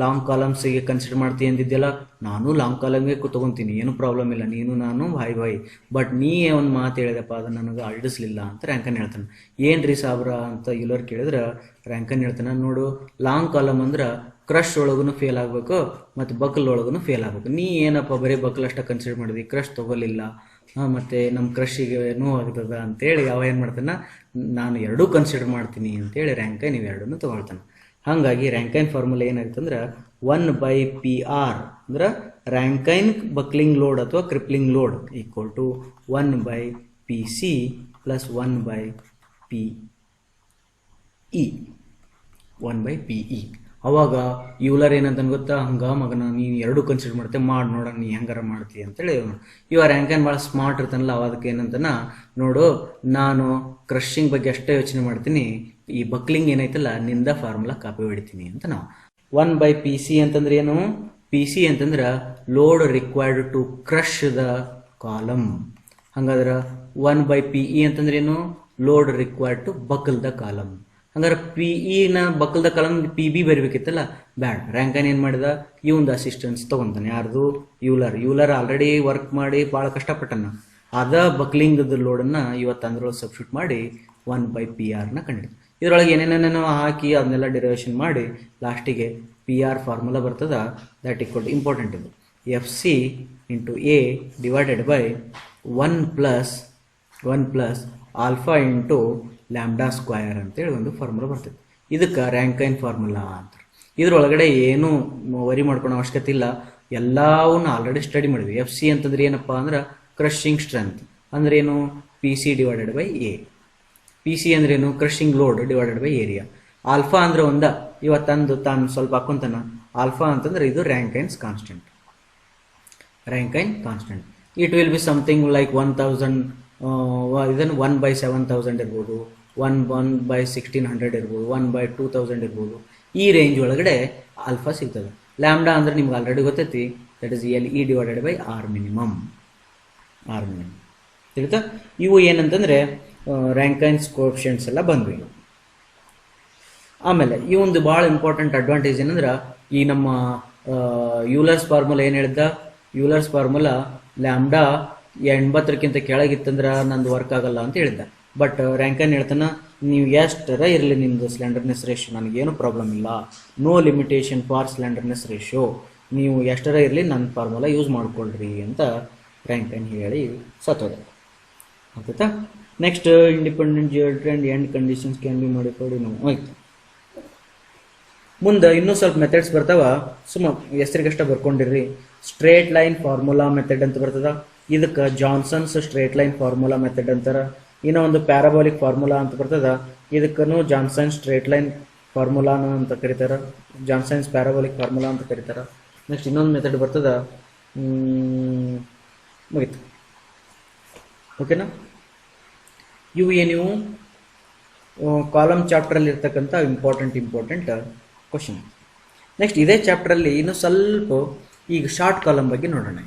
ಲಾಂಗ್ ಕಾಲಮ್ಸಿಗೆ ಕನ್ಸಿಡರ್ ಮಾಡ್ತೀಯ ಅಂದಿದ್ಯಲ್ಲ, ನಾನು ಲಾಂಗ್ ಕಾಲಮ್ಗೆ ತೊಗೊತೀನಿ, ಏನು ಪ್ರಾಬ್ಲಮ್ ಇಲ್ಲ, ನೀನು ನಾನು ಭಾಯ್. ಬಟ್ ನೀ ಒಂದು ಮಾತು ಹೇಳಿದಪ್ಪ ಅದನ್ನು ನನಗೆ ಅಳಿಸ್ಲಿಲ್ಲ ಅಂತ ರ್ಯಾಂಕನ್ ಹೇಳ್ತಾನೆ. ಏನು ರೀ ಸಾಬ್ರ ಅಂತ ಯೂಲರ್ ಕೇಳಿದ್ರೆ ರ್ಯಾಂಕನ್ ಹೇಳ್ತಾನೆ, ನೋಡು ಲಾಂಗ್ ಕಾಲಮ್ ಅಂದ್ರೆ ಕ್ರಶ್ ಒಳಗೂ ಫೇಲ್ ಆಗಬೇಕು ಮತ್ತು ಬಕಲ್ ಒಳಗೂ ಫೇಲ್ ಆಗಬೇಕು. ನೀ ಏನಪ್ಪ ಬರೀ ಬಕಲ್ ಅಷ್ಟ ಕನ್ಸಿಡರ್ ಮಾಡಿದ್ವಿ, ಕ್ರಶ್ ತೊಗೊಲಿಲ್ಲ, ಮತ್ತು ನಮ್ಮ ಕ್ರಶಿಗೆ ನೋವು ಆಗ್ತದ ಅಂತೇಳಿ ಅವ ಏನು ಮಾಡ್ತಾನೆ, ನಾನು ಎರಡೂ ಕನ್ಸಿಡರ್ ಮಾಡ್ತೀನಿ ಅಂತೇಳಿ ರ್ಯಾಂಕೈನ್ ಇವೆರಡನ್ನು ತೊಗೊಳ್ತಾನೆ. ಹಾಗಾಗಿ ರ್ಯಾಂಕೈನ್ ಫಾರ್ಮುಲಾ ಏನಾಗ್ತಂದ್ರೆ 1/PR ಅಂದ್ರೆ ರ್ಯಾಂಕೈನ್ ಬಕ್ಲಿಂಗ್ ಲೋಡ್ ಅಥವಾ crippling load equal to 1/PC plus 1/PE. 1/PE. ಅವಾಗ ಯೂಲರ್ ಏನಂತ ಗೊತ್ತಾ, ಹಂಗ ಮಗನ ನೀನು ಎರಡೂ ಕನ್ಸಿಡರ್ ಮಾಡ್ತೆ, ಮಾಡಿ ನೋಡೋಣ ನೀ ಹೆಂಗಾರ ಮಾಡ್ತೀಯ ಅಂತೇಳಿ. ಇವ ರ್ಯಾಂಕೈನ್ ಭಾಳ ಸ್ಮಾರ್ಟ್ ಇರ್ತಾನಲ್ಲ, ಅದಕ್ಕೆ ಏನಂತನ, ನೋಡು ನಾನು ಕ್ರಶಿಂಗ್ ಬಗ್ಗೆ ಅಷ್ಟೇ ಯೋಚನೆ ಮಾಡ್ತೀನಿ, ಈ ಬಕ್ಲಿಂಗ್ ಏನೈತಲ್ಲ ನಿಂದ ಫಾರ್ಮುಲಾ ಕಾಪಿ ಹೊಡಿತೀನಿ ಅಂತ. ನಾವು 1/PC ಅಂತಂದ್ರೆ ಏನು? PC ಅಂತಂದ್ರೆ load required to crush the column. ಹಂಗಾದ್ರೆ 1/PE ಅಂತಂದ್ರೆ ಏನು? Load required to buckle the column. ಹಂಗಾರೆ PE buckle the column PB ಬರಿಬೇಕಿತ್ತಲ್ಲ, ಬ್ಯಾಡ್. ರ್ಯಾಂಕೈನ್ ಏನು ಮಾಡಿದ, ಈ ಒಂದು ಅಸಿಸ್ಟೆನ್ಸ್ ತೊಗೊತಾನೆ. ಯಾರ್ದು? ಯೂಲರ್ ಆಲ್ರೆಡಿ ವರ್ಕ್ ಮಾಡಿ ಭಾಳ ಕಷ್ಟಪಟ್ಟನ. ಅದ ಬಕ್ಲಿಂಗ್ದ ಲೋಡನ್ನು ಇವತ್ತು ಅಂದ್ರೊಳಗೆ ಸಬ್ಸ್ಟಿಟ್ಯೂಟ್ ಮಾಡಿ 1/PR ಕಂಡಿದ್ದು. ಇದರೊಳಗೆ ಏನೇನೇನೋ ಹಾಕಿ ಅದನ್ನೆಲ್ಲ ಡಿರೈವೇಷನ್ ಮಾಡಿ ಲಾಸ್ಟಿಗೆ PR ಫಾರ್ಮುಲಾ ಬರ್ತದ. ದ್ಯಾಟ್ ಈಕ್ವಲ್ ಟು ಇಂಪಾರ್ಟೆಂಟ್ ಇದು FC into A divided by 1 plus alpha into lambda square ಅಂತೇಳಿ ಒಂದು ಫಾರ್ಮುಲಾ ಬರ್ತದೆ. ಇದಕ್ಕೆ ರ್ಯಾಂಕೈನ್ ಫಾರ್ಮುಲಾ ಅಂತ. ಇದರೊಳಗಡೆ ಏನು ವರಿ ಮಾಡ್ಕೊಳ್ಳೋ ಅವಶ್ಯಕತೆ ಇಲ್ಲ, ಎಲ್ಲವನ್ನ ಆಲ್ರೆಡಿ ಸ್ಟಡಿ ಮಾಡಿದ್ವಿ. FC ಅಂತಂದ್ರೆ ಏನಪ್ಪ ಅಂದ್ರೆ ಕ್ರಶಿಂಗ್ ಸ್ಟ್ರೆಂತ್ ಅಂದ್ರೆ ಏನು? PC divided by A. PC ಅಂದ್ರೇನು? Crushing load divided by area. Alpha ಅಂದ್ರೆ ಒಂದ, ಇವತ್ತಂದು ತಾನು ಸ್ವಲ್ಪ ಹಾಕೊಂತಾನ. ಆಲ್ಫಾ ಅಂತಂದ್ರೆ ಇದು Rankine's constant. Rankine constant. It will be something like 1000 ಇದನ್ನು 1/7000 ಇರ್ಬೋದು, 1/1600 ಇರ್ಬೋದು, 1/2000 ಇರ್ಬೋದು. ಈ ರೇಂಜ್ ಒಳಗಡೆ ಆಲ್ಫಾ ಸಿಗ್ತದೆ. ಲ್ಯಾಂಬ್ಡಾ ಅಂದ್ರೆ ನಿಮ್ಗೆ ಆಲ್ರೆಡಿ ಗೊತ್ತೈತಿ, that is LE divided by R minimum. ತಿಳಿತಾ? ಇವು ಏನಂತಂದ್ರೆ ರ್ಯಾಂಕೈನ್ಸ್ ಕೋಎಫಿಷಿಯೆಂಟ್ಸ್ ಎಲ್ಲ ಬಂದ್ವಿ. ಆಮೇಲೆ ಈ ಒಂದು ಭಾಳ ಇಂಪಾರ್ಟೆಂಟ್ ಅಡ್ವಾಂಟೇಜ್ ಏನಂದ್ರೆ, ಈ ನಮ್ಮ ಯೂಲರ್ಸ್ ಫಾರ್ಮುಲಾ ಏನು ಹೇಳಿದ್ದ, ಯೂಲರ್ಸ್ ಫಾರ್ಮುಲಾ ಲ್ಯಾಂಬ್ಡಾ 80ಕ್ಕಿಂತ ಕೆಳಗಿತ್ತಂದ್ರೆ ನಂದು ವರ್ಕ್ ಆಗಲ್ಲ ಅಂತ ಹೇಳಿದ್ದ. ಬಟ್ ರ್ಯಾಂಕೈನ್ ಹೇಳ್ತಾನೆ, ನೀವು ಎಷ್ಟರ ಇರಲಿ ನಿಮ್ಮದು ಸ್ಲೆಂಡರ್ನೆಸ್ ರೇಷಿಯೋ, ನನಗೇನು ಪ್ರಾಬ್ಲಮ್ ಇಲ್ಲ, no limitation for slenderness ratio, ನೀವು ಎಷ್ಟರ ಇರಲಿ ನನ್ನ ಫಾರ್ಮುಲಾ ಯೂಸ್ ಮಾಡ್ಕೊಳ್ರಿ ಅಂತ ರ್ಯಾಂಕೈನ್ ಹೇಳಿ ಸತ್ತೋದ. ಆಯ್ತಾ? Next, independent geometry and end conditions can be modified. ಆಯ್ತು. ಮುಂದೆ ಇನ್ನೂ ಸ್ವಲ್ಪ ಮೆಥಡ್ಸ್ ಬರ್ತಾವ, ಹೆಸರಿಗಷ್ಟ ಬರ್ಕೊಂಡಿರ್ರಿ. ಸ್ಟ್ರೇಟ್ ಲೈನ್ ಫಾರ್ಮುಲಾ ಮೆಥಡ್ ಅಂತ ಬರ್ತದ, ಇದಕ್ಕೆ Johnson's straight line formula method ಅಂತಾರ. ಇನ್ನೂ ಒಂದು ಪ್ಯಾರಾಬೋಲಿಕ್ ಫಾರ್ಮುಲಾ ಅಂತ ಬರ್ತದ, ಇದಕ್ಕೂ ಜಾನ್ಸನ್ ಸ್ಟ್ರೇಟ್ ಲೈನ್ ಫಾರ್ಮುಲಾನ ಅಂತ ಕರೀತಾರ, ಜಾನ್ಸನ್ಸ್ ಪ್ಯಾರಾಬೋಲಿಕ್ ಫಾರ್ಮುಲಾ ಅಂತ ಕರೀತಾರ. ನೆಕ್ಸ್ಟ್ ಇನ್ನೊಂದು ಮೆಥಡ್ ಬರ್ತದ, ಮುಗಿತು. ಓಕೆನಾ? ಇವು ನೀವು ಕಾಲಮ್ ಚಾಪ್ಟ್ರಲ್ಲಿ ಇರ್ತಕ್ಕಂಥ ಇಂಪಾರ್ಟೆಂಟ್ ಕ್ವಶನ್. ನೆಕ್ಸ್ಟ್ ಇದೇ ಚಾಪ್ಟ್ರಲ್ಲಿ ಇನ್ನು ಸ್ವಲ್ಪ ಈಗ ಶಾರ್ಟ್ ಕಾಲಮ್ ಬಗ್ಗೆ ನೋಡೋಣ.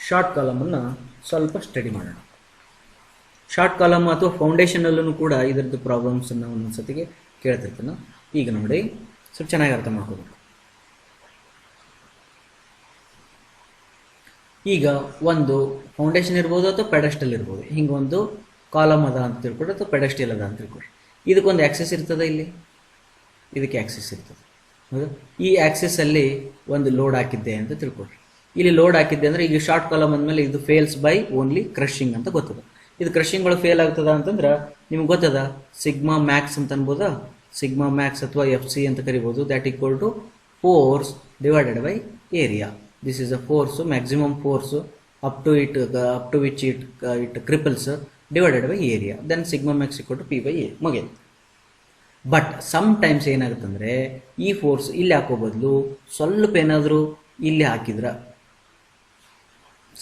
ಶಾರ್ಟ್ ಕಾಲಮನ್ನು ಸ್ವಲ್ಪ ಸ್ಟಡಿ ಮಾಡೋಣ. ಶಾರ್ಟ್ ಕಾಲಮ್ ಅಥವಾ ಫೌಂಡೇಶನಲ್ಲೂ ಕೂಡ ಇದರದ್ದು ಪ್ರಾಬ್ಲಮ್ಸನ್ನು ಒಂದೊಂದು ಸತಿಗೆ ಕೇಳ್ತಿರ್ತಾನೆ. ಈಗ ನೋಡಿ, ಸ್ವಲ್ಪ ಚೆನ್ನಾಗಿ ಅರ್ಥ ಮಾಡ್ಕೋಬೇಕು. ಈಗ ಒಂದು ಫೌಂಡೇಶನ್ ಇರ್ಬೋದು ಅಥವಾ ಪೆಡಸ್ಟಲ್ ಇರ್ಬೋದು, ಹಿಂಗೆ ಒಂದು ಕಾಲಮ್ ಅದ ಅಂತ ತಿಳ್ಕೊಡ್ರಿ ಅಥವಾ ಪೆಡಸ್ಟಲ್ ಅದ ಅಂತ ತಿಳ್ಕೊಡ್ರಿ. ಇದಕ್ಕೊಂದು ಆಕ್ಸಿಸ್ ಇರ್ತದೆ, ಇಲ್ಲಿ ಇದಕ್ಕೆ ಆಕ್ಸಿಸ್ ಇರ್ತದೆ. ಹೌದಾ? ಈ ಆಕ್ಸಿಸಲ್ಲಿ ಒಂದು ಲೋಡ್ ಹಾಕಿದ್ದೆ ಅಂತ ತಿಳ್ಕೊಡ್ರಿ. ಇಲ್ಲಿ ಲೋಡ್ ಹಾಕಿದ್ದೆ ಅಂದರೆ ಈಗ ಶಾರ್ಟ್ ಕಾಲಮ್ ಅಂದಮೇಲೆ ಇದು ಫೇಲ್ಸ್ ಬೈ ಓನ್ಲಿ ಕ್ರಶಿಂಗ್ ಅಂತ ಗೊತ್ತದ. ಇದು ಕ್ರಶಿಂಗ್ ಒಳಗೆ ಫೇಲ್ ಆಗ್ತದ ಅಂತಂದ್ರೆ ನಿಮ್ಗೆ ಗೊತ್ತದ, ಸಿಗ್ಮಾ ಮ್ಯಾಕ್ಸ್ ಅಂತ ಅನ್ಬೋದಾ, ಸಿಗ್ಮಾ ಮ್ಯಾಕ್ಸ್ ಅಥವಾ FC ಅಂತ ಕರಿಬೋದು. That equal to force divided by area. This is a force, maximum force up to which it cripples divided by area. Then sigma max equal to P/A. ಮುಗಿತು. But sometimes ಏನಾಗುತ್ತೆ ಅಂದರೆ, ಈ force ಇಲ್ಲಿ ಹಾಕೋ ಬದಲು ಸ್ವಲ್ಪ ಏನಾದರೂ ಇಲ್ಲಿ ಹಾಕಿದ್ರ,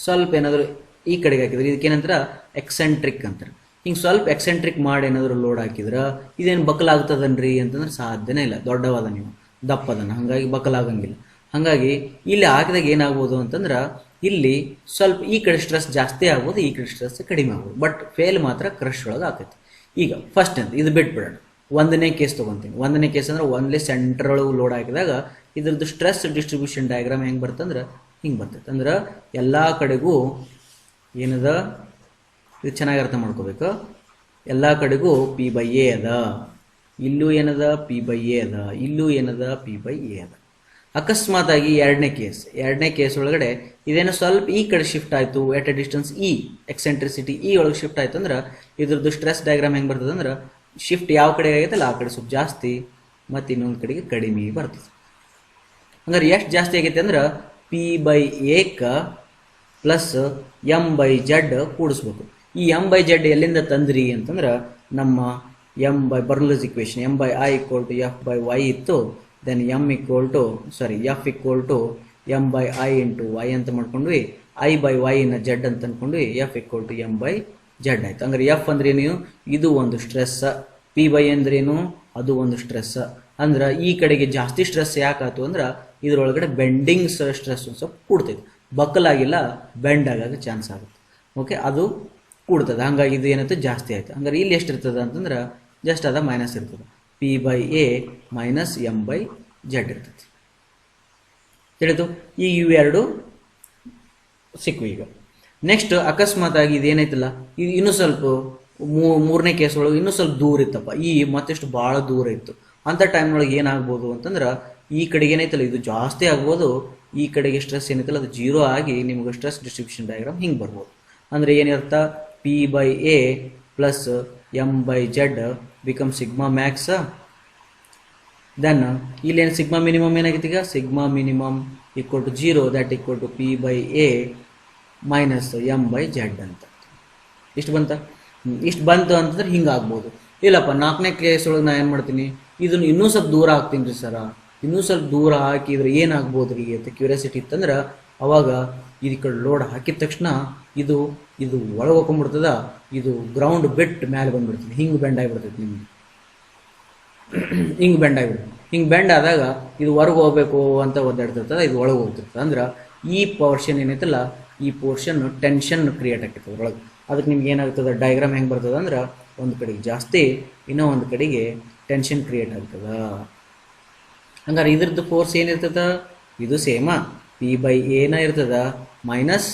ಸ್ವಲ್ಪ ಏನಾದರೂ ಈ ಕಡೆಗೆ ಹಾಕಿದ್ರೆ ಇದಕ್ಕೇನಂತಾರೆ ಎಕ್ಸೆಂಟ್ರಿಕ್ ಅಂತಾರೆ. ಹಿಂಗೆ ಸ್ವಲ್ಪ ಎಕ್ಸೆಂಟ್ರಿಕ್ ಮಾಡಿ ಏನಾದರೂ ಲೋಡ್ ಹಾಕಿದ್ರೆ ಇದೇನು ಬಕ್ಕಲಾಗ್ತದನ್ರಿ ಅಂತಂದ್ರೆ ಸಾಧ್ಯನೇ ಇಲ್ಲ. ದೊಡ್ಡವಾದ ನೀವು ದಪ್ಪದನ್ನ, ಹಾಗಾಗಿ ಬಕ್ಕಲಾಗಂಗಿಲ್ಲ. ಹಾಗಾಗಿ ಇಲ್ಲಿ ಹಾಕಿದಾಗ ಏನಾಗ್ಬೋದು ಅಂತಂದ್ರೆ, ಇಲ್ಲಿ ಸ್ವಲ್ಪ ಈ ಕಡೆ ಸ್ಟ್ರೆಸ್ ಜಾಸ್ತಿ ಆಗ್ಬೋದು, ಈ ಕಡೆ ಸ್ಟ್ರೆಸ್ ಕಡಿಮೆ ಆಗ್ಬೋದು. ಬಟ್ ಫೇಲ್ ಮಾತ್ರ ಕ್ರಶ್ ಒಳಗೆ ಆಗ್ತೈತಿ. ಈಗ ಫಸ್ಟ್ ಅಂತ ಇದು ಬಿಟ್ಬಿಡೋಣ, ಒಂದನೇ ಕೇಸ್ ತೊಗೊತೀನಿ. ಒಂದನೇ ಕೇಸ್ ಅಂದ್ರೆ ಒಂದೇ ಸೆಂಟರ್ ಒಳಗೆ ಲೋಡ್ ಹಾಕಿದಾಗ ಇದ್ರದ್ದು ಸ್ಟ್ರೆಸ್ ಡಿಸ್ಟ್ರಿಬ್ಯೂಷನ್ ಡಯಾಗ್ರಾಮ್ ಹೆಂಗೆ ಬರ್ತಂದ್ರೆ ಹಿಂಗೆ ಬರ್ತೈತೆ. ಅಂದ್ರೆ ಎಲ್ಲ ಕಡೆಗೂ ಏನದ, ಇದು ಚೆನ್ನಾಗಿ ಅರ್ಥ ಮಾಡ್ಕೋಬೇಕು. ಎಲ್ಲ ಕಡೆಗೂ P/A ಅದ, ಇಲ್ಲೂ ಏನದ P/A ಅದ, ಇಲ್ಲೂ ಏನದ P/A ಅದ. ಅಕಸ್ಮಾತಾಗಿ ಎರಡನೇ ಕೇಸ್ ಒಳಗಡೆ ಇದೇನೋ ಸ್ವಲ್ಪ ಈ ಕಡೆ ಶಿಫ್ಟ್ ಆಯಿತು, ಎಟ್ ಎ ಡಿಸ್ಟೆನ್ಸ್ ಎಕ್ಸೆಂಟ್ರಿಸಿಟಿ ಒಳಗೆ ಶಿಫ್ಟ್ ಆಯ್ತು ಅಂದ್ರೆ ಇದ್ರದ್ದು ಸ್ಟ್ರೆಸ್ ಡಯಾಗ್ರಾಮ್ ಹೆಂಗೆ ಬರ್ತದೆ ಅಂದ್ರೆ, ಶಿಫ್ಟ್ ಯಾವ ಕಡೆ ಆಗೈತಲ್ಲ ಆ ಕಡೆ ಸ್ವಲ್ಪ ಜಾಸ್ತಿ ಮತ್ತು ಇನ್ನೊಂದು ಕಡೆಗೆ ಕಡಿಮೆ ಬರ್ತದೆ. ಹಂಗಾರೆ ಎಷ್ಟು ಜಾಸ್ತಿ ಆಗೈತೆ ಅಂದ್ರೆ P/A ಪ್ಲಸ್ M/Z ಕೂಡಿಸ್ಬೇಕು. ಈ M/Z ಎಲ್ಲಿಂದ ತಂದ್ರಿ ಅಂತಂದ್ರೆ, ನಮ್ಮ ಬರ್ನೌಲ್ಲಿಸ್ ಇಕ್ವೇಶನ್ M/I = F/Y ಇತ್ತು. ದೆನ್ F = M/I × Y ಅಂತ ಮಾಡ್ಕೊಂಡ್ವಿ. I/Y ನ Z ಅಂತ ಅಂದ್ಕೊಂಡ್ವಿ. F = M/Z ಆಯ್ತು. ಹಂಗಾರೆ F ಅಂದ್ರೆ ಏನು, ಇದು ಒಂದು ಸ್ಟ್ರೆಸ್. P/A ಅಂದ್ರೇನು, ಅದು ಒಂದು ಸ್ಟ್ರೆಸ್. ಅಂದ್ರೆ ಈ ಕಡೆಗೆ ಜಾಸ್ತಿ ಸ್ಟ್ರೆಸ್ ಯಾಕಾಯ್ತು ಅಂದ್ರೆ ಇದರೊಳಗಡೆ ಬೆಂಡಿಂಗ್ ಸ್ಟ್ರೆಸ್ ಒಂದು ಸ್ವಲ್ಪ ಕೂಡ್ತೈತೆ. ಬಕ್ಕಲಾಗಿಲ್ಲ, ಬೆಂಡ್ ಆಗಾಗ ಚಾನ್ಸ್ ಆಗುತ್ತೆ. ಓಕೆ, ಅದು ಕೂಡ್ತದೆ. ಹಂಗಾಗಿ ಇದು ಏನಂತ ಜಾಸ್ತಿ ಆಯ್ತು. ಹಂಗಾರೆ ಇಲ್ಲಿ ಎಷ್ಟು ಇರ್ತದೆ ಅಂತಂದ್ರೆ ಜಸ್ಟ್ ಅದ ಮೈನಸ್ ಇರ್ತದೆ. P/A ಮೈನಸ್ M/Z ಇರ್ತದೆ. ತಿಳಿದು? ಈಗ ಇವೆರಡು ಸಿಕ್ಕು. ಈಗ ನೆಕ್ಸ್ಟ್ ಅಕಸ್ಮಾತ್ ಆಗಿ ಇದೇನೈತಲ್ಲ, ಇದು ಇನ್ನೂ ಸ್ವಲ್ಪ ಮೂರನೇ ಕೇಸ್ ಒಳಗೆ ಇನ್ನೂ ಸ್ವಲ್ಪ ದೂರ ಇತ್ತಪ್ಪ, ಮತ್ತೆಷ್ಟು ಭಾಳ ದೂರ ಇತ್ತು. ಅಂಥ ಟೈಮ್ನೊಳಗೆ ಏನಾಗ್ಬೋದು ಅಂತಂದ್ರೆ, ಈ ಕಡೆಗೆ ಏನೈತಲ್ಲ ಇದು ಜಾಸ್ತಿ ಆಗ್ಬೋದು, ಈ ಕಡೆಗೆ ಸ್ಟ್ರೆಸ್ ಏನೈತಲ್ಲ ಅದು 0 ಆಗಿ ನಿಮ್ಗೆ ಸ್ಟ್ರೆಸ್ ಡಿಸ್ಟ್ರಿಬ್ಯೂಷನ್ ಡಯಾಗ್ರಾಮ್ ಹಿಂಗೆ ಬರ್ಬೋದು. ಅಂದರೆ ಏನರ್ಥ, P/A plus M/Z become sigma max. Then ಇಲ್ಲೇನು ಸಿಗ್ಮಾ ಮಿನಿಮಮ್ ಏನಾಗಿತ್ತು, ಈಗ sigma minimum = 0, that = P/A minus M/Z ಅಂತ. ಇಷ್ಟು ಬಂತು ಅಂತಂದ್ರೆ ಹಿಂಗೆ ಆಗ್ಬೋದು. ಇಲ್ಲಪ್ಪ 4ನೇ ಕೇಸ್ ಒಳಗೆ ನಾನು ಏನು ಮಾಡ್ತೀನಿ, ಇದನ್ನು ಇನ್ನೂ ಸ್ವಲ್ಪ ದೂರ ಹಾಕ್ತೀನಿ ರೀ ಸರ, ಇನ್ನೂ ಸ್ವಲ್ಪ ದೂರ ಹಾಕಿದ್ರೆ ಏನಾಗ್ಬೋದು ರೀ ಅಂತ ಕ್ಯೂರಿಯಾಸಿಟಿ ಇತ್ತಂದ್ರೆ ಅವಾಗ ಇದು ಈ ಕಡೆ ಲೋಡ್ ಹಾಕಿದ ತಕ್ಷಣ ಇದು ಇದು ಒಳಗೆ ಹೋಗ್ಕೊಂಡ್ಬಿಡ್ತದ, ಇದು ಗ್ರೌಂಡ್ ಬಿಟ್ಟು ಮೇಲೆ ಬಂದ್ಬಿಡ್ತದೆ, ಹಿಂಗೆ ಬೆಂಡ್ ಆಗಿಬಿಡ್ತೈತೆ ನಿಮ್ಗೆ, ಹಿಂಗೆ ಬೆಂಡ್ ಆಗಿಬಿಡ್ತದೆ. ಹಿಂಗೆ ಬೆಂಡ್ ಆದಾಗ ಇದು ಹೊರಗೆ ಹೋಗ್ಬೇಕು ಅಂತ ಒದ್ದಾಡ್ತಿರ್ತದೆ, ಇದು ಒಳಗೆ ಹೋಗ್ತಿರ್ತದೆ. ಅಂದ್ರೆ ಈ ಪೋರ್ಷನ್ ಏನೈತಲ್ಲ, ಈ ಪೋರ್ಷನ್ ಟೆನ್ಷನ್ ಕ್ರಿಯೇಟ್ ಆಗ್ತದೆ ಒಳಗೆ. ಅದಕ್ಕೆ ನಿಮ್ಗೆ ಏನಾಗ್ತದೆ, ಡಯಾಗ್ರಾಮ್ ಹೆಂಗೆ ಬರ್ತದೆ ಅಂದ್ರೆ ಒಂದು ಕಡೆಗೆ ಜಾಸ್ತಿ, ಇನ್ನೂ ಒಂದು ಕಡೆಗೆ ಟೆನ್ಷನ್ ಕ್ರಿಯೇಟ್ ಆಗ್ತದೆ. ಹಂಗಾರೆ ಇದ್ರದ್ದು ಫೋರ್ಸ್ ಏನಿರ್ತದ, ಇದು ಸೇಮ P/A ಇರ್ತದ, ಮೈನಸ್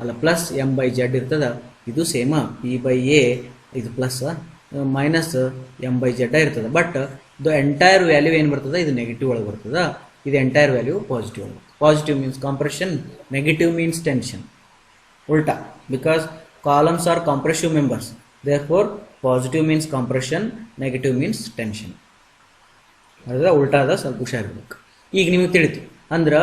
ಅಲ್ಲ ಪ್ಲಸ್ M/Z ಇರ್ತದ. ಇದು ಸೇಮ P/A, ಇದು ಪ್ಲಸ್ ಮೈನಸ್ M/Z ಇರ್ತದೆ. ಬಟ್ ದ ಎಂಟೈರ್ ವ್ಯಾಲ್ಯೂ ಏನು ಬರ್ತದೆ, ಇದು ನೆಗೆಟಿವ್ ಒಳಗೆ ಬರ್ತದ, ಇದು ಎಂಟೈರ್ ವ್ಯಾಲ್ಯೂ ಪಾಸಿಟಿವ್ ಒಳಗೆ. Positive means compression, negative means tension. ಉಲ್ಟಾ, because columns are compressive members, therefore positive means compression, negative means tension. ಅದ ಉಲ್ಟಾ ಅದ, ಸ್ವಲ್ಪ ಹುಷಾರಿರ್ಬೇಕು. ಈಗ ನಿಮಗೆ ತಿಳಿತು ಅಂದ್ರೆ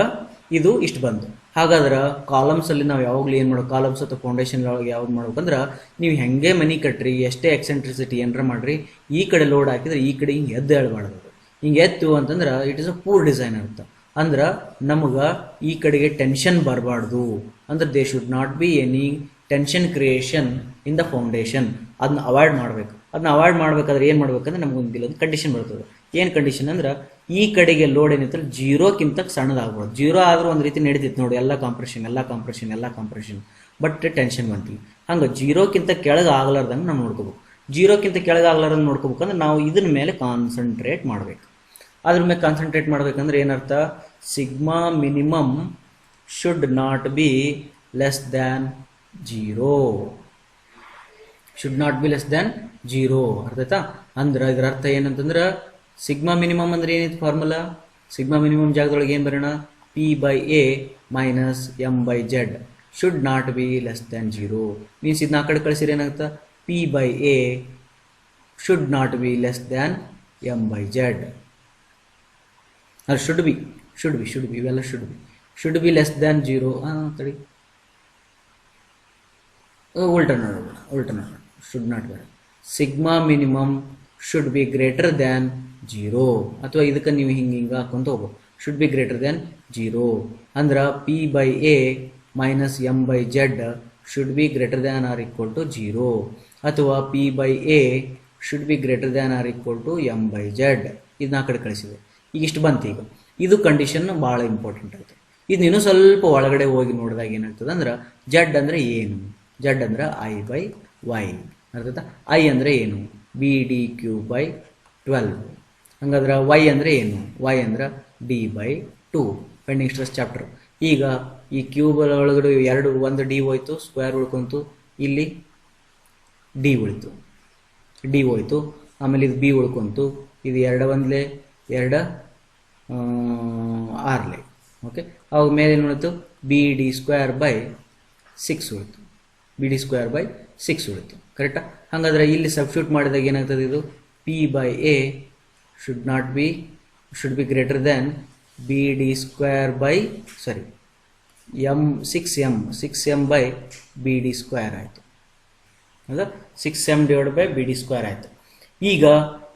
ಇದು ಇಷ್ಟು ಬಂದು. ಹಾಗಾದ್ರೆ ಕಾಲಮ್ಸಲ್ಲಿ ನಾವು ಯಾವಾಗಲೂ ಏನು ಮಾಡೋ, ಕಾಲಮ್ಸ್ ಅಥವಾ ಫೌಂಡೇಶನ್ ಒಳಗೆ ಯಾವ್ದು ಮಾಡ್ಬೇಕಂದ್ರೆ, ನೀವು ಹೆಂಗೆ ಮನಿ ಕಟ್ಟ್ರಿ, ಎಷ್ಟೇ ಎಕ್ಸೆಂಟ್ರಿಸಿಟಿ ಏನಾರ ಮಾಡಿರಿ, ಈ ಕಡೆ ಲೋಡ್ ಹಾಕಿದ್ರೆ ಈ ಕಡೆ ಹಿಂಗೆ ಎದ್ದು ಹೇಳ್ಬಾರ್ದು. ಹಿಂಗೆ ಎತ್ತು ಅಂತಂದ್ರೆ it is a poor design ಇರುತ್ತೆ. ಅಂದ್ರೆ ನಮಗೆ ಈ ಕಡೆಗೆ ಟೆನ್ಷನ್ ಬರಬಾರ್ದು. ಅಂದ್ರೆ they should not be any tension creation in the foundation. ಅದನ್ನ ಅವಾಯ್ಡ್ ಮಾಡಬೇಕು. ಅದನ್ನ ಅವಾಯ್ಡ್ ಮಾಡ್ಬೇಕಾದ್ರೆ ಏನು ಮಾಡ್ಬೇಕಂದ್ರೆ ನಮ್ಗೆ ಒಂದು ಕಂಡೀಷನ್ ಬರ್ತದೆ. ಏನು ಕಂಡೀಷನ್ ಅಂದ್ರೆ, ಈ ಕಡೆಗೆ ಲೋಡ್ ಏನಿತ್ತಲ್ಲ ಜೀರೋಕ್ಕಿಂತ ಸಣ್ಣದಾಗ್ಬೋದು. ಜೀರೋ ಆದರೂ ಒಂದು ರೀತಿ ನಡೀತಿತ್ತು ನೋಡಿ, ಎಲ್ಲ ಕಾಂಪ್ರೆಷನ್, ಬಟ್ ಟೆನ್ಷನ್ ಬಂತೀವಿ. ಹಂಗೆ ಜೀರೋಕ್ಕಿಂತ ಕೆಳಗೆ ಆಗ್ಲಾರ್ದಂಗೆ ನಾವು ನೋಡ್ಕೋಬೇಕು. ಜೀರೋಕ್ಕಿಂತ ಕೆಳಗೆ ಆಗ್ಲಾರ್ದಂಗೆ ನೋಡ್ಕೋಬೇಕಂದ್ರೆ ನಾವು ಇದನ್ನ ಮೇಲೆ ಕಾನ್ಸಂಟ್ರೇಟ್ ಮಾಡಬೇಕು. ಅದ್ರ ಮೇಲೆ ಕಾನ್ಸಂಟ್ರೇಟ್ ಮಾಡ್ಬೇಕಂದ್ರೆ ಏನರ್ಥ, sigma minimum should not be less than 0. Should not be less than 0. ಅರ್ಥಾಯ್ತಾ? ಅಂದ್ರೆ ಇದರ ಅರ್ಥ ಏನಂತಂದ್ರೆ, ಸಿಗ್ಮಾ ಮಿನಿಮಮ್ ಅಂದ್ರೆ ಏನಿತ್ತು ಫಾರ್ಮುಲಾ, ಸಿಗ್ಮಾ ಮಿನಿಮಮ್ ಜಾಗದೊಳಗೆ ಏನು ಬರೋಣ, P/A minus M/Z should not be less than 0. Means ಇದನ್ನ ಆ ಕಡೆ ಕಳಿಸಿದ್ರೆ ಏನಾಗುತ್ತೆ, P/A should not be less than M/Z. ಅದು ಶುಡ್ ಬಿ ಇವೆಲ್ಲ ಶುಡ್ ಬಿ ಲೆಸ್ ದ್ಯಾನ್ 0. ತಡಿ, ಉಲ್ಟಾ ನೋಡೋಣ, ಶುಡ್ ನಾಟ್ ಬೇಡ, sigma minimum should be greater than 0. ಅಥವಾ ಇದಕ್ಕೆ ನೀವು ಹಿಂಗೆ ಹಾಕೊಂತ ಹೋಗ್ಬೋದು, ಶುಡ್ ಬಿ ಗ್ರೇಟರ್ ದ್ಯಾನ್ 0. ಅಂದ್ರೆ P/A minus M/Z should be greater than or equal to 0. ಅಥವಾ P/A should be greater than or equal to M/Z. ಇದನ್ನ ಆ ಕಡೆ ಕಳಿಸಿದೆ. ಈಗ ಇಷ್ಟು ಬಂತು. ಈಗ ಇದು ಕಂಡೀಷನ್ ಭಾಳ ಇಂಪಾರ್ಟೆಂಟ್ ಆಯಿತು. ಇದು ಇನ್ನೂ ಸ್ವಲ್ಪ ಒಳಗಡೆ ಹೋಗಿ ನೋಡಿದಾಗ ಏನಾಗ್ತದೆ ಅಂದ್ರೆ, Z ಅಂದರೆ ಏನು, Z ಅಂದ್ರೆ I/Y. ಅರ್ಥಾಯ್ತಾ? I ಅಂದರೆ ಏನು, BD³/12. ಹಂಗಾದ್ರೆ Y ಅಂದರೆ ಏನು, Y ಅಂದ್ರೆ D/2. Pending stress chapter. ಈಗ ಈ ಕ್ಯೂಬ್ ಒಳಗಡೆ ಒಂದು D ಹೋಯ್ತು, ಸ್ಕ್ವೇರ್ ಉಳ್ಕೊಂತು, ಇಲ್ಲಿ D ಹೋಯ್ತು, ಆಮೇಲೆ ಇದು B ಉಳ್ಕೊಂತು, ಇದು 2 1 2 6. ಓಕೆ, ಅವಾಗ ಮೇಲೆ ಏನು ಉಳಿತು, BD²/6 ಉಳಿತು, BD²/6 ಉಳಿತು. ಕರೆಕ್ಟಾ? ಹಾಗಾದ್ರೆ ಇಲ್ಲಿ ಸಬ್ಸ್ಟಿಟ್ಯೂಟ್ ಮಾಡಿದಾಗ ಏನಾಗ್ತದೆ, ಇದು P/A ಶುಡ್ ಬಿ ಗ್ರೇಟರ್ ದ್ಯಾನ್6M/BD² ಆಯಿತು. ಹೌದಾ? 6M/BD² ಆಯಿತು. ಈಗ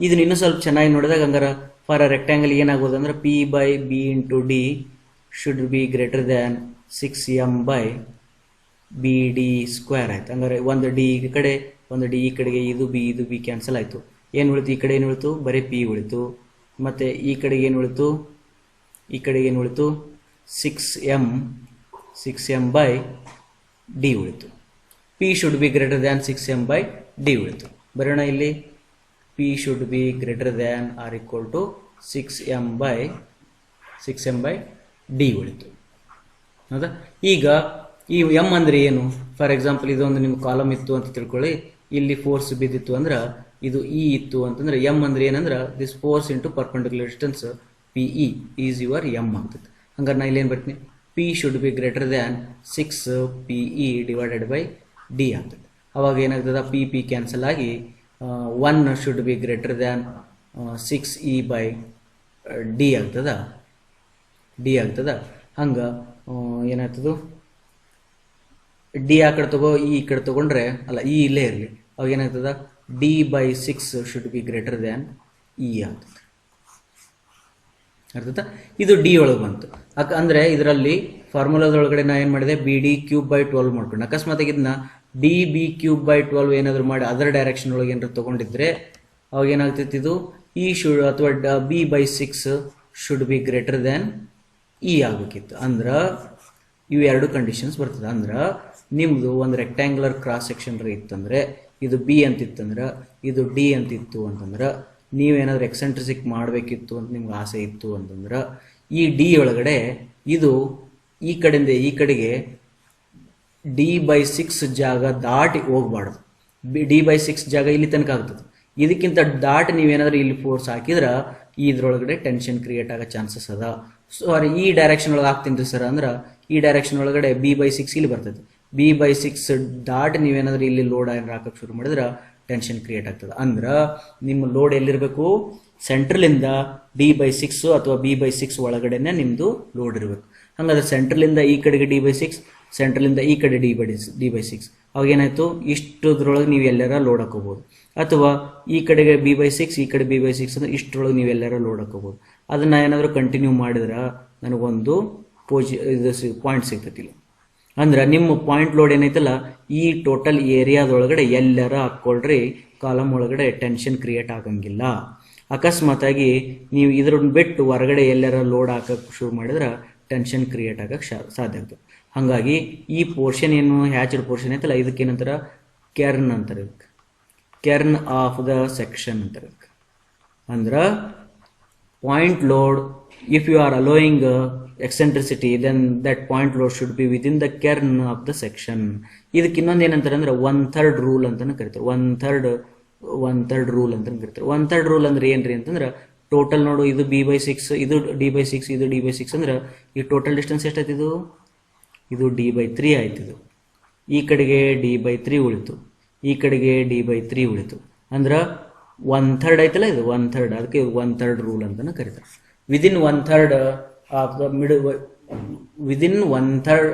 ಇದನ್ನ ಇನ್ನೂ ಸ್ವಲ್ಪ ಚೆನ್ನಾಗಿ ನೋಡಿದಾಗ, ಹಂಗಾರೆ ಫಾರ್ ಅ ರೆಕ್ಟ್ಯಾಂಗಲ್ ಏನಾಗ್ಬೋದು ಅಂದ್ರೆ, P/B × D should be greater than 6M/BD² ಆಯ್ತು. ಹಂಗಾರೆ ಒಂದು D ಈ ಕಡೆ, ಒಂದು D ಈ ಕಡೆಗೆ, ಇದು B ಕ್ಯಾನ್ಸಲ್ ಆಯಿತು. ಏನು ಉಳಿತು, ಈ ಕಡೆ ಏನು ಉಳಿತು, ಬರೀ P ಉಳಿತು. ಮತ್ತು ಈ ಕಡೆಗೆ ಏನು ಉಳಿತು, 6M/D ಉಳಿತು. P should be greater than 6M/D ಉಳಿತು. ಬರೋಣ ಇಲ್ಲಿ, P should be greater than or equal to 6M/D ಉಳಿತು. ಹೌದಾ? ಈಗ ಈ M ಅಂದರೆ ಏನು, ಫಾರ್ ಎಕ್ಸಾಂಪಲ್ ಇದೊಂದು ನಿಮ್ಮ ಕಾಲಮ್ ಇತ್ತು ಅಂತ ತಿಳ್ಕೊಳ್ಳಿ, ಇಲ್ಲಿ ಫೋರ್ಸ್ ಬಿದ್ದಿತ್ತು ಅಂದ್ರೆ, ಇದು E ಇತ್ತು ಅಂತಂದ್ರೆ, M ಅಂದ್ರೆ ಏನಂದ್ರೆ, this force into perpendicular distance PE is your M ಆಗ್ತದೆ. ಹಂಗಾರೆ ನಾ ಇಲ್ಲಿ ಏನು ಬರ್ತೀನಿ, P should be greater than 6PE/D ಆಗ್ತದೆ. ಅವಾಗ ಏನಾಗ್ತದೆ, P ಕ್ಯಾನ್ಸಲ್ ಆಗಿ 1 should be greater than 6E/D ಆಗ್ತದ. ಹಂಗೆ ಏನಾಗ್ತದೆ, D ಆ ಕಡೆ ತಗೋ, E ಈ ಕಡೆ ತಗೊಂಡ್ರೆ, ಅಲ್ಲ E ಇಲ್ಲೇ ಇರಲಿ, ಅವಾಗ ಏನಾಗ್ತದ, D/6 should be greater than E ಆಗ್ತದೆ. ಅರ್ಥಾಯ್ತಾ? ಇದು ಡಿ ಒಳಗೆ ಬಂತು. ಅಂದರೆ ಇದರಲ್ಲಿ ಫಾರ್ಮುಲಾದೊಳಗಡೆ ನಾ ಏನು ಮಾಡಿದೆ, ಬಿ ಡಿ ಕ್ಯೂಬ್ ಬೈ 12 ಮಾಡ್ಕೊಂಡು, ಅಕಸ್ಮಾತ್ ಇದನ್ನ ಡಿ ಬಿ ಕ್ಯೂಬ್ ಬೈ 12 ಏನಾದರೂ ಮಾಡಿ ಅದರ್ ಡೈರೆಕ್ಷನ್ ಒಳಗೆ ಏನಾದ್ರು ತೊಗೊಂಡಿದ್ರೆ ಅವಾಗ ಏನಾಗ್ತಿತ್ತು, ಇದು ಇ ಶುಡ್ ಅಥವಾ B by 6 should be greater than E ಆಗಬೇಕಿತ್ತು. ಅಂದ್ರೆ ಇವು ಎರಡು ಕಂಡೀಷನ್ಸ್ ಬರ್ತದೆ. ಅಂದ್ರೆ ನಿಮ್ಮದು ಒಂದು ರೆಕ್ಟ್ಯಾಂಗ್ಯುಲರ್ ಕ್ರಾಸ್ ಸೆಕ್ಷನ್ ಇತ್ತಂದ್ರೆ ಇದು ಬಿ ಅಂತಿತ್ತಂದ್ರೆ ಇದು ಡಿ ಅಂತಿತ್ತು ಅಂತಂದ್ರೆ ನೀವೇನಾದ್ರೂ ಎಕ್ಸೆಂಟ್ರಿಸಿಕ್ ಮಾಡಬೇಕಿತ್ತು ಅಂತ ನಿಮ್ಗೆ ಆಸೆ ಇತ್ತು ಅಂತಂದ್ರೆ ಈ ಡಿ ಒಳಗಡೆ ಇದು ಈ ಕಡೆಯಿಂದ ಈ ಕಡೆಗೆ ಡಿ ಬೈ 6 ಜಾಗ ದಾಟಿ ಹೋಗ್ಬಾರ್ದು. ಡಿ ಬೈ 6 ಜಾಗ ಇಲ್ಲಿ ತನಕ ಆಗ್ತದೆ. ಇದಕ್ಕಿಂತ ದಾಟಿ ನೀವೇನಾದ್ರೂ ಇಲ್ಲಿ ಫೋರ್ಸ್ ಹಾಕಿದ್ರೆ ಇದ್ರೊಳಗಡೆ ಟೆನ್ಷನ್ ಕ್ರಿಯೇಟ್ ಆಗೋ ಚಾನ್ಸಸ್ ಅದ. ಸಾರಿ, ಈ ಡೈರೆಕ್ಷನ್ ಒಳಗೆ ಆಗ್ತೀನಿ ರೀ ಸರ್ ಅಂದ್ರೆ ಈ ಡೈರೆಕ್ಷನ್ ಒಳಗಡೆ ಬಿ ಬೈ 6 ಇಲ್ಲಿ ಬರ್ತದೆ. ಬಿ ಬೈ 6 ದಾಟಿ ನೀವೇನಾದ್ರೂ ಇಲ್ಲಿ ಲೋಡ್ ಏನಾರು ಹಾಕಕ್ಕೆ ಶುರು ಮಾಡಿದ್ರೆ ಟೆನ್ಷನ್ ಕ್ರಿಯೇಟ್ ಆಗ್ತದೆ. ಅಂದ್ರೆ ನಿಮ್ಮ ಲೋಡ್ ಎಲ್ಲಿರಬೇಕು, ಸೆಂಟ್ರಲಿಂದ ಡಿ ಬೈ 6 ಅಥವಾ ಬಿ ಬೈ 6 ಒಳಗಡೆನೆ ನಿಮ್ಮದು ಲೋಡ್ ಇರಬೇಕು. ಹಾಗಾದ್ರೆ ಸೆಂಟ್ರಲಿಂದ ಈ ಕಡೆಗೆ ಡಿ ಬೈ 6, ಸೆಂಟ್ರಲಿಂದ ಈ ಕಡೆ ಡಿ ಬೈ 6 ಅವಾಗ ಏನಾಯ್ತು, ಇಷ್ಟದ್ರೊಳಗೆ ನೀವು ಎಲ್ಲಾರ ಲೋಡ್ ಹಾಕೋಬಹುದು. ಅಥವಾ ಈ ಕಡೆಗೆ ಬಿ ಬೈ 6, ಈ ಕಡೆ ಬಿ ಬೈ 6 ಅಂದ್ರೆ ಇಷ್ಟರೊಳಗೆ ನೀವು ಎಲ್ಲಾರ ಲೋಡ್ ಹಾಕೋಬಹುದು. ಅದನ್ನ ಏನಾದರೂ ಕಂಟಿನ್ಯೂ ಮಾಡಿದ್ರೆ ನನಗೊಂದು ಪಾಯಿಂಟ್ ಸಿಗ್ತೈತಿ. ಅಂದ್ರೆ ನಿಮ್ಮ ಪಾಯಿಂಟ್ ಲೋಡ್ ಏನೈತಲ್ಲ ಈ ಟೋಟಲ್ ಏರಿಯಾದೊಳಗಡೆ ಎಲ್ಲರ ಹಾಕ್ಕೊಳ್ರಿ, ಕಾಲಮ್ ಒಳಗಡೆ ಟೆನ್ಷನ್ ಕ್ರಿಯೇಟ್ ಆಗಂಗಿಲ್ಲ. ಅಕಸ್ಮಾತ್ ಆಗಿ ನೀವು ಇದ್ರನ್ನ ಬಿಟ್ಟು ಹೊರಗಡೆ ಎಲ್ಲರ ಲೋಡ್ ಹಾಕಕ್ಕೆ ಶುರು ಮಾಡಿದ್ರೆ ಟೆನ್ಷನ್ ಕ್ರಿಯೇಟ್ ಆಗಕ್ಕೆ ಸಾಧ್ಯ ಆಗ್ತದೆ. ಹಾಗಾಗಿ ಈ ಪೋರ್ಷನ್ ಏನು ಹ್ಯಾಚ್ಡ್ ಪೋರ್ಷನ್ ಐತಲ್ಲ ಇದಕ್ಕೇನಂತಾರ ಕೆರ್ನ್ ಅಂತಾರೆ. ಕೆರ್ನ್ ಆಫ್ ದ ಸೆಕ್ಷನ್ ಅಂತಾರೆ. ಅಂದ್ರೆ point load, if you are allowing eccentricity, then that point load should be within the kern of the section. ಇದಕ್ಕೆ ಇನ್ನೊಂದು ಏನಂತಾರೆ ಅಂದ್ರೆ 1/3 ರೂಲ್ ಅಂತಾನೆ ಕರೀತಾರೆ. 1/3 ರೂಲ್ ಅಂತಾನೆ ಕರೀತಾರೆ. 1/3 ರೂಲ್ ಅಂದ್ರೆ ಏನ್ರಿ ಅಂತಂದ್ರೆ ಟೋಟಲ್ ನೋಡು, ಇದು ಬಿ ಬೈ 6, ಇದು ಡಿ ಬೈ 6, ಇದು ಡಿ ಬೈ 6 ಅಂದ್ರೆ ಈ ಟೋಟಲ್ ಡಿಸ್ಟೆನ್ಸ್ ಎಷ್ಟಾಯ್ತು, ಇದು ಡಿ ಬೈ 3 ಆಯ್ತು. ಇದು ಈ ಕಡೆಗೆ ಡಿ ಬೈ 3 ಉಳಿತು, ಈ ಕಡೆಗೆ ಡಿ ಬೈ 3 ಉಳಿತು. ಅಂದ್ರೆ 1/3 ಆಯ್ತಲ್ಲ, ಇದು 1/3. ಅದಕ್ಕೆ 1/3 ರೂಲ್ ಅಂತಾನೆ ಕರೀತಾರೆ. Within 1/3 of the middle, within one third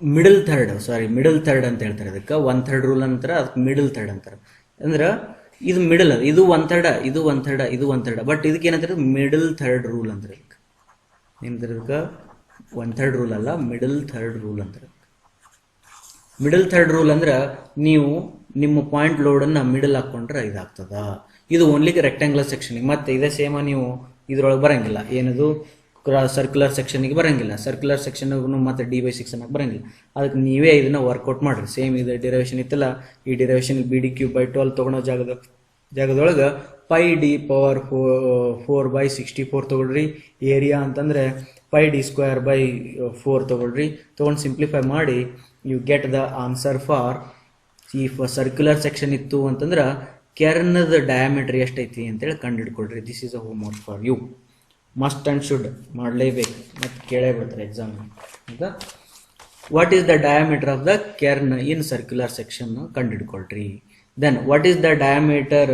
middle third ಅಂತ ಹೇಳ್ತಾರೆ. ಅದಕ್ಕೆ 1/3 ರೂಲ್ ಅಂತಾರೆ, ಅದಕ್ಕೆ ಮಿಡಲ್ ಥರ್ಡ್ ಅಂತಾರೆ. ಅಂದ್ರೆ ಇದು ಮಿಡಲ್, ಇದು 1/3, ಇದು 1/3, ಇದು 1/3. ಬಟ್ ಇದಕ್ಕೆ ಏನಂತಾರೆ ಮಿಡಲ್ ಥರ್ಡ್ ರೂಲ್ ಅಂತಾರೆ. ಏನಂತಾರೆ ಅದಕ್ಕೆ 1/3 ರೂಲ್ ಅಲ್ಲ, ಮಿಡಲ್ ಥರ್ಡ್ ರೂಲ್ ಅಂತಾರೆ. ಮಿಡಲ್ ಥರ್ಡ್ ರೂಲ್ ಅಂದ್ರೆ ನೀವು ನಿಮ್ಮ ಪಾಯಿಂಟ್ ಲೋಡನ್ನು ಮಿಡಲ್ ಹಾಕ್ಕೊಂಡ್ರೆ ಇದಾಗ್ತದ. ಇದು ಓನ್ಲಿ ರೆಕ್ಟ್ಯಾಂಗ್ಯುಲರ್ ಸೆಕ್ಷನ್ಗೆ. ಮತ್ತೆ ಇದೇ ಸೇಮ ನೀವು ಇದ್ರೊಳಗೆ ಬರಂಗಿಲ್ಲ, ಏನದು ಸರ್ಕ್ಯುಲರ್ ಸೆಕ್ಷನ್ಗೆ ಬರಂಗಿಲ್ಲ. ಸರ್ಕ್ಯುಲರ್ ಸೆಕ್ಷನ್ಗೂ ಮತ್ತೆ ಡಿ ಬೈ 6 ಅನ್ನಕ್ಕೆ ಬರಂಗಿಲ್ಲ. ಅದಕ್ಕೆ ನೀವೇ ಇದನ್ನ ವರ್ಕೌಟ್ ಮಾಡ್ರಿ. ಸೇಮ್ ಇದು ಡಿರೈವೇಷನ್ ಇತ್ತಲ್ಲ, ಈ derivation B D cube by 12 ತೊಗೊಳೋ ಜಾಗದೊಳಗೆ ಪೈ ಡಿ ಪವರ್ 4/64 ತಗೊಳ್ರಿ. ಏರಿಯಾ ಅಂತಂದ್ರೆ ಪೈ ಡಿ ಸ್ಕ್ವೇರ್ ಬೈ 4 ತಗೊಳ್ರಿ. ತೊಗೊಂಡು ಸಿಂಪ್ಲಿಫೈ ಮಾಡಿ you get the answer for, ಈ ಸರ್ಕ್ಯುಲರ್ ಸೆಕ್ಷನ್ ಇತ್ತು ಅಂತಂದ್ರೆ ಕೆರ್ನದ ಡಯಾಮೀಟರ್ ಎಷ್ಟೈತಿ ಅಂತೇಳಿ ಕಂಡುಹಿಡ್ಕೊಳ್ರಿ. This is a homework for you. Must and should ಮಾಡಲೇಬೇಕು, ಮತ್ತು ಕೇಳೇ ಬಿಡ್ತಾರೆ ಎಕ್ಸಾಮ್. ಹೌದಾ? What is the diameter of the kern in circular section ಕಂಡುಹಿಡ್ಕೊಳ್ರಿ. Then what is the diameter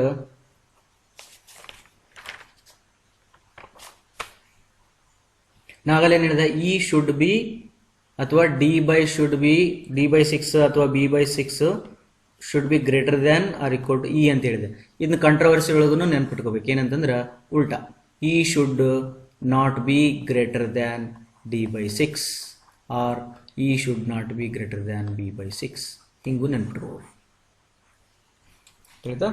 ನಾಗಲೇ ಹೇಳಿದೆ ಇ ಶುಡ್ ಬಿ ಅಥವಾ ಡಿ ಬೈ 6 ಅಥವಾ B by 6 should be greater than or equal to E ಅಂತ ಹೇಳಿದೆ. ಇದನ್ನ controversy ಒಳಗೂ ನೆನ್ಪಿಟ್ಕೋಬೇಕು. ಏನಂತಂದ್ರೆ ಉಲ್ಟಾ, E should not be greater than D by 6 or E should not be greater than B by 6. ಹಿಂಗೂ ನೆನ್ಪಿಟ್ಕೋಬೇಕು. ಆಯ್ತಾ?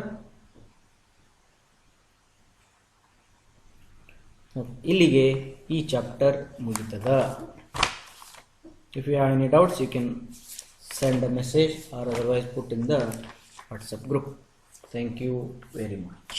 ಇಲ್ಲಿಗೆ ಈ ಚಾಪ್ಟರ್ ಮುಗಿತದ. If you have any doubts, you can send a message or otherwise put in the WhatsApp group. Thank you very much.